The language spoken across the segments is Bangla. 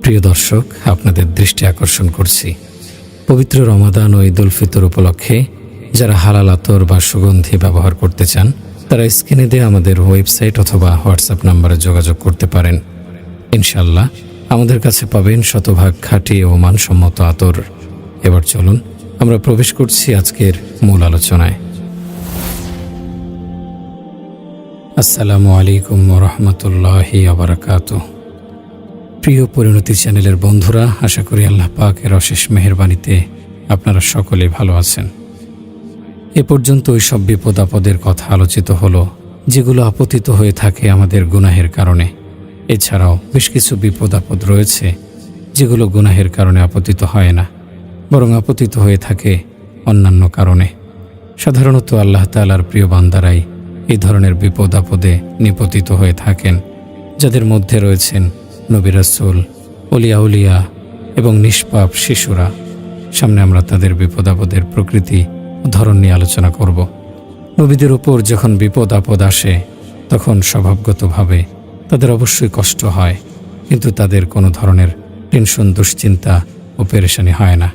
প্রিয় দর্শক, আপনাদের দৃষ্টি আকর্ষণ করছি পবিত্র রমাদান ও ঈদ উল ফিতর উপলক্ষে যারা হালাল আতর বা সুগন্ধি ব্যবহার করতে চান তারা স্ক্রিনে দিয়ে আমাদের ওয়েবসাইট অথবা হোয়াটসঅ্যাপ নম্বরে যোগাযোগ করতে পারেন। ইনশাআল্লাহ আমাদের কাছে পাবেন শতভাগ খাঁটি ও মানসম্মত আতর। এবার চলুন আমরা প্রবেশ করছি আজকের মূল আলোচনায়। আসসালামু আলাইকুম ওয়া রাহমাতুল্লাহি ওয়া বারাকাতুহু। প্রিয় পরিণতি চ্যানেলের বন্ধুরা, আশা করি আল্লাহ পাকের অশেষ মেহেরবানিতে আপনারা সকলে ভালো আছেন। এ পর্যন্ত ওই সব বিপদ আপদের কথা আলোচিত হলো যেগুলো আপতিত হয়ে থাকে আমাদের গুনাহের কারণে। এছাড়াও বেশ কিছু বিপদ আপদ রয়েছে যেগুলো গুনাহের কারণে আপতিত হয় না, বরং আপতিত হয়ে থাকে অন্যান্য কারণে। সাধারণত আল্লাহ তাআলার প্রিয় বান্দারাই এই ধরনের বিপদ আপদে নিপতিত হয়ে থাকেন, যাদের মধ্যে রয়েছেন নবী রাসূল, ওলিয়া উলিয়া এবং নিষ্পাপ শিশুরা। সামনে আমরা তাদের বিপদ আপদের প্রকৃতি ও ধরন নিয়ে আলোচনা করব। নবীদের উপর যখন বিপদ আপদ আসে তখন স্বভাবগতভাবে তাদের অবশ্যই কষ্ট হয়, কিন্তু তাদের কোনো ধরনের টেনশন, দুশ্চিন্তা ও পেরেশানি হয় না,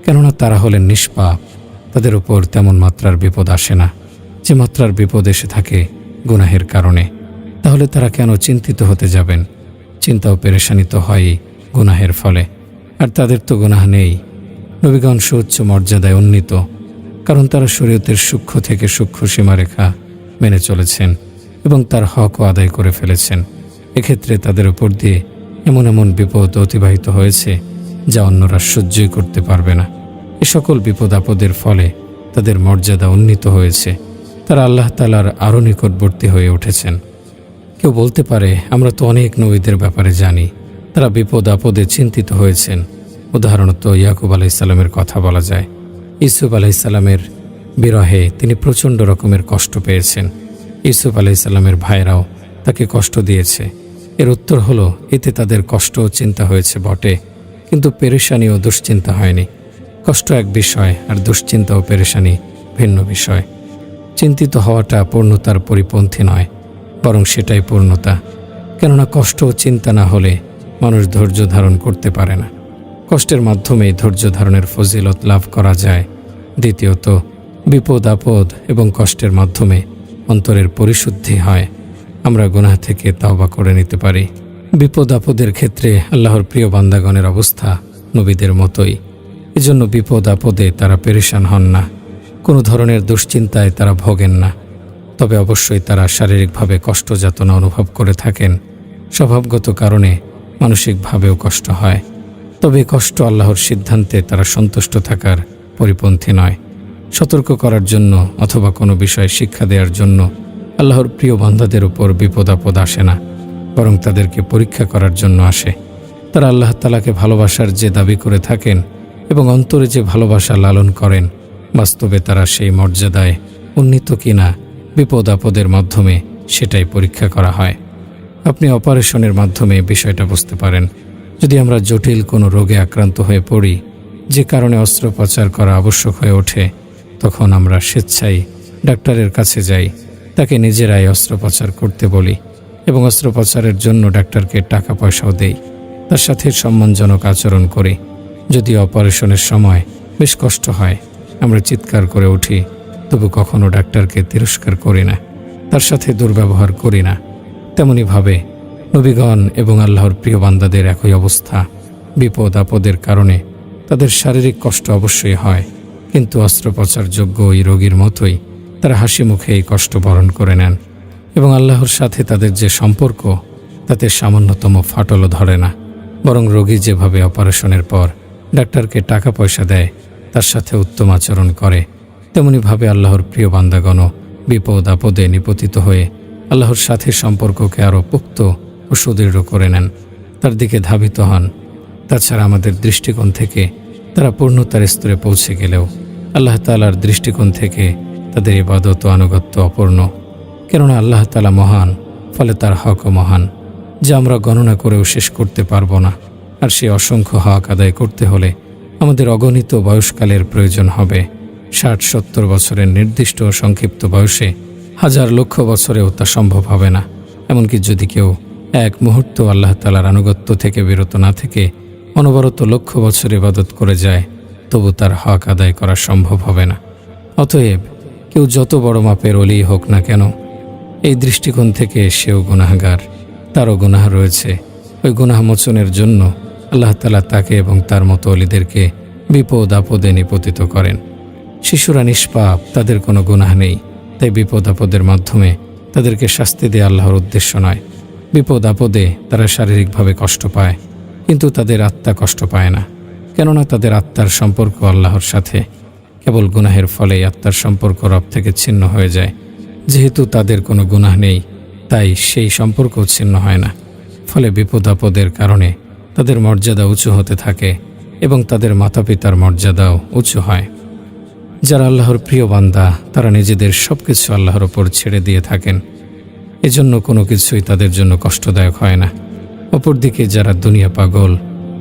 কেননা তারা হলেন নিষ্পাপ। তাদের উপর তেমন মাত্রার বিপদ আসে না যে মাত্রার বিপদ এসে থাকে গুনাহের কারণে। তাহলে তারা কেন চিন্তিত হতে যাবেন? চিন্তা ও পেরেশানি তো হয়ই গুনাহের ফলে, আর তাদের তো গুনাহ নেই। নবীগণ সুউচ্চ মর্যাদায় উন্নীত, কারণ তারা শরীয়তের সূক্ষ্ম থেকে সূক্ষ্ম সীমারেখা মেনে চলেছেন এবং তার হকও আদায় করে ফেলেছেন। এক্ষেত্রে তাদের উপর দিয়ে এমন এমন বিপদ অতিবাহিত হয়েছে যা অন্যরা সহ্যই করতে পারবে না। এ সকল বিপদ আপদের ফলে তাদের মর্যাদা উন্নীত হয়েছে, তারা আল্লাহ তাআলার আরও নিকটবর্তী হয়ে উঠেছেন। কেউ বলতে পারে, আমরা তো অনেক নবীদের ব্যাপারে জানি, তারা বিপদ আপদে চিন্তিত হয়েছেন। উদাহরণত ইয়াকুব আলাইহিসসালামের কথা বলা যায়। ইউসুফ আলাইহিসসালামের বিরহে তিনি প্রচণ্ড রকমের কষ্ট পেয়েছেন। ইউসুফ আলাইহিসসালামের ভাইরাও তাকে কষ্ট দিয়েছে। এর উত্তর হলো, এতে তাদের কষ্ট ও চিন্তা হয়েছে বটে, কিন্তু পেরেশানি ও দুশ্চিন্তা হয়নি। কষ্ট এক বিষয়, আর দুশ্চিন্তা ও পেরেশানি ভিন্ন বিষয়। চিন্তিত হওয়াটা পূর্ণতার পরিপন্থী নয়, বরং সেটাই পূর্ণতা। কেননা কষ্ট ও চিন্তা না হলে মানুষ ধৈর্য ধারণ করতে পারে না। কষ্টের মাধ্যমেই ধৈর্য ধারণের ফজিলত লাভ করা যায়। দ্বিতীয়ত, বিপদ আপদ এবং কষ্টের মাধ্যমে অন্তরের পরিশুদ্ধি হয়, আমরা গুনাহ থেকে তাওবা করে নিতে পারি। বিপদ আপদের ক্ষেত্রে আল্লাহর প্রিয় বান্দাগণের অবস্থা নবীদের মতোই। এজন্য বিপদ আপদে তারা পেরেশান হন না, কোনো ধরনের দুশ্চিন্তায় তারা ভোগেন না। তবে অবশ্যই তারা শারীরিকভাবে কষ্ট যাতনা অনুভব করে থাকেন। স্বভাবগত কারণে মানসিকভাবেও কষ্ট হয়। তবে কষ্ট আল্লাহর সিদ্ধান্তে তারা সন্তুষ্ট থাকার পরিপন্থী নয়। সতর্ক করার জন্য অথবা কোনো বিষয়ে শিক্ষা দেওয়ার জন্য আল্লাহর প্রিয় বান্দাদের উপর বিপদ আপদ আসে না, বরং তাদেরকে পরীক্ষা করার জন্য আসে। তারা আল্লাহ তাআলাকে ভালোবাসার যে দাবি করে থাকেন এবং অন্তরে যে ভালোবাসা লালন করেন, বাস্তবে তারা সেই মর্যাদায় উন্নীত কিনা বিপদ আপদের মাধ্যমে সেটাই পরীক্ষা করা হয়। আপনি অপারেশনের মাধ্যমে বিষয়টা বুঝতে পারেন। যদি আমরা জটিল কোনো রোগে আক্রান্ত হয়ে পড়ি, যে কারণে অস্ত্রোপচার করা আবশ্যক হয়ে ওঠে, তখন আমরা স্বেচ্ছায় ডাক্তারের কাছে যাই, তাকে নিজেরাই অস্ত্রোপচার করতে বলি এবং অস্ত্রোপচারের জন্য ডাক্তারকে টাকা পয়সাও দেই, তার সাথে সম্মানজনক আচরণ করি। যদি অপারেশনের সময় বেশ কষ্ট হয়, আমরা চিৎকার করে উঠি, তবু কখনো ডাক্তারকে তিরস্কার করি না, তার সাথে দুর্ব্যবহার করি না। তেমনিভাবে নবীগণ এবং আল্লাহর প্রিয় বান্দাদের একই অবস্থা। বিপদ আপদের কারণে তাদের শারীরিক কষ্ট অবশ্যই হয়, কিন্তু অস্ত্রোপচারযোগ্য ওই রোগীর মতোই তারা হাসি মুখে এই কষ্ট বরণ করে নেন এবং আল্লাহর সাথে তাদের যে সম্পর্ক, তাতে সামান্যতম ফাটলও ধরে না। বরং রোগী যেভাবে অপারেশনের পর ডাক্তারকে টাকা পয়সা দেয়, তার সাথে উত্তম আচরণ করে, তেমনিভাবে আল্লাহর প্রিয় বান্দাগণও বিপদ আপদে নিপতিত হয়ে আল্লাহর সাথে সম্পর্ককে আরও পোক্ত ও সুদৃঢ় করে নেন, তার দিকে ধাবিত হন। তাছাড়া আমাদের দৃষ্টিকোণ থেকে তারা পূর্ণতার স্তরে পৌঁছে গেলেও আল্লাহ তাআলার দৃষ্টিকোণ থেকে তাদের ইবাদত ও আনুগত্য অপূর্ণ। কেননা আল্লাহ তাআলা মহান, ফলে তার হকও মহান, যা আমরা গণনা করেও শেষ করতে পারবো না। আর সেই অসংখ্য হক আদায় করতে হলে আমাদের অগণিত বয়সকালের প্রয়োজন হবে। 60-70 বছরের নির্দিষ্ট ও সংক্ষিপ্ত বয়সে হাজার লক্ষ বছরেও তা সম্ভব হবে না। এমনকি যদি কেউ এক মুহূর্ত আল্লাহ তাআলার আনুগত্য থেকে বিরত না থেকে অনবরত লক্ষ বছর ইবাদত করে যায়, তবু তার হক আদায় করা সম্ভব হবে না। অতএব কেউ যত বড় মাপের অলি হোক না কেন, এই দৃষ্টিকোণ থেকে সেও গুনাহগার, তারও গুনাহ রয়েছে। ওই গুনাহ মোচনের জন্য আল্লাহ তাআলা তাকে এবং তার মতো অলিদেরকে বিপদ আপদে নিপতিত করেন। শিশুরা নিষ্পাপ, তাদের কোনো গুনাহ নেই, তাই বিপদ আপদের মাধ্যমে তাদেরকে শাস্তি দেয়া আল্লাহর উদ্দেশ্য নয়। বিপদ আপদে তারা শারীরিকভাবে কষ্ট পায়, কিন্তু তাদের আত্মা কষ্ট পায় না, কেননা তাদের আত্মার সম্পর্ক আল্লাহর সাথে। কেবল গুনাহের ফলেই আত্মার সম্পর্ক রব থেকে ছিন্ন হয়ে যায়। যেহেতু তাদের কোনো গুনাহ নেই, তাই সেই সম্পর্ক ছিন্ন হয় না। ফলে বিপদ আপদের কারণে তাদের মর্যাদা উঁচু হতে থাকে এবং তাদের মাতা পিতার মর্যাদাও উঁচু হয়। যারা আল্লাহর প্রিয় বান্দা, তারা নিজেদের সব কিছু আল্লাহর ওপর ছেড়ে দিয়ে থাকেন, এজন্য কোনো কিছুই তাদের জন্য কষ্টদায়ক হয় না। অপরদিকে যারা দুনিয়া পাগল,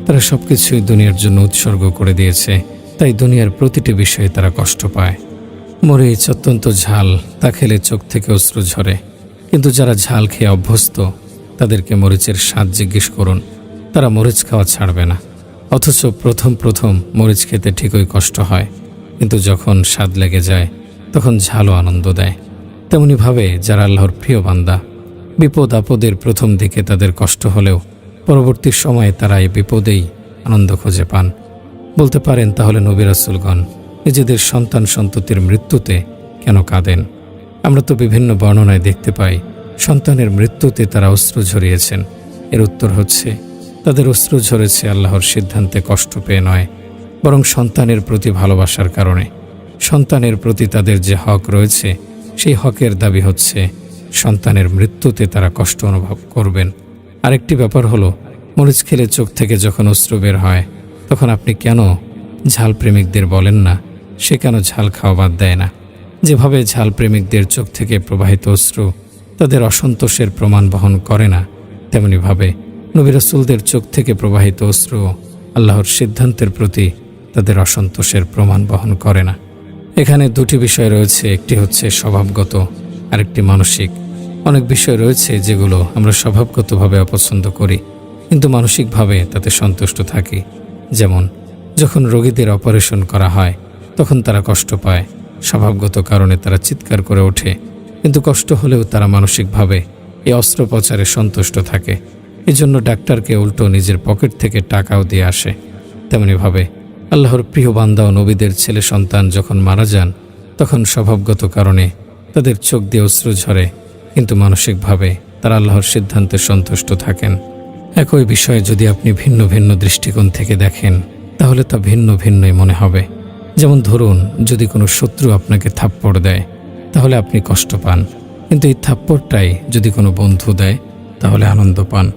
তারা সব কিছুই দুনিয়ার জন্য উৎসর্গ করে দিয়েছে, তাই দুনিয়ার প্রতিটি বিষয়ে তারা কষ্ট পায়। মরিচ অত্যন্ত ঝাল, তা খেলে চোখ থেকে অশ্রু ঝরে, কিন্তু যারা ঝাল খেয়ে অভ্যস্ত তাদেরকে মরিচের স্বাদ জিজ্ঞেস করুন, তারা মরিচ খাওয়া ছাড়বে না। অথচ প্রথম মরিচ খেতে ঠিকই কষ্ট হয়, কিন্তু যখন স্বাদ লেগে যায় তখন ঝালও আনন্দ দেয়। তেমনিভাবে যারা আল্লাহর প্রিয় বান্দা, বিপদ আপদের প্রথম দিকে তাদের কষ্ট হলেও পরবর্তী সময়ে তারা এই বিপদেই আনন্দ খুঁজে পান। বলতে পারেন, তাহলে নবী রাসূলগণ নিজেদের সন্তান সন্ততির মৃত্যুতে কেন কাঁদেন? আমরা তো বিভিন্ন বর্ণনায় দেখতে পাই সন্তানের মৃত্যুতে তারা অশ্রু ঝরিয়েছেন। এর উত্তর হচ্ছে, তাদের অশ্রু ঝরেছে আল্লাহর সিদ্ধান্তে কষ্ট পেয়ে নয়, বরং সন্তানের প্রতি ভালোবাসার কারণে। সন্তানের প্রতি তাদের যে হক রয়েছে, সেই হকের দাবি হচ্ছে সন্তানের মৃত্যুতে তারা কষ্ট অনুভব করবেন। আরেকটি ব্যাপার হলো, মরিচ খেলে চোখ থেকে যখন অশ্রু বের হয়, তখন আপনি কেন ঝাল প্রেমিকদের বলেন না সে কেন ঝাল খাওয়া বাদ দেয় না? যেভাবে ঝাল প্রেমিকদের চোখ থেকে প্রবাহিত অশ্রু তাদের অসন্তোষের প্রমাণ বহন করে না, তেমনিভাবে নবী রাসূলদের চোখ থেকে প্রবাহিত অশ্রু আল্লাহর সিদ্ধান্তের প্রতি তাদের অসন্তোষের প্রমাণ বহন করে না। এখানে দুটি বিষয় রয়েছে, একটি হচ্ছে স্বভাবগত, আরেকটি মানসিক। অনেক বিষয় রয়েছে যেগুলো আমরা স্বভাবগতভাবে অপছন্দ করি, কিন্তু মানসিকভাবে তাতে সন্তুষ্ট থাকি। যেমন যখন রোগীদের অপারেশন করা হয় তখন তারা কষ্ট পায়, স্বভাবগত কারণে তারা চিৎকার করে ওঠে, কিন্তু কষ্ট হলেও তারা মানসিকভাবে এই অস্ত্রোপচারে সন্তুষ্ট থাকে। এজন্য ডাক্তারকে উল্টো নিজের পকেট থেকে টাকাও দিয়ে আসে। তেমনিভাবে আল্লাহর প্রিয় বান্দা ও নবীদের ছেলে সন্তান যখন মারা যান, তখন স্বভাবগত কারণে তাদের চোখ দিয়ে অশ্রু ঝরে, কিন্তু মানসিকভাবে তারা আল্লাহর সিদ্ধান্তে সন্তুষ্ট থাকেন। একই বিষয়ে যদি আপনি ভিন্ন ভিন্ন দৃষ্টিকোণ থেকে দেখেন, তাহলে তা ভিন্ন ভিন্নই মনে হবে। যেমন ধরুন, যদি কোনো শত্রু আপনাকে থাপ্পড় দেয়, তাহলে আপনি কষ্ট পান, কিন্তু এই থাপ্পড়টাই যদি কোনো বন্ধু দেয়, তাহলে আনন্দ পান।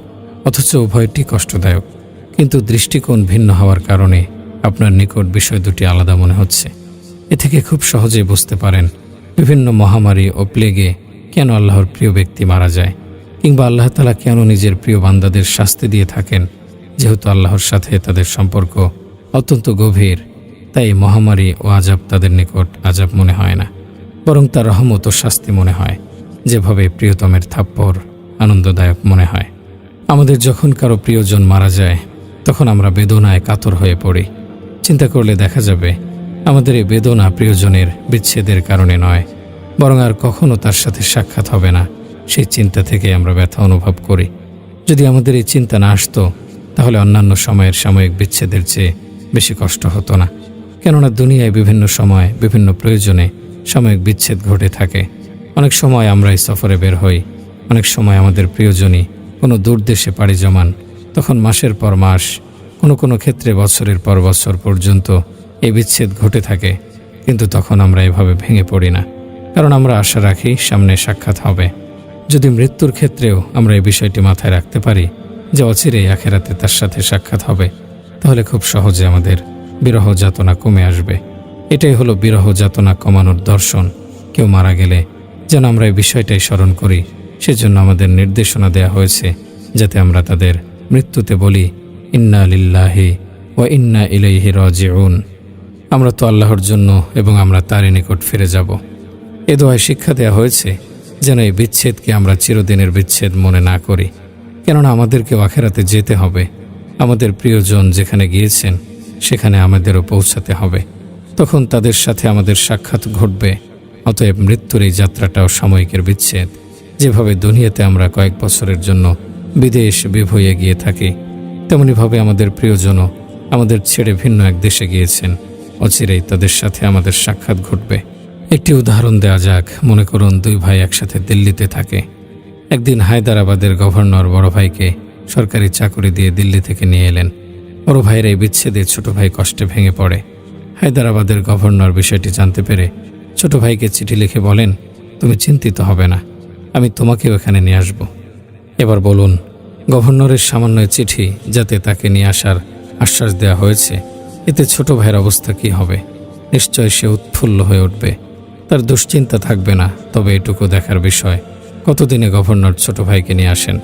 অথচ উভয়টি কষ্টদায়ক, কিন্তু দৃষ্টিকোণ ভিন্ন হওয়ার কারণে আপনার নিকট বিষয় দুটি আলাদা মনে হচ্ছে। এ থেকে খুব সহজেই বুঝতে পারেন বিভিন্ন মহামারী ও প্লেগে কেন আল্লাহর প্রিয় ব্যক্তি মারা যায়, কিংবা আল্লাহ তাআলা কেন নিজের প্রিয় বান্দাদের শাস্তি দিয়ে থাকেন। যেহেতু আল্লাহর সাথে তাদের সম্পর্ক অত্যন্ত গভীর, তাই মহামারী ও আযাব তাদের নিকট আযাব মনে হয় না, বরং তার রহমত ও শাস্তি মনে হয়। যেভাবে প্রিয়তমের থাপ্পড় আনন্দদায়ক মনে হয়। আমাদের যখন কারো প্রিয়জন মারা যায়, তখন আমরা বেদনায় কাতর হয়ে পড়ি। চিন্তা করলে দেখা যাবে আমাদের এই বেদনা প্রিয়জনের বিচ্ছেদের কারণে নয়, বরং আর কখনো তার সাথে সাক্ষাৎ হবে না, সেই চিন্তা থেকে আমরা ব্যথা অনুভব করি। যদি আমাদের এই চিন্তা না আসতো, তাহলে অন্যান্য সময়ের সাময়িক বিচ্ছেদের চেয়ে বেশি কষ্ট হতো না। কেননা দুনিয়ায় বিভিন্ন সময় বিভিন্ন প্রয়োজনে সাময়িক বিচ্ছেদ ঘটে থাকে। অনেক সময় আমরাই সফরে বের হই, অনেক সময় আমাদের প্রিয়জনই কোনো দূর দেশে পাড়ি জমান। তখন মাসের পর মাস, কোনো ক্ষেত্রে বছরের পর বছর পর্যন্ত এই বিচ্ছেদ ঘটে থাকে, কিন্তু তখন আমরা এভাবে ভেঙে পড়ি না, কারণ আমরা আশা রাখি সামনে সাক্ষাৎ হবে। যদি মৃত্যুর ক্ষেত্রেও আমরা এই বিষয়টি মাথায় রাখতে পারি যে অচিরেই আখিরাতে তার সাথে সাক্ষাৎ হবে, তাহলে খুব সহজে আমাদের বিরহ যাতনা কমে আসবে। এটাই হলো বিরহ যাতনা কমানোর দর্শন। কেউ মারা গেলে যেন আমরা এই বিষয়টাই স্মরণ করি, সেজন্য আমাদের নির্দেশনা দেয়া হয়েছে যাতে আমরা তাদের মৃত্যুতে বলি, ইন্না লিল্লাহি ওয়া ইন্না ইলাইহি রাজিউন। আমরা তো আল্লাহর জন্য এবং আমরা তারই নিকট ফিরে যাব। এ দোয়ায় শিক্ষা দেয়া হয়েছে যেন এই বিচ্ছেদকে আমরা চিরদিনের বিচ্ছেদ মনে না করি। কেননা আমাদেরকেও আখেরাতে যেতে হবে। আমাদের প্রিয়জন যেখানে গিয়েছেন সেখানে আমাদেরও পৌঁছাতে হবে। তখন তাদের সাথে আমাদের সাক্ষাৎ ঘটবে। অতএব মৃত্যুর এই যাত্রাটাও সাময়িকের বিচ্ছেদ। যেভাবে দুনিয়াতে আমরা কয়েক বছরের জন্য বিদেশ বিভয়ে গিয়ে থাকি, তেমনিভাবে আমাদের প্রিয়জনও আমাদের ছেড়ে ভিন্ন এক দেশে গিয়েছেন। অচিরেই তাদের সাথে আমাদের সাক্ষাৎ ঘটবে। একটি উদাহরণ দেওয়া যাক। মনে করুন দুই ভাই একসাথে দিল্লিতে থাকে। একদিন হায়দ্রাবাদের গভর্নর বড় ভাইকে সরকারি চাকরি দিয়ে দিল্লি থেকে নিয়ে এলেন। বড় ভাইয়ের এই বিচ্ছেদে ছোট ভাই কষ্টে ভেঙে পড়ে। হায়দ্রাবাদের গভর্নর বিষয়টি জানতে পেরে ছোট ভাইকে চিঠি লিখে বলেন, তুমি চিন্তিত হবে না, আমি তোমাকেও এখানে নিয়ে আসব। এবার বলুন, গভর্নরের সামান্য চিঠি যাতে তাকে নিয়ে আসার আশ্বাস দেওয়া হয়েছে, এতে ছোট ভাইয়ের অবস্থা কী হবে? নিশ্চয় সে উৎফুল্ল হয়ে উঠবে, তার দুশ্চিন্তা থাকবে না। তবে এটুকু দেখার বিষয়, কতদিনে গভর্নর ছোট ভাইকে নিয়ে আসেন।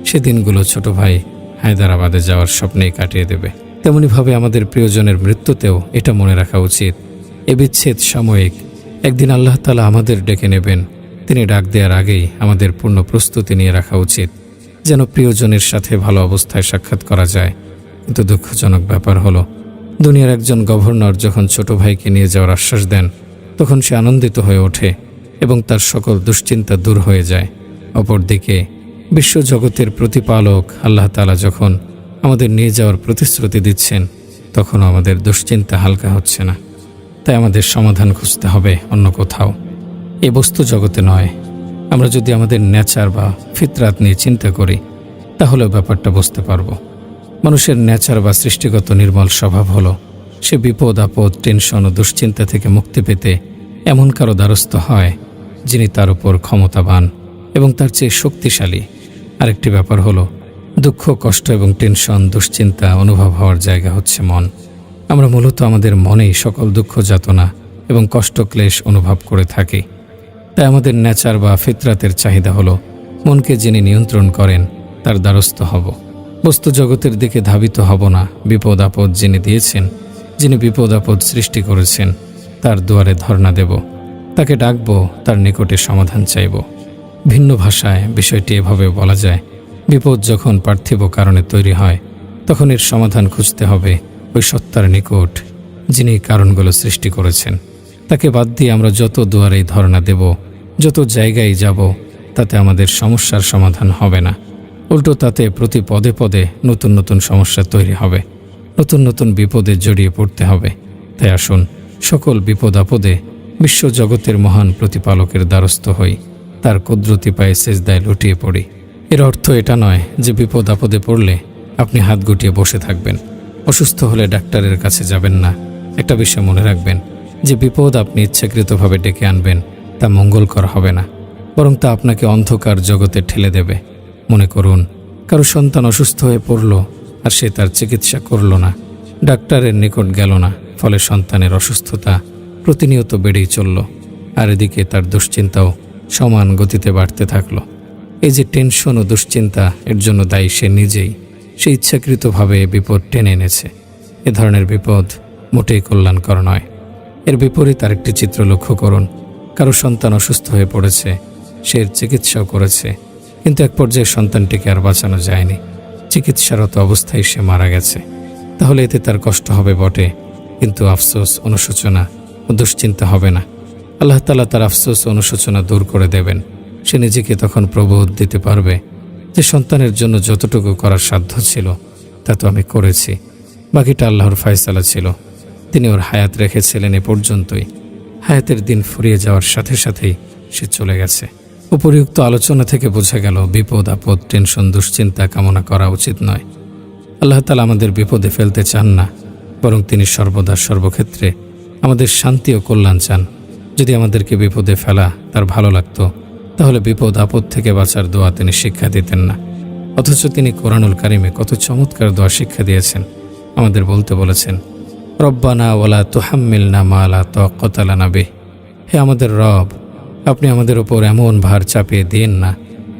সেদিনগুলো ছোট ভাই হায়দ্রাবাদে যাওয়ার স্বপ্নেই কাটিয়ে দেবে। তেমনিভাবে আমাদের প্রিয়জনের মৃত্যুতেও এটা মনে রাখা উচিত, এ বিচ্ছেদ সাময়িক। একদিন আল্লাহ তাআলা আমাদের ডেকে নেবেন। তিনি ডাক দেওয়ার আগেই আমাদের পূর্ণ প্রস্তুতি নিয়ে রাখা উচিত, যেন প্রিয়জনের সাথে ভালো অবস্থায় সাক্ষাৎ করা যায়। কিন্তু দুঃখজনক ব্যাপার হলো, দুনিয়ার একজন গভর্নর যখন ছোট ভাইকে নিয়ে যাওয়ার আশ্বাস দেন, তখন সে আনন্দিত হয়ে ওঠে এবং তার সকল দুশ্চিন্তা দূর হয়ে যায়। অপরদিকে বিশ্বজগতের প্রতিপালক আল্লাহ তাআলা যখন আমাদের নিয়ে যাওয়ার প্রতিশ্রুতি দিচ্ছেন, তখনও আমাদের দুশ্চিন্তা হালকা হচ্ছে না। তাই আমাদের সমাধান খুঁজতে হবে অন্য কোথাও, এই বস্তু জগতে নয়। আমরা যদি আমাদের নেচার বা ফিতরাত নিয়ে চিন্তা করি, তাহলে ব্যাপারটা বুঝতে পারব। মানুষের নেচার বা সৃষ্টিগত নির্মল স্বভাব হলো, সে বিপদ আপদ, টেনশন ও দুশ্চিন্তা থেকে মুক্তি পেতে এমন কারো দ্বারস্থ হয় যিনি তার উপর ক্ষমতাবান এবং তার চেয়ে শক্তিশালী। আরেকটি ব্যাপার হলো, দুঃখ, কষ্ট এবং টেনশন, দুশ্চিন্তা অনুভব হওয়ার জায়গা হচ্ছে মন। আমরা মূলত আমাদের মনেই সকল দুঃখ, যাতনা এবং কষ্ট, ক্লেশ অনুভব করে থাকি। তাই আমাদের নেচার বা ফিতরাতের চাহিদা হলো, মনকে যিনি নিয়ন্ত্রণ করেন তার দ্বারস্থ হব। বস্তু জগতের দিকে ধাবিত হব না। বিপদ আপদ যিনি দিয়েছেন, যিনি বিপদ আপদ সৃষ্টি করেছেন, তার দুয়ারে ধর্ণা দেব, তাকে ডাকব, তার নিকটে সমাধান চাইব। ভিন্ন ভাষায় বিষয়টি এভাবে বলা যায়, বিপদ যখন পার্থিব কারণে তৈরি হয়, তখন এর সমাধান খুঁজতে হবে ওই সত্তার নিকট, যিনি কারণগুলো সৃষ্টি করেছেন। তাকে বাদ দিয়ে আমরা যত দুয়ারেই ধর্ণা দেব, যত জায়গায় যাব, তাতে আমাদের সমস্যার সমাধান হবে না। উল্টো তাতে প্রতি পদে পদে নতুন নতুন সমস্যা তৈরি হবে, নতুন নতুন বিপদে জড়িয়ে পড়তে হবে। তাই আসুন সকল বিপদ আপদে বিশ্বজগতের মহান প্রতিপালকের দ্বারস্থ হই, তার কুদরতি পায়ে সেজদায় লুটিয়ে পড়ি। এর অর্থ এটা নয় যে বিপদ আপদে পড়লে আপনি হাত গুটিয়ে বসে থাকবেন, অসুস্থ হলে ডাক্তারের কাছে যাবেন না। একটা বিষয় মনে রাখবেন, যে বিপদ আপনি ইচ্ছাকৃতভাবে ডেকে আনবেন তা মঙ্গলকর হবে না, বরং তা আপনাকে অন্ধকার জগতে ঠেলে দেবে। মনে করুন, কারো সন্তান অসুস্থ হয়ে পড়ল আর সে তার চিকিৎসা করল না, ডাক্তারের নিকট গেল না, ফলে সন্তানের অসুস্থতা প্রতিনিয়ত বেড়েই চলল, আর এদিকে তার দুশ্চিন্তাও সমান গতিতে বাড়তে থাকলো। এই যে টেনশন ও দুশ্চিন্তা, এর জন্য দায়ী সে নিজেই। সে ইচ্ছাকৃতভাবে বিপদ টেনে এনেছে। এ ধরনের বিপদ মোটেই কল্যাণকর নয়। এর বিপরীত আরেকটি চিত্র লক্ষ্য করুন। কারো সন্তান অসুস্থ হয়ে পড়েছে, সে এর চিকিৎসাও করেছে, কিন্তু এক পর্যায়ে সন্তানটিকে আর বাঁচানো যায়নি, চিকিৎসারত অবস্থায় সে মারা গেছে। তাহলে এতে তার কষ্ট হবে বটে, কিন্তু আফসোস, অনুশোচনা ও দুশ্চিন্তা হবে না। আল্লাহ তাআলা তার আফসোস ও অনুশোচনা দূর করে দেবেন। সে নিজেকে তখন প্রবোধ দিতে পারবে যে সন্তানের জন্য যতটুকু করার সাধ্য ছিল তা তো আমি করেছি, বাকিটা আল্লাহর ফয়সালা ছিল। তিনি ওর হায়াত রেখেছিলেন এ পর্যন্তই। হায়াতের দিন ফুরিয়ে যাওয়ার সাথে সাথেই সে চলে গেছে। উপরিউক্ত আলোচনা থেকে বোঝা গেল, বিপদ আপদ, টেনশন, দুশ্চিন্তা কামনা করা উচিত নয়। আল্লাহ তাআলা আমাদের বিপদে ফেলতে চান না, বরং তিনি সর্বদা সর্বক্ষেত্রে আমাদের শান্তি ও কল্যাণ চান। যদি আমাদেরকে বিপদে ফেলা তার ভালো লাগতো, তাহলে বিপদ আপদ থেকে বাঁচার দোয়া তিনি শিক্ষা দিতেন না। অথচ তিনি কোরআনুল কারিমে কত চমৎকার দোয়া শিক্ষা দিয়েছেন। আমাদের বলতে বলেছেন, রব্বানা ওয়ালা তুহাম্মিলনা মা লা তাকাতা লানা বিহি। হে আমাদের রব, আপনি আমাদের ওপর এমন ভার চাপিয়ে দিন না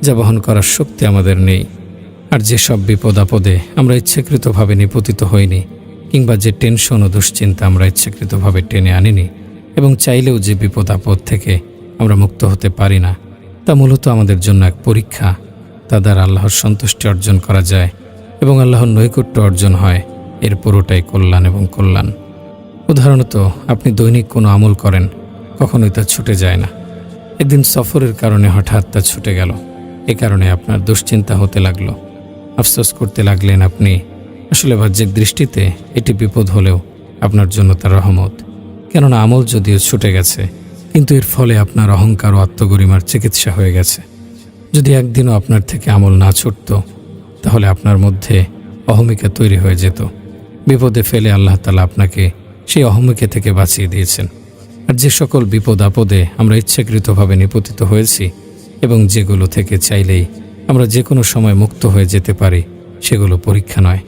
যা বহন করার শক্তি আমাদের নেই। আর যেসব বিপদ আপদে আমরা ইচ্ছাকৃতভাবে নিপতিত হইনি, কিংবা যে টেনশন ও দুশ্চিন্তা আমরা ইচ্ছাকৃতভাবে টেনে আনিনি, এবং চাইলেও যে বিপদ আপদ থেকে আমরা মুক্ত হতে পারি না, তা মূলত আমাদের জন্য এক পরীক্ষা। তা দ্বারা আল্লাহর সন্তুষ্টি অর্জন করা যায় এবং আল্লাহর নৈকট্য অর্জন হয়, এর পুরোটাই কল্যাণ এবং কল্যাণ। উদাহরণত আপনি দৈনিক কোনো আমল করেন, কখনোই তা ছুটে যায় না। একদিন সফরের কারণে হঠাৎ তা ছুটে গেল। এ কারণে আপনার দুশ্চিন্তা হতে লাগলো, আফসোস করতে লাগলেন আপনি। আসলে বাহ্যিক দৃষ্টিতে এটি বিপদ হলেও আপনার জন্য তা রহমত, কেননা আমল যদিও ছুটে গেছে, কিন্তু এর ফলে আপনার অহংকার ও আত্মগরিমার চিকিৎসা হয়ে গেছে। যদি একদিনও আপনার থেকে আমল না ছুটত, তাহলে আপনার মধ্যে অহমিকা তৈরি হয়ে যেত। বিপদে ফেলে আল্লাহ তাআলা আপনাকে সেই অহমিকা থেকে বাঁচিয়ে দিয়েছেন। আর যে সকল বিপদ আপদে আমরা ইচ্ছাকৃতভাবে নিপতিত হয়েছি এবং যেগুলো থেকে চাইলেই আমরা যে কোনো সময় মুক্ত হয়ে যেতে পারি, সেগুলো পরীক্ষা নয়।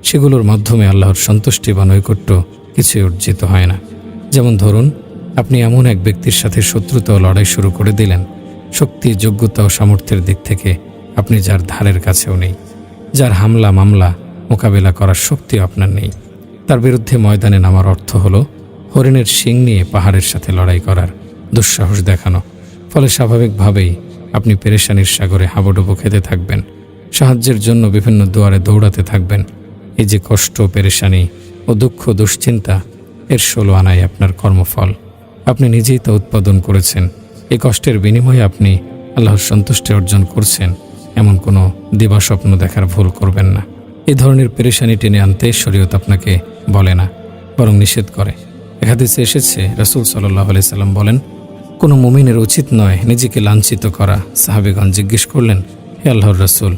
সেগুলোর মাধ্যমে আল্লাহর সন্তুষ্টি বা নৈকট্য কিছুই অর্জিত হয় না। যেমন ধরুন, আপনি এমন এক ব্যক্তির সাথে শত্রুতা ও লড়াই শুরু করে দিলেন, শক্তি, যোগ্যতা ও সামর্থ্যের দিক থেকে আপনি যার ধারের কাছেও নেই, যার হামলা মামলা মোকাবেলা করার শক্তিও আপনার নেই। তার বিরুদ্ধে ময়দানে নামার অর্থ হলো হরিণের শিং নিয়ে পাহাড়ের সাথে লড়াই করার দুঃসাহস দেখানো। ফলে স্বাভাবিকভাবেই আপনি পেরেশানির সাগরে হাবুডুবু খেতে থাকবেন, সাহায্যের জন্য বিভিন্ন দুয়ারে দৌড়াতে থাকবেন। এই যে কষ্ট, পেরেশানি ও দুঃখ, দুশ্চিন্তা, এর 16 আনাই আপনার কর্মফল। আপনি নিজেই তা উৎপাদন করেছেন। এই কষ্টের বিনিময়ে আপনি আল্লাহর সন্তুষ্টি অর্জন করছেন, এমন কোনো দিবাস্বপ্ন দেখার ভুল করবেন না। এই ধরনের পেরেশানি টেনে আনতে শরীয়ত আপনাকে বলে না, বরং নিষেধ করে। এক হাদিসে এসেছে, রাসূল সাল্লাল্লাহু আলাইহি সাল্লাম বলেন, কোনো মুমিনের উচিত নয় নিজেকে লাঞ্ছিত করা। সাহাবীগণ জিজ্ঞেস করলেন, হে আল্লাহর রাসূল,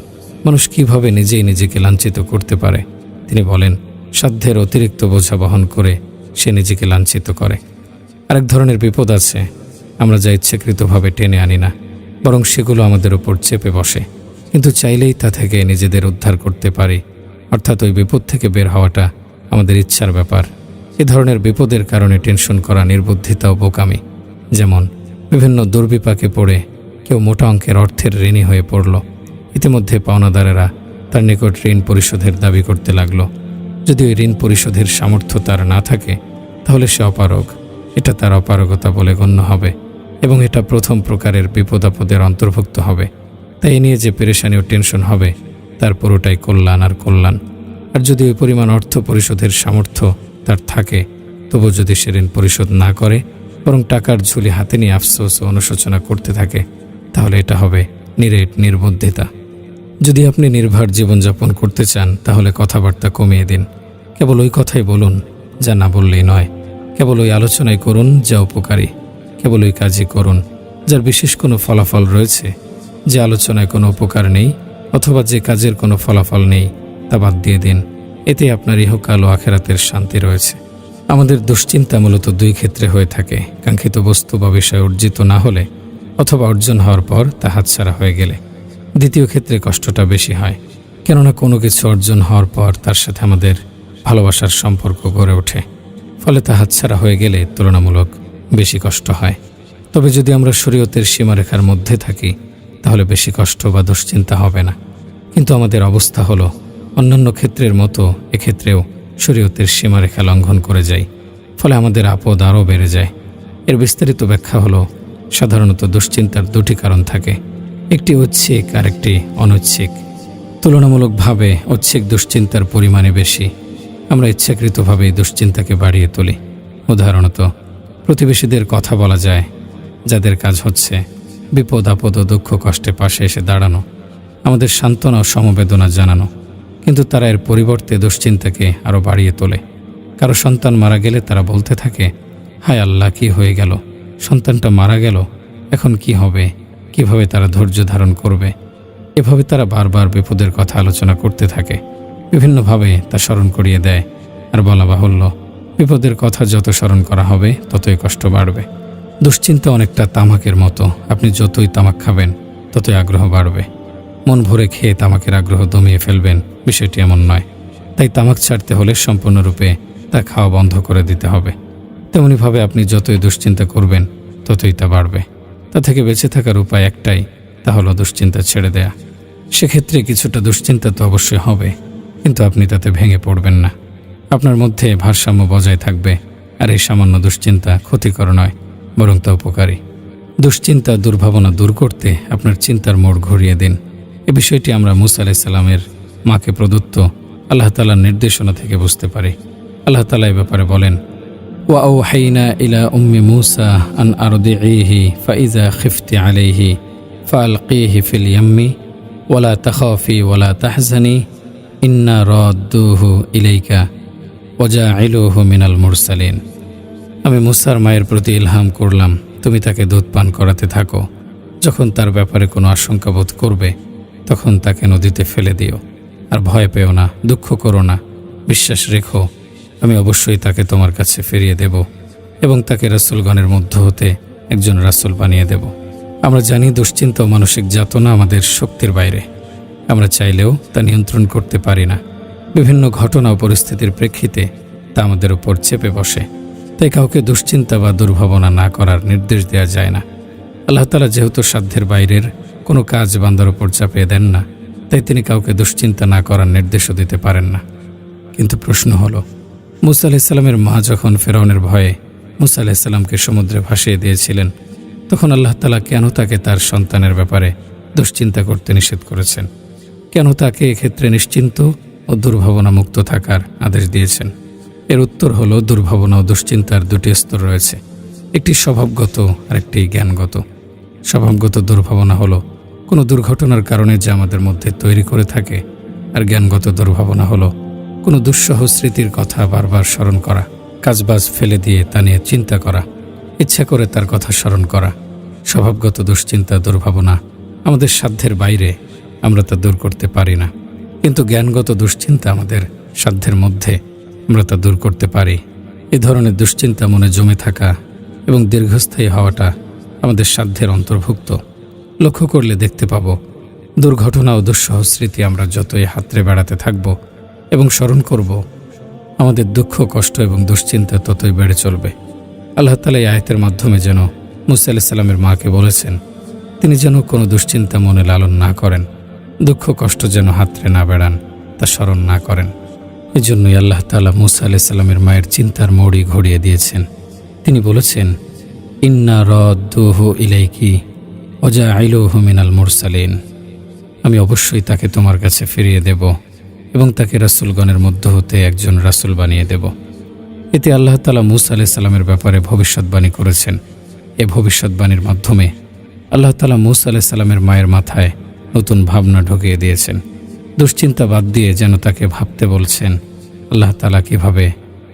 মানুষ কিভাবে নিজেই নিজেকে লাঞ্ছিত করতে পারে? তিনি বলেন, সাধ্যের অতিরিক্ত বোঝা বহন করে সে নিজেকে লাঞ্ছিত করে। আরেক ধরনের বিপদ আছে, আমরা যা ইচ্ছাকৃতভাবে টেনে আনি না, বরং সেগুলো আমাদের উপর চেপে বসে, কিন্তু চাইলেই তা থেকে নিজেদের উদ্ধার করতে পারি। অর্থাৎ ওই বিপদ থেকে বের হওয়াটা আমাদের ইচ্ছার ব্যাপার। এ ধরনের বিপদের কারণে টেনশন করা নির্বুদ্ধিতা ও বোকামি। যেমন বিভিন্ন দুর্বিপাকে পড়ে কেউ মোটা অঙ্কের অর্থের ঋণী হয়ে পড়ল। ইতিমধ্যে পাওনাদারেরা তার নিকট ঋণ পরিশোধের দাবি করতে লাগল। যদি ওই ঋণ পরিশোধের সামর্থ্য তার না থাকে, তাহলে সে অপারগ। এটা তার অপারগতা বলে গণ্য হবে এবং এটা প্রথম প্রকারের বিপদ আপদের অন্তর্ভুক্ত হবে। তাই এ নিয়ে যে পেরেশানি ও টেনশন হবে, তার পুরোটাই কল্যাণ আর কল্যাণ। আর যদি ওই পরিমাণ অর্থ পরিশোধের সামর্থ্য তার থাকে, তবু যদি সে ঋণ পরিশোধ না করে, বরং টাকার ঝুলি হাতে নিয়ে আফসোস ও অনুশোচনা করতে থাকে, তাহলে এটা হবে নিরেট নির্বুদ্ধিতা। যদি আপনি নির্ভর জীবনযাপন করতে চান, তাহলে কথাবার্তা কমিয়ে দিন। কেবল ওই কথাই বলুন যা না বললেই নয়। কেবল ওই আলোচনাই করুন যা উপকারী। কেবল ওই কাজই করুন যার বিশেষ কোনো ফলাফল রয়েছে। যে আলোচনায় কোনো উপকার নেই অথবা যে কাজের কোনো ফলাফল নেই, তা বাদ দিয়ে দিন। এতে আপনার ইহকাল ও আখেরাতের শান্তি রয়েছে। আমাদের দুশ্চিন্তা মূলত দুই ক্ষেত্রে হয়ে থাকে: কাঙ্ক্ষিত বস্তু বা বিষয় অর্জিত না হলে, অথবা অর্জন হওয়ার পর তা হাতছাড়া হয়ে গেলে। দ্বিতীয় ক্ষেত্রে কষ্টটা বেশি হয়, কেননা কোনো কিছু অর্জন হওয়ার পর তার সাথে আমাদের ভালোবাসার সম্পর্ক গড়ে ওঠে। ফলে তা হাতছাড়া হয়ে গেলে তুলনামূলক বেশি কষ্ট হয়। তবে যদি আমরা শরীয়তের সীমারেখার মধ্যে থাকি, তাহলে বেশি কষ্ট বা দুশ্চিন্তা হবে না। কিন্তু আমাদের অবস্থা হলো অন্যান্য ক্ষেত্রের মতো এক্ষেত্রেও শরীয়তের সীমারেখা লঙ্ঘন করে যাই। ফলে আমাদের আপদ আরও বেড়ে যায়। এর বিস্তারিত ব্যাখ্যা হলো, সাধারণত দুশ্চিন্তার দুটি কারণ থাকে, একটি ঐচ্ছিক আর একটি অনৈচ্ছিক। তুলনামূলকভাবে ঐচ্ছিক দুশ্চিন্তার পরিমাণে বেশি। আমরা ইচ্ছাকৃতভাবে এই দুশ্চিন্তাকে বাড়িয়ে তুলি। উদাহরণত প্রতিবেশীদের কথা বলা যায়, যাদের কাজ হচ্ছে বিপদ আপদ ও দুঃখ কষ্টে পাশে এসে দাঁড়ানো, আমাদের সান্ত্বনা ও সমবেদনা জানানো, কিন্তু তারা এর পরিবর্তে দুশ্চিন্তাকে আরও বাড়িয়ে তোলে। কারো সন্তান মারা গেলে তারা বলতে থাকে, হায় আল্লাহ, কি হয়ে গেল, সন্তানটা মারা গেল, এখন কি হবে, কিভাবে তারা ধৈর্য ধারণ করবে। এভাবে তারা বারবার বিপদের কথা আলোচনা করতে থাকে, বিভিন্নভাবে তা স্মরণ করিয়ে দেয়। আর বলা বাহুল্য, বিপদের কথা যত স্মরণ করা হবে ততই কষ্ট বাড়বে। দুশ্চিন্তা অনেকটা তামাকের মতো, আপনি যতই তামাক খাবেন ততই আগ্রহ বাড়বে। মন ভরে খেয়ে তামাকের আগ্রহ দমিয়ে ফেলবেন, বিষয়টি এমন নয়। তাই তামাক ছাড়তে হলে সম্পূর্ণরূপে তা খাওয়া বন্ধ করে দিতে হবে। তেমনিভাবে আপনি যতই দুশ্চিন্তা করবেন ততই তা বাড়বে। তা থেকে বেঁচে থাকার উপায় একটাই, তা হলো দুশ্চিন্তা ছেড়ে দেয়া। সেক্ষেত্রে কিছুটা দুশ্চিন্তা তো অবশ্যই হবে, কিন্তু আপনি তাতে ভেঙে পড়বেন না। আপনার মধ্যে ভারসাম্য বজায় থাকবে। আর এই সামান্য দুশ্চিন্তা ক্ষতিকর নয়, বরং তা উপকারী। দুশ্চিন্তা, দুর্ভাবনা দূর করতে আপনার চিন্তার মোড় ঘুরিয়ে দিন। এ বিষয়টি আমরা মুসা আলাইহিস সালামের মাকে প্রদত্ত আল্লাহ তাআলার নির্দেশনা থেকে বুঝতে পারি। আল্লাহ তাআলা এ ব্যাপারে বলেন, ওয়াওহাইনা ইলা উম্মি মুসা আন আরদিইহি ফাইজা খিফতি আলাইহি ফাআলকিহি ফিল ইয়াম্মি ওয়ালা তাখাফি ওয়ালা তাহজানি ইন্না রাদ্দুহু ইলাইকা ওয়াজাইলুহু মিনাল মুরসালিন। আমি মুসার মায়ের প্রতি ইলহাম করলাম, তুমি তাকে দুধ পান করাতে থাকো। যখন তার ব্যাপারে কোনো আশঙ্কা বোধ করবে তখন তাকে নদীতে ফেলে দিও। আর ভয় পেও না, দুঃখ করো না, বিশ্বাস রেখো, আমি অবশ্যই তাকে তোমার কাছে ফিরিয়ে দেব এবং তাকে রাসূলগণের মধ্য হতে একজন রাসূল বানিয়ে দেব। আমরা জানি দুশ্চিন্তা ও মানসিক যাতনা আমাদের শক্তির বাইরে। আমরা চাইলেও তা নিয়ন্ত্রণ করতে পারি না। বিভিন্ন ঘটনা ও পরিস্থিতির প্রেক্ষিতে তা আমাদের উপর চেপে বসে। তাই কাউকে দুশ্চিন্তা বা দুর্ভাবনা না করার নির্দেশ দেওয়া যায় না। আল্লাহ তাআলা যেহেতু সাধ্যের বাইরের কোনো কাজ বান্দার উপর চাপিয়ে দেন না, তাই তিনি কাউকে দুশ্চিন্তা না করার নির্দেশও দিতে পারেন না। কিন্তু প্রশ্ন হলো, মুসা আলাইহিস সালামের মা যখন ফেরাউনের ভয়ে মুসা আলাইহিস সালামকে সমুদ্রে ভাসিয়ে দিয়েছিলেন, তখন আল্লাহ তাআলা কেন তাকে তার সন্তানের ব্যাপারে দুশ্চিন্তা করতে নিষেধ করেছেন? কেন তাকে এক্ষেত্রে নিশ্চিন্ত ও দুর্ভাবনা মুক্ত থাকার আদেশ দিয়েছেন? এর উত্তর হলো, দুর্ভাবনা ও দুশ্চিন্তার দুটি স্তর রয়েছে, একটি স্বভাবগত আর একটি জ্ঞানগত। স্বভাবগত দুর্ভাবনা হলো কোনো দুর্ঘটনার কারণে যা আমাদের মধ্যে তৈরি করে থাকে, আর জ্ঞানগত দুর্ভাবনা হলো কোনো দুঃসহ স্মৃতির কথা বারবার স্মরণ করা, কাজবাজ ফেলে দিয়ে তা নিয়ে চিন্তা করা, ইচ্ছা করে তার কথা স্মরণ করা। স্বভাবগত দুশ্চিন্তা দুর্ভাবনা আমাদের সাধ্যের বাইরে, আমরা তা দূর করতে পারি না। কিন্তু জ্ঞানগত দুশ্চিন্তা আমাদের সাধ্যের মধ্যে, আমরা তা দূর করতে পারি। এ ধরনের দুশ্চিন্তা মনে জমে থাকা এবং দীর্ঘস্থায়ী হওয়াটা আমাদের সাধ্যের অন্তর্ভুক্ত। লক্ষ্য করলে দেখতে পাব, দুর্ঘটনা ও দুঃসহ স্মৃতি আমরা যতই হাতড়ে বেড়াতে থাকব এবং স্মরণ করব, আমাদের দুঃখ, কষ্ট এবং দুশ্চিন্তা ততই বেড়ে চলবে। আল্লাহ তাআলা এই আয়াতের মাধ্যমে যেন মুসা আলাইহিস সালামের মাকে বলেছেন, তিনি যেন কোনো দুশ্চিন্তা মনে লালন না করেন, দুঃখ কষ্ট যেন হাতড়ে না বেড়ান, তা স্মরণ না করেন। এজন্যই আল্লাহ তাআলা মুসা আলাইহিস সালামের মায়ের চিন্তার মোড়ই ঘুরিয়ে দিয়েছেন। তিনি বলেছেন, ইন্না রাদ্দুহু ইলাইকি ওয়াজাইলুহু মিনাল মুরসালিন। আমি অবশ্যই তাকে তোমার কাছে ফিরিয়ে দেব এবং তাকে রাসূলগণের মধ্য হতে একজন রাসূল বানিয়ে দেব। এতে আল্লাহ তাআলা মুসা আলাইহিস সালামের ব্যাপারে ভবিষ্যৎবাণী করেছেন। এ ভবিষ্যৎবাণীর মাধ্যমে আল্লাহ তাআলা মুসা আলাইহিস সালামের মায়ের মাথায় নতুন ভাবনা ঢুকিয়ে দিয়েছেন। দুশ্চিন্তা বাদ দিয়ে যেন তাকে ভাবতে বলছেন আল্লাহ তাআলা কিভাবে,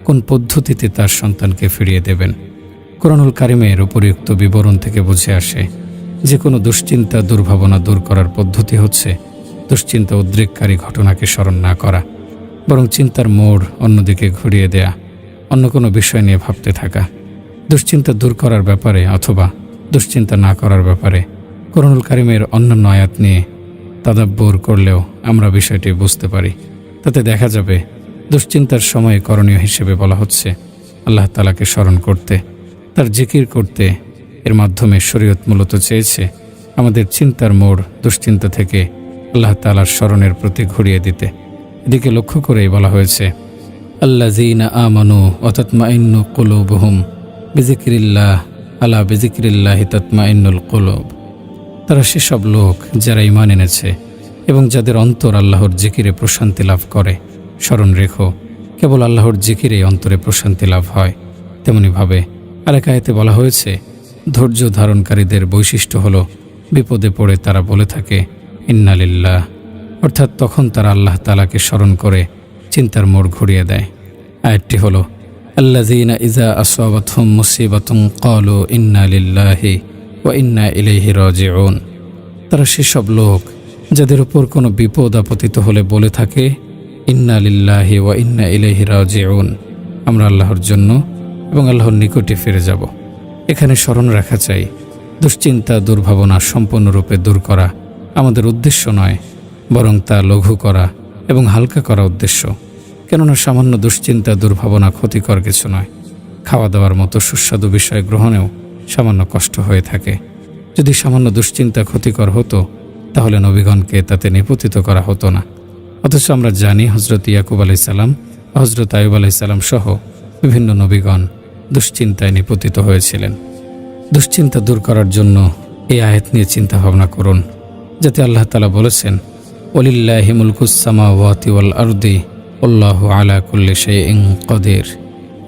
কোন পদ্ধতিতে তার সন্তানকে ফিরিয়ে দেবেন। কোরআনুল কারিমের উপরিউক্ত বিবরণ থেকে বুঝে আসে, যে কোনো দুশ্চিন্তা দুর্ভাবনা দূর করার পদ্ধতি হচ্ছে দুশ্চিন্তা উদ্রেককারী ঘটনাকে স্মরণ না করা, বরং চিন্তার মোড় অন্যদিকে ঘুরিয়ে দেয়া, অন্য কোনো বিষয় নিয়ে ভাবতে থাকা। দুশ্চিন্তা দূর করার ব্যাপারে অথবা দুশ্চিন্তা না করার ব্যাপারে কোরআনুল কারিমের অন্যান্য আয়াত নিয়ে তাদাব্বুর করলেও আমরা বিষয়টি বুঝতে পারি। তাতে দেখা যাবে দুশ্চিন্তার সময়ে করণীয় হিসেবে বলা হচ্ছে আল্লাহ তাআলাকে স্মরণ করতে, তার জিকির করতে। এর মাধ্যমে শরীয়ত মূলত চেয়েছে আমাদের চিন্তার মোড় দুশ্চিন্তা থেকে আল্লাহ তাআলার স্মরণের প্রতি ঘুরিয়ে দিতে। এদিকে লক্ষ্য করেই বলা হয়েছে, আল্লাযীনা আমানু ওয়া তাতমাইন্নু কুলুবুহুম বিযিকরিল্লাহ আলা বিযিকরিল্লাহি তাতমাইন্নুল কুলুব। তারা সেসব লোক যারা ঈমান এনেছে এবং যাদের অন্তর আল্লাহর জিকিরে প্রশান্তি লাভ করে। স্মরণ রেখো, কেবল আল্লাহর জিকিরে অন্তরে প্রশান্তি লাভ হয়। তেমনিভাবে আরেক আয়াতে বলা হয়েছে, ধৈর্য ধারণকারীদের বৈশিষ্ট্য হলো বিপদে পড়ে তারা বলে থাকে ইন্না লিল্লাহ, অর্থাৎ তখন তারা আল্লাহ তাআলাকে স্মরণ করে চিন্তার মোড় ঘুরিয়ে দেয়। আয়াতটি হলো, আল্লাযীনা ইযা আসাবাতহুম মুসিবাতুন ক্বালু ইন্না লিল্লাহি ওয়া ইন্না ইলাইহি রাজিউন। তারা সেসব লোক যাদের উপর কোনো বিপদ আপতিত হলে বলে থাকে ইন্না লিল্লাহি ওয়া ইন্না ইলাইহি রাজিউন, আমরা আল্লাহর জন্য এবং আল্লাহর নিকটে ফিরে যাব। এখানে স্মরণ রাখা চাই, দুশ্চিন্তা দুর্ভাবনা সম্পূর্ণরূপে দূর করা আমাদের উদ্দেশ্য নয়, বরং তা লঘু করা এবং হালকা করা উদ্দেশ্য। কেননা সামান্য দুশ্চিন্তা দুর্ভাবনা ক্ষতিকর কিছু নয়। খাওয়া দাওয়ার মতো সুস্বাদু বিষয় গ্রহণেও সামান্য কষ্ট হয়ে থাকে। যদি সামান্য দুশ্চিন্তা ক্ষতিকর হতো তাহলে নবীগণকে তাতে নিপতিত করা হতো না। অথচ আমরা জানি হযরত ইয়াকুব আলাইহিস সালাম, হযরত আইয়ুব আলাইহিস সালাম সহ বিভিন্ন নবীগণ দুশ্চিন্তায় নিপতিত হয়েছিলেন। দুশ্চিন্তা দূর করার জন্য এই আয়াত নিয়ে চিন্তা ভাবনা করুন। যাতে আল্লাহ তাআলা বলেছেন, ওয়ালিল্লাহি মুলকুস সামাওয়াতি ওয়াল আরদি আল্লাহু আলা কুল্লি শাইইন কাদির।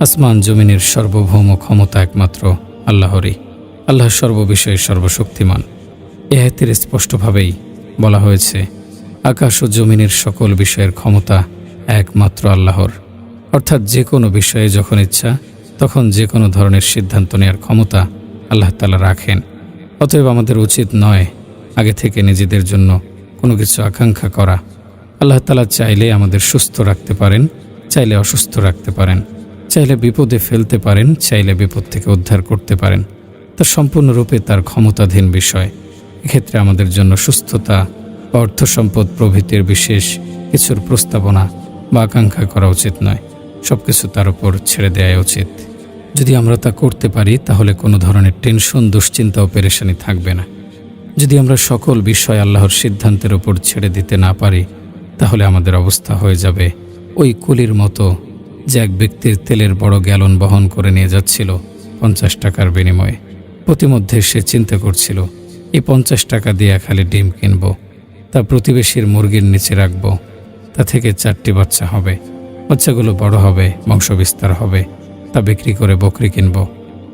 আসমান জমিনের সার্বভৌম ক্ষমতা একমাত্র আল্লাহরই। আল্লাহ সর্ববিষয়ে সর্বশক্তিমান। এ আয়াতের স্পষ্টভাবেই বলা হয়েছে, আকাশ ও জমিনের সকল বিষয়ের ক্ষমতা একমাত্র আল্লাহর। অর্থাৎ যে কোনো বিষয়ে যখন ইচ্ছা তখন যে কোনো ধরনের সিদ্ধান্ত নেওয়ার ক্ষমতা আল্লাহ তাআলা রাখেন। অতএব আমাদের উচিত নয় আগে থেকে নিজেদের জন্য কোনো কিছু আকাঙ্ক্ষা করা। আল্লাহ তাআলা চাইলে আমাদের সুস্থ রাখতে পারেন, চাইলে অসুস্থ রাখতে পারেন, চাইলে বিপদে ফেলতে পারেন, চাইলে বিপদ থেকে উদ্ধার করতে পারেন। তা সম্পূর্ণরূপে তার ক্ষমতাধীন বিষয়। এক্ষেত্রে আমাদের জন্য সুস্থতা বা অর্থ সম্পদ প্রভৃতির বিশেষ কিছুর প্রস্তাবনা বা আকাঙ্ক্ষা করা উচিত নয়। সব কিছু তার উপর ছেড়ে দেওয়া উচিত। যদি আমরা তা করতে পারি তাহলে কোনো ধরনের টেনশন, দুশ্চিন্তা ও পেরেশানি থাকবে না। যদি আমরা সকল বিষয় আল্লাহর সিদ্ধান্তের উপর ছেড়ে দিতে না পারি তাহলে আমাদের অবস্থা হয়ে যাবে ওই কুলির মতো, যে এক ব্যক্তির তেলের বড় গ্যালন বহন করে নিয়ে যাচ্ছিল 50 টাকার বিনিময়ে। প্রতিমধ্যে সে চিন্তা করছিল, এই 50 টাকা দিয়ে খালি ডিম কিনব, তা প্রতিবেশীর মুরগির নিচে রাখব, তা থেকে 4টি বাচ্চা হবে, বাচ্চাগুলো বড় হবে, বংশবিস্তার হবে, তা বিক্রি করে বকরি কিনব,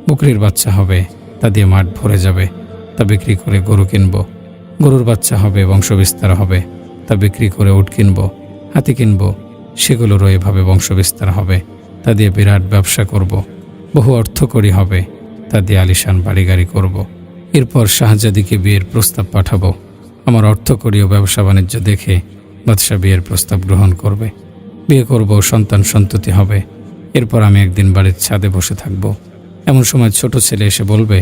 বকরির বাচ্চা হবে, তা দিয়ে মাঠ ভরে যাবে, তা বিক্রি করে গরু কিনব, গরুর বাচ্চা হবে, বংশবিস্তার হবে, তা বিক্রি করে উট কিনব, হাতি কিনব, সেগুলোরও এভাবে বংশবিস্তার হবে, তা দিয়ে বিরাট ব্যবসা করব, বহু অর্থকরী হবে, তা দিয়ে আলিশান বাড়ি গাড়ি করব। এরপর শাহজাদিকে বিয়ের প্রস্তাব পাঠাবো। আমার অর্থকরী ও ব্যবসা বাণিজ্য দেখে বাদশা বিয়ের প্রস্তাব গ্রহণ করবে, বিয়ে করব, সন্তান সন্ততি হবে। এরপর আমি একদিন বাড়ির ছাদে বসে থাকব। এমন সময় ছোট ছেলে এসে বলবে,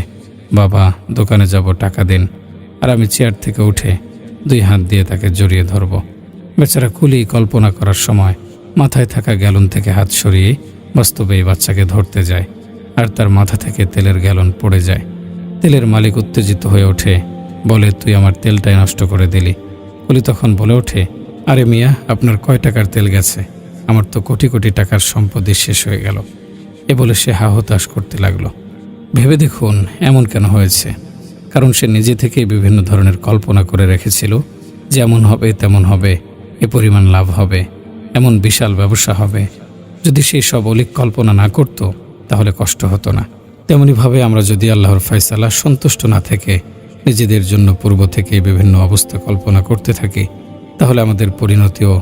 বাবা দোকানে যাব, টাকা দিন। আর আমি চেয়ার থেকে উঠে 2 হাত দিয়ে তাকে জড়িয়ে ধরব। বেচারা কুলি কল্পনা করার সময় মাথায় থাকা গ্যালন থেকে হাত সরিয়ে বাস্তবে এই বাচ্চাকে ধরতে যায়, আর তার মাথা থেকে তেলের গ্যালন পড়ে যায়। তেলের মালিক উত্তেজিত হয়ে ওঠে, বলে, তুই আমার তেলটাই নষ্ট করে দিলি। কুলি তখন বলে ওঠে, আরে মিয়া, আপনার কয় টাকার তেল গেছে? আমার তো কোটি কোটি টাকার সম্পত্তি শেষ হয়ে গেল। এ বলে সে হাহুতাশ করতে লাগলো। ভেবে দেখুন এমন কেন হয়েছে। কারণ সে নিজে থেকেই বিভিন্ন ধরনের কল্পনা করে রেখেছিল, যেমন হবে তেমন হবে, এ পরিমাণ লাভ হবে, এমন বিশাল ব্যবসা হবে। যদি সেই সব অলিক কল্পনা না করত তাহলে কষ্ট হতো না। তেমনিভাবে আমরা যদি আল্লাহর ফয়সালা সন্তুষ্ট না থেকে নিজেদের জন্য পূর্ব থেকে বিভিন্ন অবস্থা কল্পনা করতে থাকি তাহলে আমাদের পরিণতিও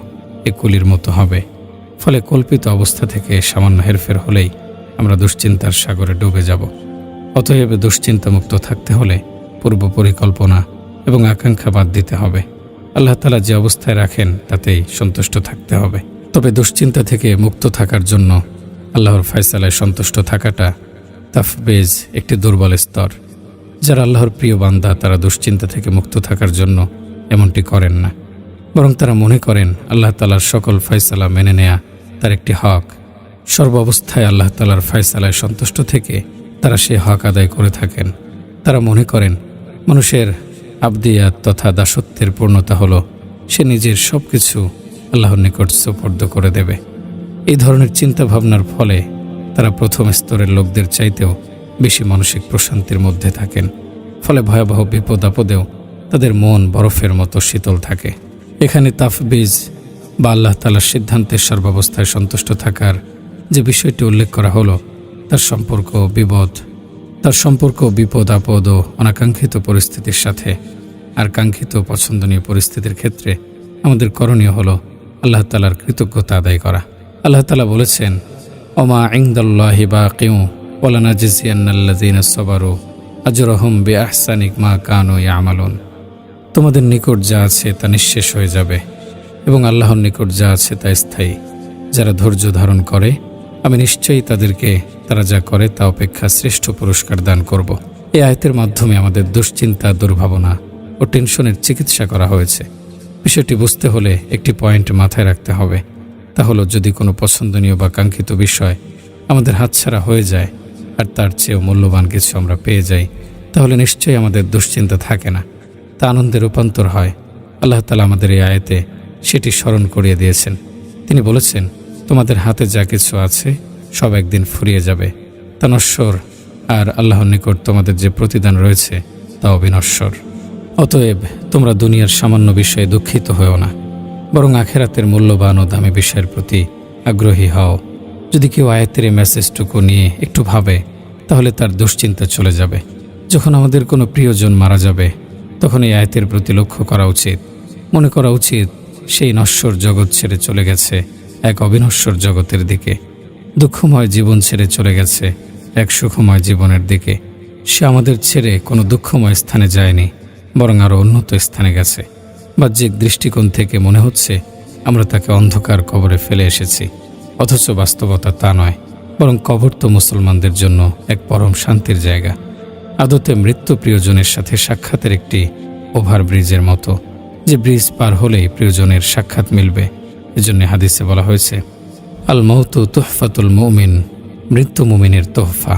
এ কুলির মতো হবে। ফলে কল্পিত অবস্থা থেকে সামান্য হেরফের হলেই আমরা দুশ্চিন্তার সাগরে ডুবে যাব। অতএব দুশ্চিন্তামুক্ত থাকতে হলে পূর্ব পরিকল্পনা এবং আকাঙ্ক্ষা বাদ দিতে হবে। আল্লাহ তাআলা যে অবস্থায় রাখেন তাতেই সন্তুষ্ট থাকতে হবে। তবে দুশ্চিন্তা থেকে মুক্ত থাকার জন্য আল্লাহর ফয়সালায় সন্তুষ্ট থাকাটা তাফবিজ একটি দুর্বল স্তর। যারা আল্লাহর প্রিয় বান্দা তারা দুশ্চিন্তা থেকে মুক্ত থাকার জন্য এমনটি করেন না, বরং তারা মনে করেন আল্লাহ তাআলার সকল ফয়সালা মেনে নেয়া তার একটি হক। সর্ব অবস্থায় আল্লাহ তাআলার ফয়সালায় সন্তুষ্ট থেকে তারা সে হক আদায় করে থাকেন। তারা মনে করেন মানুষের আবদিয়াত তথা দাসত্বের পূর্ণতা হলো সে নিজের সব কিছু আল্লাহর নিকট সুপর্দ করে দেবে। এই ধরনের চিন্তা ভাবনার ফলে তারা প্রথম স্তরের লোকদের চাইতেও বেশি মানসিক প্রশান্তির মধ্যে থাকেন। ফলে ভয়াবহ বিপদ আপদেও তাদের মন বরফের মতো শীতল থাকে। এখানে তাফবিজ বা আল্লাহ তাআলার সিদ্ধান্তের সর্বাবস্থায় সন্তুষ্ট থাকার যে বিষয়টি উল্লেখ করা হলো তার সম্পর্ক বিপদ আপদ ও অনাকাঙ্ক্ষিত পরিস্থিতির সাথে। আর কাঙ্ক্ষিত পছন্দনীয় পরিস্থিতির ক্ষেত্রে আমাদের করণীয় হলো আল্লাহ তাআলার কৃতজ্ঞতা আদায় করা। আল্লাহ তাআলা বলেছেন, ওমা ইনদাল্লাহি বাকিউ ওয়া লানাজিয়ান্নাল্লাযিনা সাবারু আজরাহুম বিআহসানি মা কানু ইয়ামালুন। তোমাদের নিকট যা আছে তা নিঃশেষ হয়ে যাবে এবং আল্লাহর নিকট যা আছে তা স্থায়ী। যারা ধৈর্য ধারণ করে আমি নিশ্চয়ই তাদেরকে তারা যা করে তা অপেক্ষা শ্রেষ্ঠ পুরস্কার দান করব। এই আয়াতের মাধ্যমে আমাদের দুশ্চিন্তা, দুর্ভাবনা ও টেনশনের চিকিৎসা করা হয়েছে। বিষয়টি বুঝতে হলে একটি পয়েন্ট মাথায় রাখতে হবে, তা হলো যদি কোনো পছন্দনীয় বা কাঙ্ক্ষিত বিষয় আমাদের হাতছাড়া হয়ে যায় আর তার চেয়েও মূল্যবান কিছু আমরা পেয়ে যাই তাহলে নিশ্চয়ই আমাদের দুশ্চিন্তা থাকে না, তা আনন্দে রূপান্তর হয়। আল্লাহ তাআলা আমাদের এই আয়াতে সেটি স্মরণ করিয়ে দিয়েছেন। তিনি বলেছেন, তোমাদের হাতে যা কিছু আছে সব একদিন ফুরিয়ে যাবে, তা নশ্বর, আর আল্লাহর নিকট তোমাদের যে প্রতিদান রয়েছে তা অবিনশ্বর। অতএব তোমরা দুনিয়ার সামান্য বিষয়ে দুঃখিত হও না, বরং আখেরাতের মূল্যবান ও দামি বিষয়ের প্রতি আগ্রহী হও। যদি কেউ আয়াতের এই মেসেজটুকু নিয়ে একটু ভাবে, তাহলে তার দুশ্চিন্তা চলে যাবে। যখন আমাদের কোনো প্রিয়জন মারা যাবে, তখন এই আয়াতের প্রতি লক্ষ্য করা উচিত। মনে করা উচিত সেই নশ্বর জগৎ ছেড়ে চলে গেছে এক অবিনশ্বর জগতের দিকে, দুঃখময় জীবন ছেড়ে চলে গেছে এক সুখময় জীবনের দিকে। সে আমাদের ছেড়ে কোনো দুঃখময় স্থানে যায়নি, বরং আরও উন্নত স্থানে গেছে। বাহ্যিক দৃষ্টিকোণ থেকে মনে হচ্ছে আমরা তাকে অন্ধকার কবরে ফেলে এসেছি, অথচ বাস্তবতা তা নয়, বরং কবর তো মুসলমানদের জন্য এক পরম শান্তির জায়গা। আদতে মৃত্যু প্রিয়জনের সাথে সাক্ষাতের একটি ওভারব্রিজের মতো, যে ব্রিজ পার হলেই প্রিয়জনের সাক্ষাৎ মিলবে। এজন্য হাদিসে বলা হয়েছে, আল মৌতু তুহফাতুল মুমিন, মৃত্যু মুমিনের তোহফা।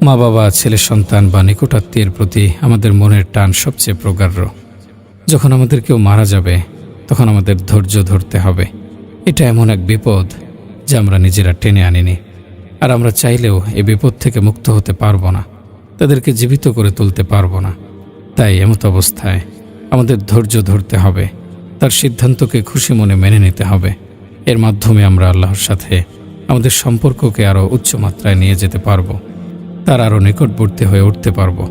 মা বাবা, ছেলে সন্তান বা নিকটাত্মীয়ের প্রতি আমাদের মনের টান সবচেয়ে প্রগাঢ়। যখন আমাদের কেউ মারা যাবে, তখন আমাদের ধৈর্য ধরতে হবে। এটা এমন এক বিপদ যা আমরা নিজেরা টেনে আনিনি, আর আমরা চাইলেও এই বিপদ থেকে মুক্ত হতে পারবো না, তাদেরকে জীবিত করে তুলতে পারবো না। তাই এমত অবস্থায় আমাদের ধৈর্য ধরতে হবে, তার সিদ্ধান্তকে খুশি মনে মেনে নিতে হবে। এর মাধ্যমে আমরা আল্লাহর সাথে আমাদের সম্পর্ককে আরও উচ্চ মাত্রায় নিয়ে যেতে পারবো, তার আরও নিকটবর্তী হয়ে উঠতে পারবো।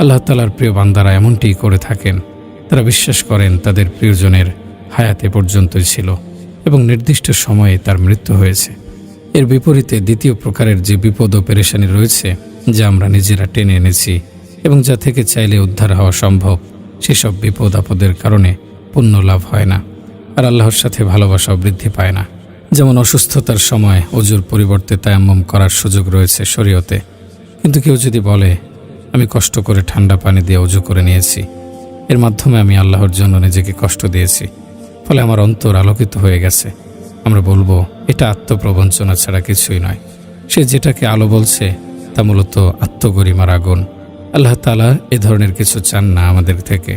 আল্লাহ তাআলার প্রিয় বান্দারা এমনটিই করে থাকেন। তারা বিশ্বাস করেন তাদের প্রিয়জনের হায়াতে পর্যন্তই ছিল এবং নির্দিষ্ট সময়ে তার মৃত্যু হয়েছে। এর বিপরীতে দ্বিতীয় প্রকারের যে বিপদ ও পেরেশানি রয়েছে, যা আমরা নিজেরা টেনে এনেছি এবং যা থেকে চাইলে উদ্ধার হওয়া সম্ভব, সেসব বিপদ আপদের কারণে পুণ্য লাভ হয় না, আর আল্লাহর সাথে ভালোবাসাও বৃদ্ধি পায় না। যেমন অসুস্থতার সময় অজুর পরিবর্তে তায়াম্মুম করার সুযোগ রয়েছে শরীয়তে, কিন্তু কেউ যদি বলে আমি কষ্ট করে ঠান্ডা পানি দিয়ে অজু করে নিয়েছি, এর মাধ্যমে আমি আল্লাহর জন্য নিজেকে কষ্ট দিয়েছি, ফলে আমার অন্তর আলোকিত হয়ে গেছে, আমরা বলবো এটা আত্মপ্রবঞ্চনা ছাড়া কিছুই নয়। সে যেটাকে আলো বলছে তা মূলত আত্মগরিমার আগুন। আল্লাহ তাআলা এ ধরনের কিছু চান না আমাদের থেকে।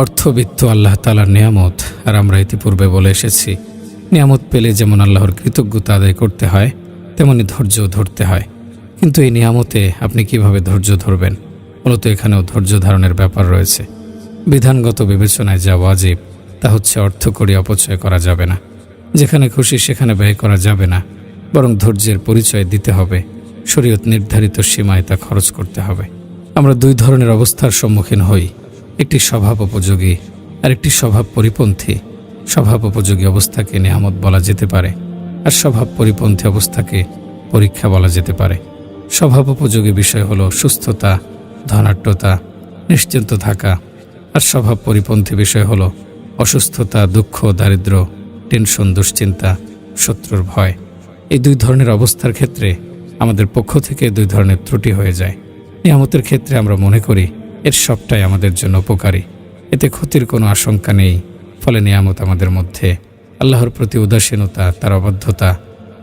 অর্থবিত্ত আল্লাহ তাআলার নিয়ামত, আর আমরা ইতিপূর্বে বলে এসেছি, নিয়ামত পেলে যেমন আল্লাহর কৃতজ্ঞতা আদায় করতে হয়, তেমনি ধৈর্য ধরতে হয়। কিন্তু এই নিয়ামতে আপনি কিভাবে ধৈর্য ধরবেন? মূলত এখানেও ধৈর্য ধারণের ব্যাপার রয়েছে। বিধানগত বিবেচনায় যা ওয়াজিব, তা হচ্ছে অর্থ করি অপচয় করা যাবে না, যেখানে খুশি সেখানে ব্যয় করা যাবে না, বরং ধৈর্যের পরিচয় দিতে হবে। শরীয়ত নির্ধারিত সীমায় তা খরচ করতে হবে। আমরা দুই ধরনের অবস্থার সম্মুখীন হই, একটি স্বভাব উপযোগী আর একটি স্বভাব পরিপন্থী। স্বভাব উপযোগী অবস্থাকে নিয়ামত বলা যেতে পারে, আর স্বভাব পরিপন্থী অবস্থাকে পরীক্ষা বলা যেতে পারে। স্বভাব উপযোগী বিষয় হলো সুস্থতা, ধনাঢ্যতা, নিশ্চিন্ত থাকা, আর স্বভাব পরিপন্থী বিষয় হলো অসুস্থতা, দুঃখ, দারিদ্র্য, টেনশন, দুশ্চিন্তা, শত্রুর ভয়। এই দুই ধরনের অবস্থার ক্ষেত্রে আমাদের পক্ষ থেকে দুই ধরনের ত্রুটি হয়ে যায়। নিয়ামতের ক্ষেত্রে আমরা মনে করি এর সবটাই আমাদের জন্য উপকারী, এতে ক্ষতির কোনো আশঙ্কা নেই। ফলে নিয়ামত আমাদের মধ্যে আল্লাহর প্রতি উদাসীনতা, তার অবাধ্যতা,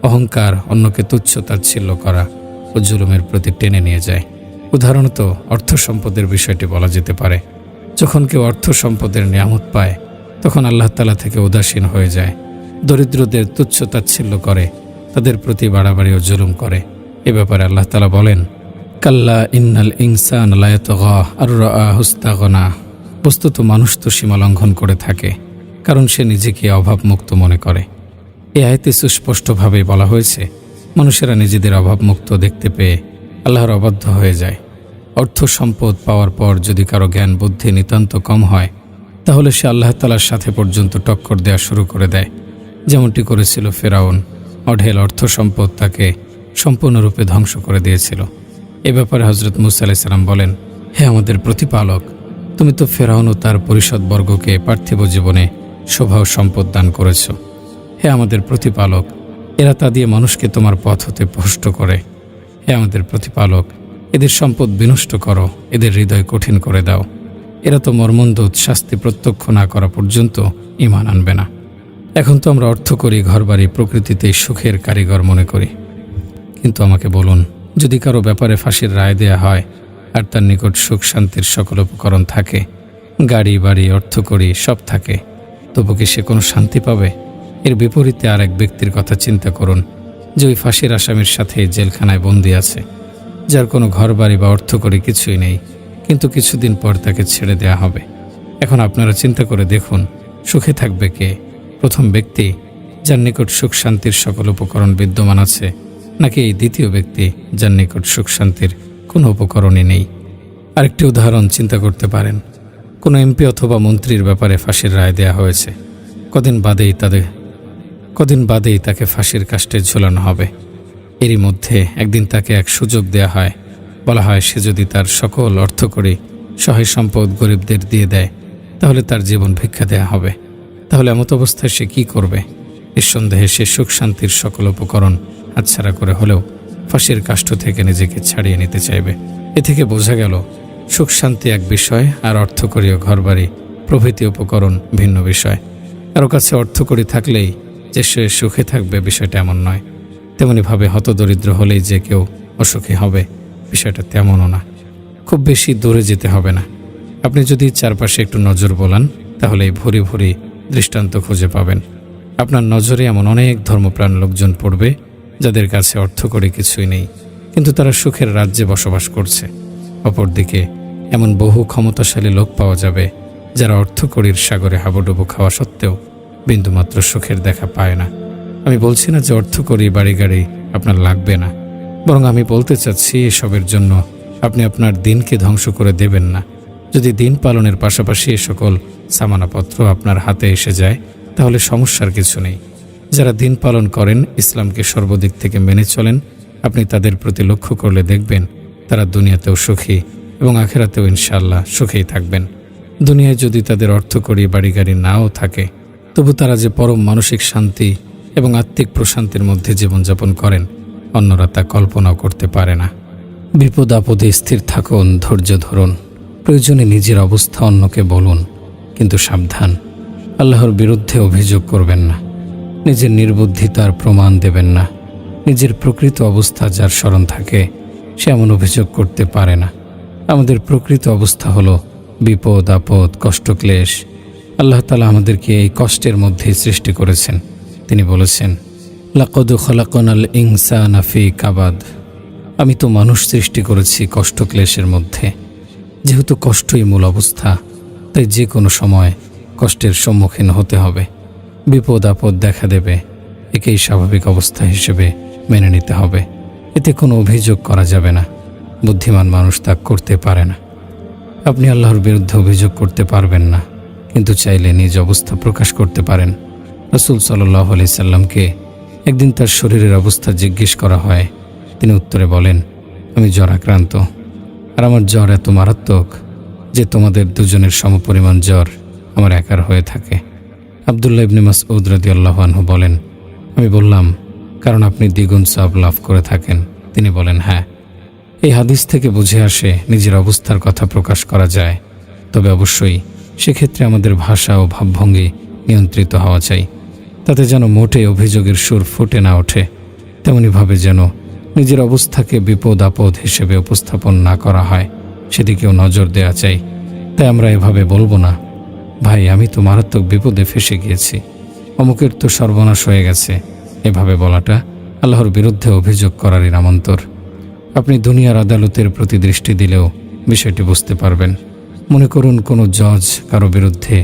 অহংকার, অন্যকে তুচ্ছ তাচ্ছিল্য করা ও জুলুমের প্রতি টেনে নিয়ে যায়। উদাহরণত অর্থ সম্পদের বিষয়টি বলা যেতে পারে। যখন কেউ অর্থ সম্পদের নিয়ামত পায়, তখন আল্লাহ তাআলা থেকে উদাসীন হয়ে যায়, দরিদ্রদের তুচ্ছ তাচ্ছিল্য করে, তাদের প্রতি বাড়াবাড়ি ও জুলুম করে। এ ব্যাপারে আল্লাহ তাআলা বলেন, কাল্লা ইন্নাল ইনসান লা ইয়াতগা আর রাআহু ইসতাগনা। বস্তুত মানুষ তো সীমা লঙ্ঘন করে থাকে, কারণ সে নিজেকে অভাবমুক্ত মনে করে। এই আয়াতে সুস্পষ্টভাবে বলা হয়েছে, মানুষেরা নিজেদের অভাবমুক্ত দেখতে পেয়ে আল্লাহর অবাধ্য হয়ে যায়। অর্থ সম্পদ পাওয়ার পর যদি কারো জ্ঞান বুদ্ধি নিতান্ত কম হয়, তাহলে সে আল্লাহ তাআলার সাথে পর্যন্ত টক্কর দেওয়া শুরু করে দেয়, যেমনটি করেছিল ফেরাউন। অঢেল অর্থ সম্পদ তাকে সম্পূর্ণরূপে ধ্বংস করে দিয়েছিল। এ ব্যাপারে হযরত মূসা আলাইহিস সালাম বলেন, হে আমাদের প্রতিপালক, তুমি তো ফেরাউন ও তার পরিষদবর্গকে পার্থিব জীবনে শোভা ও সম্পদ দান করেছ। হে আমাদের প্রতিপালক, এরা তা দিয়ে মানুষকে তোমার পথ হতে ভ্রষ্ট করে। হে আমাদের প্রতিপালক, এদের সম্পদ বিনষ্ট করো, এদের হৃদয় কঠিন করে দাও। এরা তো মর্মন্তুদ শাস্তি প্রত্যক্ষ না করা পর্যন্ত ঈমান আনবে না। এখন তো আমরা অর্থ করি, ঘরবাড়ি, প্রকৃতিতেই সুখের কারিগর মনে করি। কিন্তু আমাকে বলুন, যদি কারো ব্যাপারে ফাঁসির রায় দেয়া হয় আর তার নিকট সুখ শান্তির সকল উপকরণ থাকে, গাড়ি, বাড়ি, অর্থ করি সব থাকে, তবু কি সে কোনো শান্তি পাবে? এর বিপরীতে আর এক ব্যক্তির কথা চিন্তা করুন, যে ওই ফাঁসির আসামির সাথে জেলখানায় বন্দী আছে, যার কোনো ঘরবাড়ি বা অর্থ করি কিছুই নেই, কিন্তু কিছুদিন পর তাকে ছেড়ে দেয়া হবে। এখন আপনারা চিন্তা করে দেখুন, সুখে থাকবে কে? প্রথম ব্যক্তি যার নিকট সুখ শান্তির সকল উপকরণ বিদ্যমান আছে, নাকি এই দ্বিতীয় ব্যক্তি যার নিকট সুখ শান্তির কোনো উপকরণই নেই? আরেকটি উদাহরণ চিন্তা করতে পারেন। কোনো এমপি অথবা মন্ত্রীর ব্যাপারে ফাঁসির রায় দেয়া হয়েছে। কদিন বাদেই তাকে ফাঁসির কাস্টে ঝুলানো হবে। এরই মধ্যে একদিন তাকে এক সুযোগ দেয়া হয়। বলা হয়, সে যদি তার সকল অর্থকড়ি সহায় সম্পদ গরিবদের দিয়ে দেয়, তাহলে তার জীবন ভিক্ষা দেয়া হবে। তাহলে এমত অবস্থায় সে কি করবে? নিঃসন্দেহে সে সুখ শান্তির সকল উপকরণ হাতছাড়া করে হলেও ফাঁসির কাষ্ঠ থেকে নিজেকে ছাড়িয়ে নিতে চাইবে। এ থেকে বোঝা গেল, সুখ শান্তি এক বিষয়, আর অর্থকড়ি ও ঘরবাড়ি প্রভৃতি উপকরণ ভিন্ন বিষয়। কারো কাছে অর্থকড়ি থাকলেই যে সে সুখে থাকবে, বিষয়টা এমন নয়। তেমনিভাবে হতদরিদ্র হলেই যে কেউ অসুখী হবে, বিষয়টা তেমনও না। খুব বেশি দূরে যেতে হবে না। আপনি যদি চারপাশে একটু নজর বোলান, তাহলে এই ভরি ভরি দৃষ্টান্ত খুঁজে পাবেন। আপনার নজরে এমন অনেক ধর্মপ্রাণ লোকজন পড়বে, যাদের কাছে অর্থকড়ি কিছুই নেই, কিন্তু তারা সুখের রাজ্যে বসবাস করছে। অপরদিকে এমন বহু ক্ষমতাশালী লোক পাওয়া যাবে, যারা অর্থকড়ির সাগরে হাবুডুবু খাওয়া সত্ত্বেও বিন্দুমাত্র সুখের দেখা পায় না। আমি বলছি না যে অর্থকড়ি বাড়ি গাড়ি আপনার লাগবে না, বরং আমি বলতে চাচ্ছি, এসবের জন্য আপনি আপনার দিনকে ধ্বংস করে দেবেন না। যদি দিন পালনের পাশাপাশি এ সকল সামানাপত্র আপনার হাতে এসে যায়, তাহলে সমস্যার কিছু নেই। যারা দিন পালন করেন, ইসলামকে সর্বদিক থেকে মেনে চলেন, আপনি তাদের প্রতি লক্ষ্য করলে দেখবেন তারা দুনিয়াতেও সুখী এবং আখেরাতেও ইনশাআল্লাহ সুখেই থাকবেন। দুনিয়ায় যদি তাদের অর্থকড়ি বাড়ি গাড়ি নাও থাকে, তবু তারা যে পরম মানসিক শান্তি এবং আত্মিক প্রশান্তির মধ্যে জীবনযাপন করেন, অন্যরা তা কল্পনাও করতে পারে না। বিপদ আপদে স্থির থাকুন, ধৈর্য ধরুন, প্রয়োজনে নিজের অবস্থা অন্যকে বলুন, কিন্তু সাবধান, আল্লাহর বিরুদ্ধে অভিযোগ করবেন না। নিজের নির্বুদ্ধিতার প্রমাণ দেবেন না। নিজের প্রকৃত অবস্থা যার স্মরণ থাকে, সে এমন অভিযোগ করতে পারে না। আমাদের প্রকৃত অবস্থা হলো বিপদ আপদ, কষ্ট ক্লেশ। আল্লাহ তাআলা আমাদেরকে এই কষ্টের মধ্যে সৃষ্টি করেছেন। তিনি বলেছেন, লাকদ খলাকনাল ইনসানা ফি কাবাদ। আমি তো মানুষ সৃষ্টি করেছি কষ্ট ক্লেশের মধ্যে। যেহেতু কষ্টই মূল অবস্থা, তাই যে কোনো সময় কষ্টের সম্মুখীন হতে হবে। বিপদ আপদ দেখা দেবে, একেই স্বাভাবিক অবস্থা হিসেবে মেনে নিতে হবে। এতে কোনো অভিযোগ করা যাবে না। বুদ্ধিমান মানুষ তা করতে পারে না। আপনি আল্লাহর বিরুদ্ধে অভিযোগ করতে পারবেন না, কিন্তু চাইলে নিজ অবস্থা প্রকাশ করতে পারেন। রাসূল সাল্লাল্লাহু আলাইহি সাল্লামকে একদিন তার শরীরের অবস্থা জিজ্ঞেস করা হয়। তিনি উত্তরে বলেন, আমি জ্বর আক্রান্ত, আর আমার জ্বর এত মারাত্মক যে তোমাদের দুজনের সমপরিমাণ জ্বর আমার একার হয়ে থাকে। আব্দুল্লাহ ইবনে মাসউদ রাদিয়াল্লাহু আনহু বলেন, আমি বললাম, কারণ আপনি দ্বিগুণ সওয়াব লাভ করে থাকেন। তিনি বলেন, হ্যাঁ। এই হাদিস থেকে বুঝে আসে, নিজের অবস্থার কথা প্রকাশ করা যায়, তবে অবশ্যই সেক্ষেত্রে আমাদের ভাষা ও ভাবভঙ্গি নিয়ন্ত্রিত হওয়া চাই। তাতে যেন মোটে অভিযোগের সুর ফুটে না ওঠে। তেমনিভাবে যেন নিজের অবস্থাকে বিপদ আপদ হিসেবে উপস্থাপন না করা হয়, সেদিকেও নজর দেওয়া চাই। তাই আমরা এভাবে বলবো না, ভাই আমি তো মারাত্মক বিপদে ফেসে গিয়েছি, অমুকের তো সর্বনাশ হয়ে গেছে। এভাবে বলাটা আল্লাহর বিরুদ্ধে অভিযোগ করারই নামান্তর। আপনি দুনিয়ার আদালতের প্রতি দৃষ্টি দিলেও বিষয়টি বুঝতে পারবেন। মনে করুন কোনো জজ কারো বিরুদ্ধে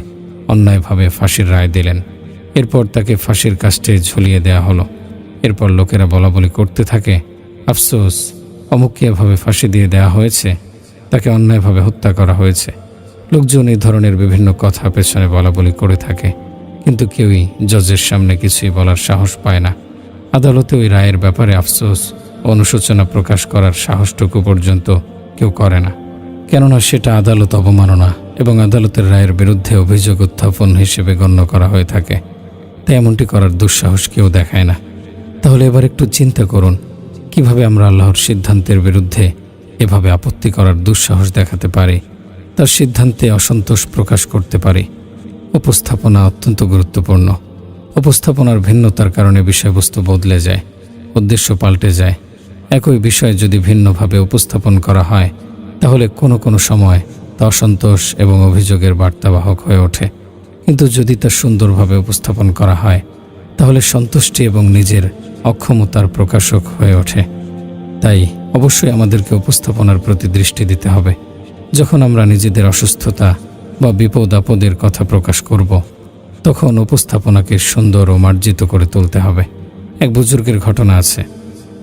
অন্যায়ভাবে ফাঁসির রায় দিলেন। এরপর তাকে ফাঁসির কাস্টে ঝুলিয়ে দেয়া হলো। এরপর লোকেরা বলাবলি করতে থাকে, আফসোস, অমুককে এভাবে ফাঁসি দিয়ে দেয়া হয়েছে, তাকে অন্যায়ভাবে হত্যা করা হয়েছে। লোকজন এই ধরনের বিভিন্ন কথা পেছনে বলাবলি করে থাকে, কিন্তু কেউই জজের সামনে কিছুই বলার সাহস পায় না। আদালতে ওই রায়ের ব্যাপারে আফসোস ও অনুশোচনা প্রকাশ করার সাহসটুকু পর্যন্ত কেউ করে না, কেননা সেটা আদালত অবমাননা এবং আদালতের রায়ের বিরুদ্ধে অভিযোগ উত্থাপন হিসেবে গণ্য করা হয়ে থাকে। তাই এমনটি করার দুঃসাহস কেউ দেখায় না। তাহলে এবার একটু চিন্তা করুন, কিভাবে আমরা আল্লাহর সিদ্ধান্তের বিরুদ্ধে এভাবে আপত্তি করার দুঃসাহস দেখাতে পারি, তার সিদ্ধান্তে অসন্তোষ প্রকাশ করতে পারি। উপস্থাপনা অত্যন্ত গুরুত্বপূর্ণ। উপস্থাপনার ভিন্নতার কারণে বিষয়বস্তু বদলে যায়, উদ্দেশ্য পাল্টে যায়। একই বিষয় যদি ভিন্নভাবে উপস্থাপন করা হয়, তাহলে কোনো কোনো সময় তা অসন্তোষ এবং অভিযোগের বার্তাবাহক হয়ে ওঠে। কিন্তু যদি তা সুন্দরভাবে উপস্থাপন করা হয়, তাহলে সন্তুষ্টি এবং নিজের অক্ষমতার প্রকাশক হয়ে ওঠে। তাই অবশ্যই আমাদেরকে উপস্থাপনার প্রতি দৃষ্টি দিতে হবে। যখন আমরা নিজেদের অসুস্থতা বা বিপদ আপদের কথা প্রকাশ করব, তখন উপস্থাপনাকে সুন্দর ও মার্জিত করে তুলতে হবে। এক বুজুর্গের ঘটনা আছে।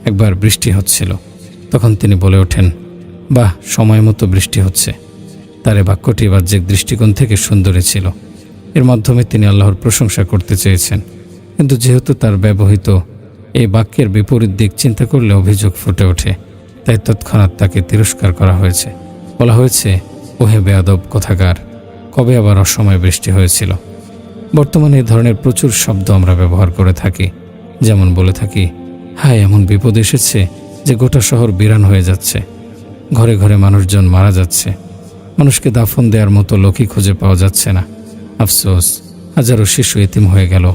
একবার বৃষ্টি হচ্ছিল। তখন তিনি বলে ওঠেন, বাহ, সময় মতো বৃষ্টি হচ্ছে। তার এ বাক্যটি বাহ্যিক দৃষ্টিকোণ থেকে সুন্দরী ছিল। এর মাধ্যমে তিনি আল্লাহর প্রশংসা করতে চেয়েছেন। কিন্তু যেহেতু তার ব্যবহৃত এই বাক্যের বিপরীত দিক চিন্তা করলে অভিযোগ ফুটে ওঠে, তাই তৎক্ষণাৎ তাকে তিরস্কার করা হয়েছে। বলা হয়েছে, ওহে বেয়াদব কোথাকার, কবে আবার অসময়ে বৃষ্টি হয়েছিল। বর্তমানে এই ধরনের প্রচুর শব্দ আমরা ব্যবহার করে থাকি। যেমন বলে থাকি, হায়, এমন বিপদ এসেছে যে গোটা শহর বিরান হয়ে যাচ্ছে, ঘরে ঘরে মানুষজন মারা যাচ্ছে, মানুষকে দাফন দেওয়ার মতো লোকই খুঁজে পাওয়া যাচ্ছে না। আফসোস, হাজারো শিশু এতিম হয়ে গেল,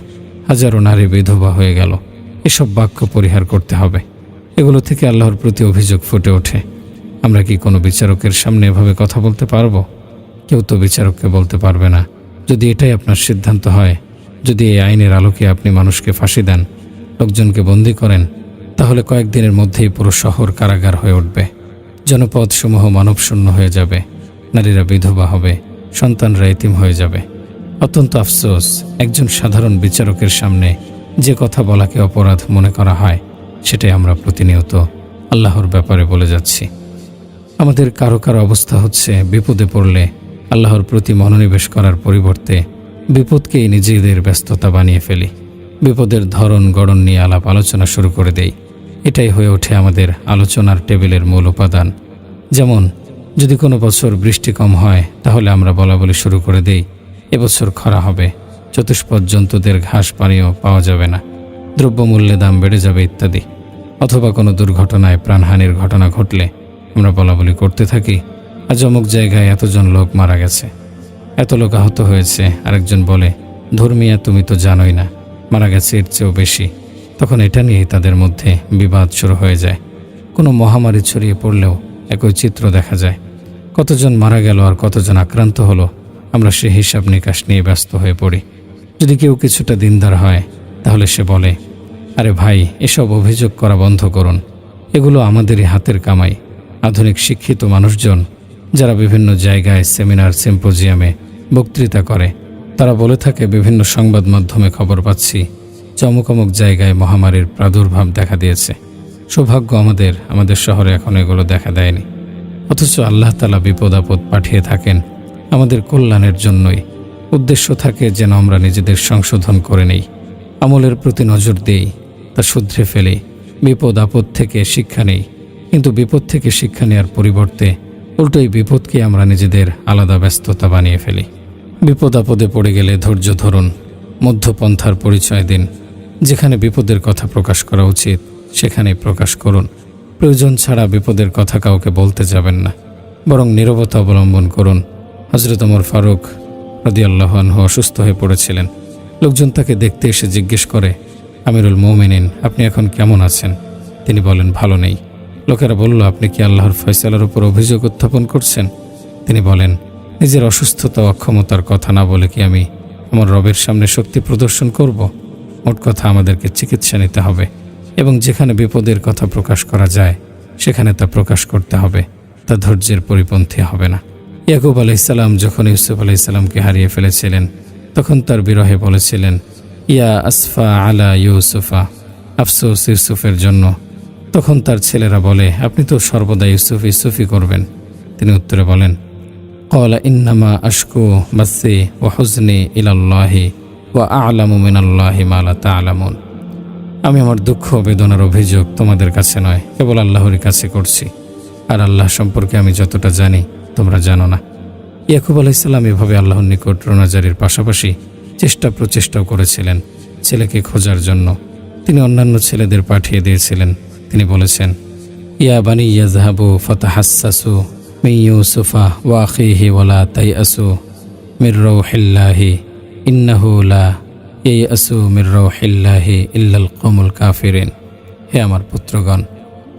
হাজারো নারী বিধবা হয়ে গেল। এসব বাক্য পরিহার করতে হবে। এগুলো থেকে আল্লাহর প্রতি অভিযোগ ফুটে ওঠে। আমরা কি কোনো বিচারকের সামনে এভাবে কথা বলতে পারবো? কেউ তো বিচারককে বলতে পারবে না। যদি এটাই আপনার সিদ্ধান্ত হয়, যদি এই আইনের আলোকে আপনি মানুষকে ফাঁসি দেন, লোকজনকে বন্দী করেন, তাহলে কয়েকদিনের মধ্যেই পুরো শহর কারাগার হয়ে উঠবে। জনপদসমূহ মানবশূন্য হয়ে যাবে, নারীরা বিধবা হবে, সন্তানরা এতিম হয়ে যাবে। অত্যন্ত আফসোস, একজন সাধারণ বিচারকের সামনে যে কথা বলাকে অপরাধ মনে করা হয়, সেটাই আমরা প্রতিনিয়ত আল্লাহর ব্যাপারে বলে যাচ্ছি। আমাদের কারো কারো অবস্থা হচ্ছে, বিপদে পড়লে আল্লাহর প্রতি মনোনিবেশ করার পরিবর্তে বিপদকেই নিজেদের ব্যস্ততা বানিয়ে ফেলি। বিপদের ধরন গড়ন নিয়ে আলাপ আলোচনা শুরু করে দেই। এটাই হয়ে ওঠে আমাদের আলোচনার টেবিলের মূল উপাদান। যেমন, যদি কোনো বছর বৃষ্টি কম হয়, তাহলে আমরা বলাবলি শুরু করে দেই, এবছর খরা হবে, চতুষ্পদ জন্তুদের ঘাস পানিও পাওয়া যাবে না, দ্রব্যমূল্যে দাম বেড়ে যাবে ইত্যাদি। অথবা কোনো দুর্ঘটনায় প্রাণহানির ঘটনা ঘটলে আমরা বলাবলি করতে থাকি, আজ অমুক জায়গায় এতজন লোক মারা গেছে, এত লোক আহত হয়েছে। আরেকজন বলে, ধর্মিয়া, তুমি তো জানোই না, মারা গেছে এর চেয়েও বেশি। তখন এটা নিয়েই তাদের মধ্যে বিবাদ শুরু হয়ে যায়। কোনো মহামারী ছড়িয়ে পড়লেও একই চিত্র দেখা যায়। কতজন মারা গেল আর কতজন আক্রান্ত হলো, আমরা সে হিসাব নিকাশ নিয়ে ব্যস্ত হয়ে পড়ি। যদি কেউ কিছুটা দিনদার হয়, তাহলে সে বলে, আরে ভাই, এসব অভিযোগ করা বন্ধ করুন, এগুলো আমাদেরই হাতের কামাই। আধুনিক শিক্ষিত মানুষজন যারা বিভিন্ন জায়গায় সেমিনার, সিম্পোজিয়ামে বক্তৃতা করে, তারা বলে থাকে, বিভিন্ন সংবাদ মাধ্যমে খবর পাচ্ছি যে অমুক অমুক জায়গায় মহামারীর প্রাদুর্ভাব দেখা দিয়েছে। সৌভাগ্য আমাদের শহরে এখন এগুলো দেখা দেয়নি। অথচ আল্লাহ তাআলা বিপদ আপদ পাঠিয়ে থাকেন আমাদের কল্যাণের জন্যই। উদ্দেশ্য থাকে যেন আমরা নিজেদের সংশোধন করে নেই, আমলের প্রতি নজর দেই, তা শুধরে ফেলি, বিপদ আপদ থেকে শিক্ষা নেই। কিন্তু বিপদ থেকে শিক্ষা নেওয়ার পরিবর্তে উল্টোই বিপদকে আমরা নিজেদের আলাদা ব্যস্ততা বানিয়ে ফেলি। বিপদ আপদে পড়ে গেলে ধৈর্য ধরুন, মধ্যপন্থার পরিচয় দিন। যেখানে বিপদের কথা প্রকাশ করা উচিত সেখানেই প্রকাশ করুন। প্রয়োজন ছাড়া বিপদের কথা কাউকে বলতে যাবেন না, বরং নীরবতা অবলম্বন করুন। হযরত ওমর ফারুক রাদিয়াল্লাহু আনহু অসুস্থ হয়ে পড়েছিলেন। লোকজন তাকে দেখতে এসে জিজ্ঞেস করে, আমিরুল মুমিনিন, আপনি এখন কেমন আছেন? তিনি বলেন, ভালো নেই। লোকেরা বলল, আপনি কি আল্লাহর ফয়সালার উপর অভিযোগ উত্থাপন করছেন? তিনি বলেন, নিজের অসুস্থতা ও অক্ষমতার কথা না বলে কি আমি আমার রবের সামনে শক্তি প্রদর্শন করব? মোট কথা, আমাদেরকে চিকিৎসা নিতে হবে এবং যেখানে বিপদের কথা প্রকাশ করা যায় সেখানে তা প্রকাশ করতে হবে, তা ধৈর্যের পরিপন্থী হবে না। ইয়াকুব আলাইহিসসালাম যখন ইউসুফ আলাইহিসসালামকে হারিয়ে ফেলেছিলেন, তখন তার বিরহে বলেছিলেন, ইয়া আসফা আলা ইউসুফা, আফসোস ইউসুফের জন্য। তখন তার ছেলেরা বলে, আপনি তো সর্বদা ইউসুফ ইউসুফই করবেন। তিনি উত্তরে বলেন, ক্বালা ইন্নামা আশকু বাসি ওয়া হুজনি ইলাল্লাহি ওয়া আ'লামু মিনাল্লাহি মা লা তা'লামুন। আমি আমার দুঃখ বেদনার অভিযোগ তোমাদের কাছে নয়, কেবল আল্লাহরই কাছে করছি, আর আল্লাহ সম্পর্কে আমি যতটা জানি তোমরা জানো না। ইয়াকুব আলাইহিসসালাম এভাবে আল্লাহর নিকট রোনাজারির পাশাপাশি চেষ্টা প্রচেষ্টাও করেছিলেন ছেলেকে খোঁজার জন্য। তিনি অন্যান্য ছেলেদের পাঠিয়ে দিয়েছিলেন। তিনি বলেছেন, ইয়া বানি ইয়াযহাবু ফাতাহাসসাসু মিন ইউসুফা ওয়া আখিহি ওয়া লা তাইআসু মির রাউহিল্লাহি ইন্নাহু লা ইয়াসু মির রাউহিল্লাহি ইল্লাল কওমুল কাফিরিন। হে আমার পুত্রগণ,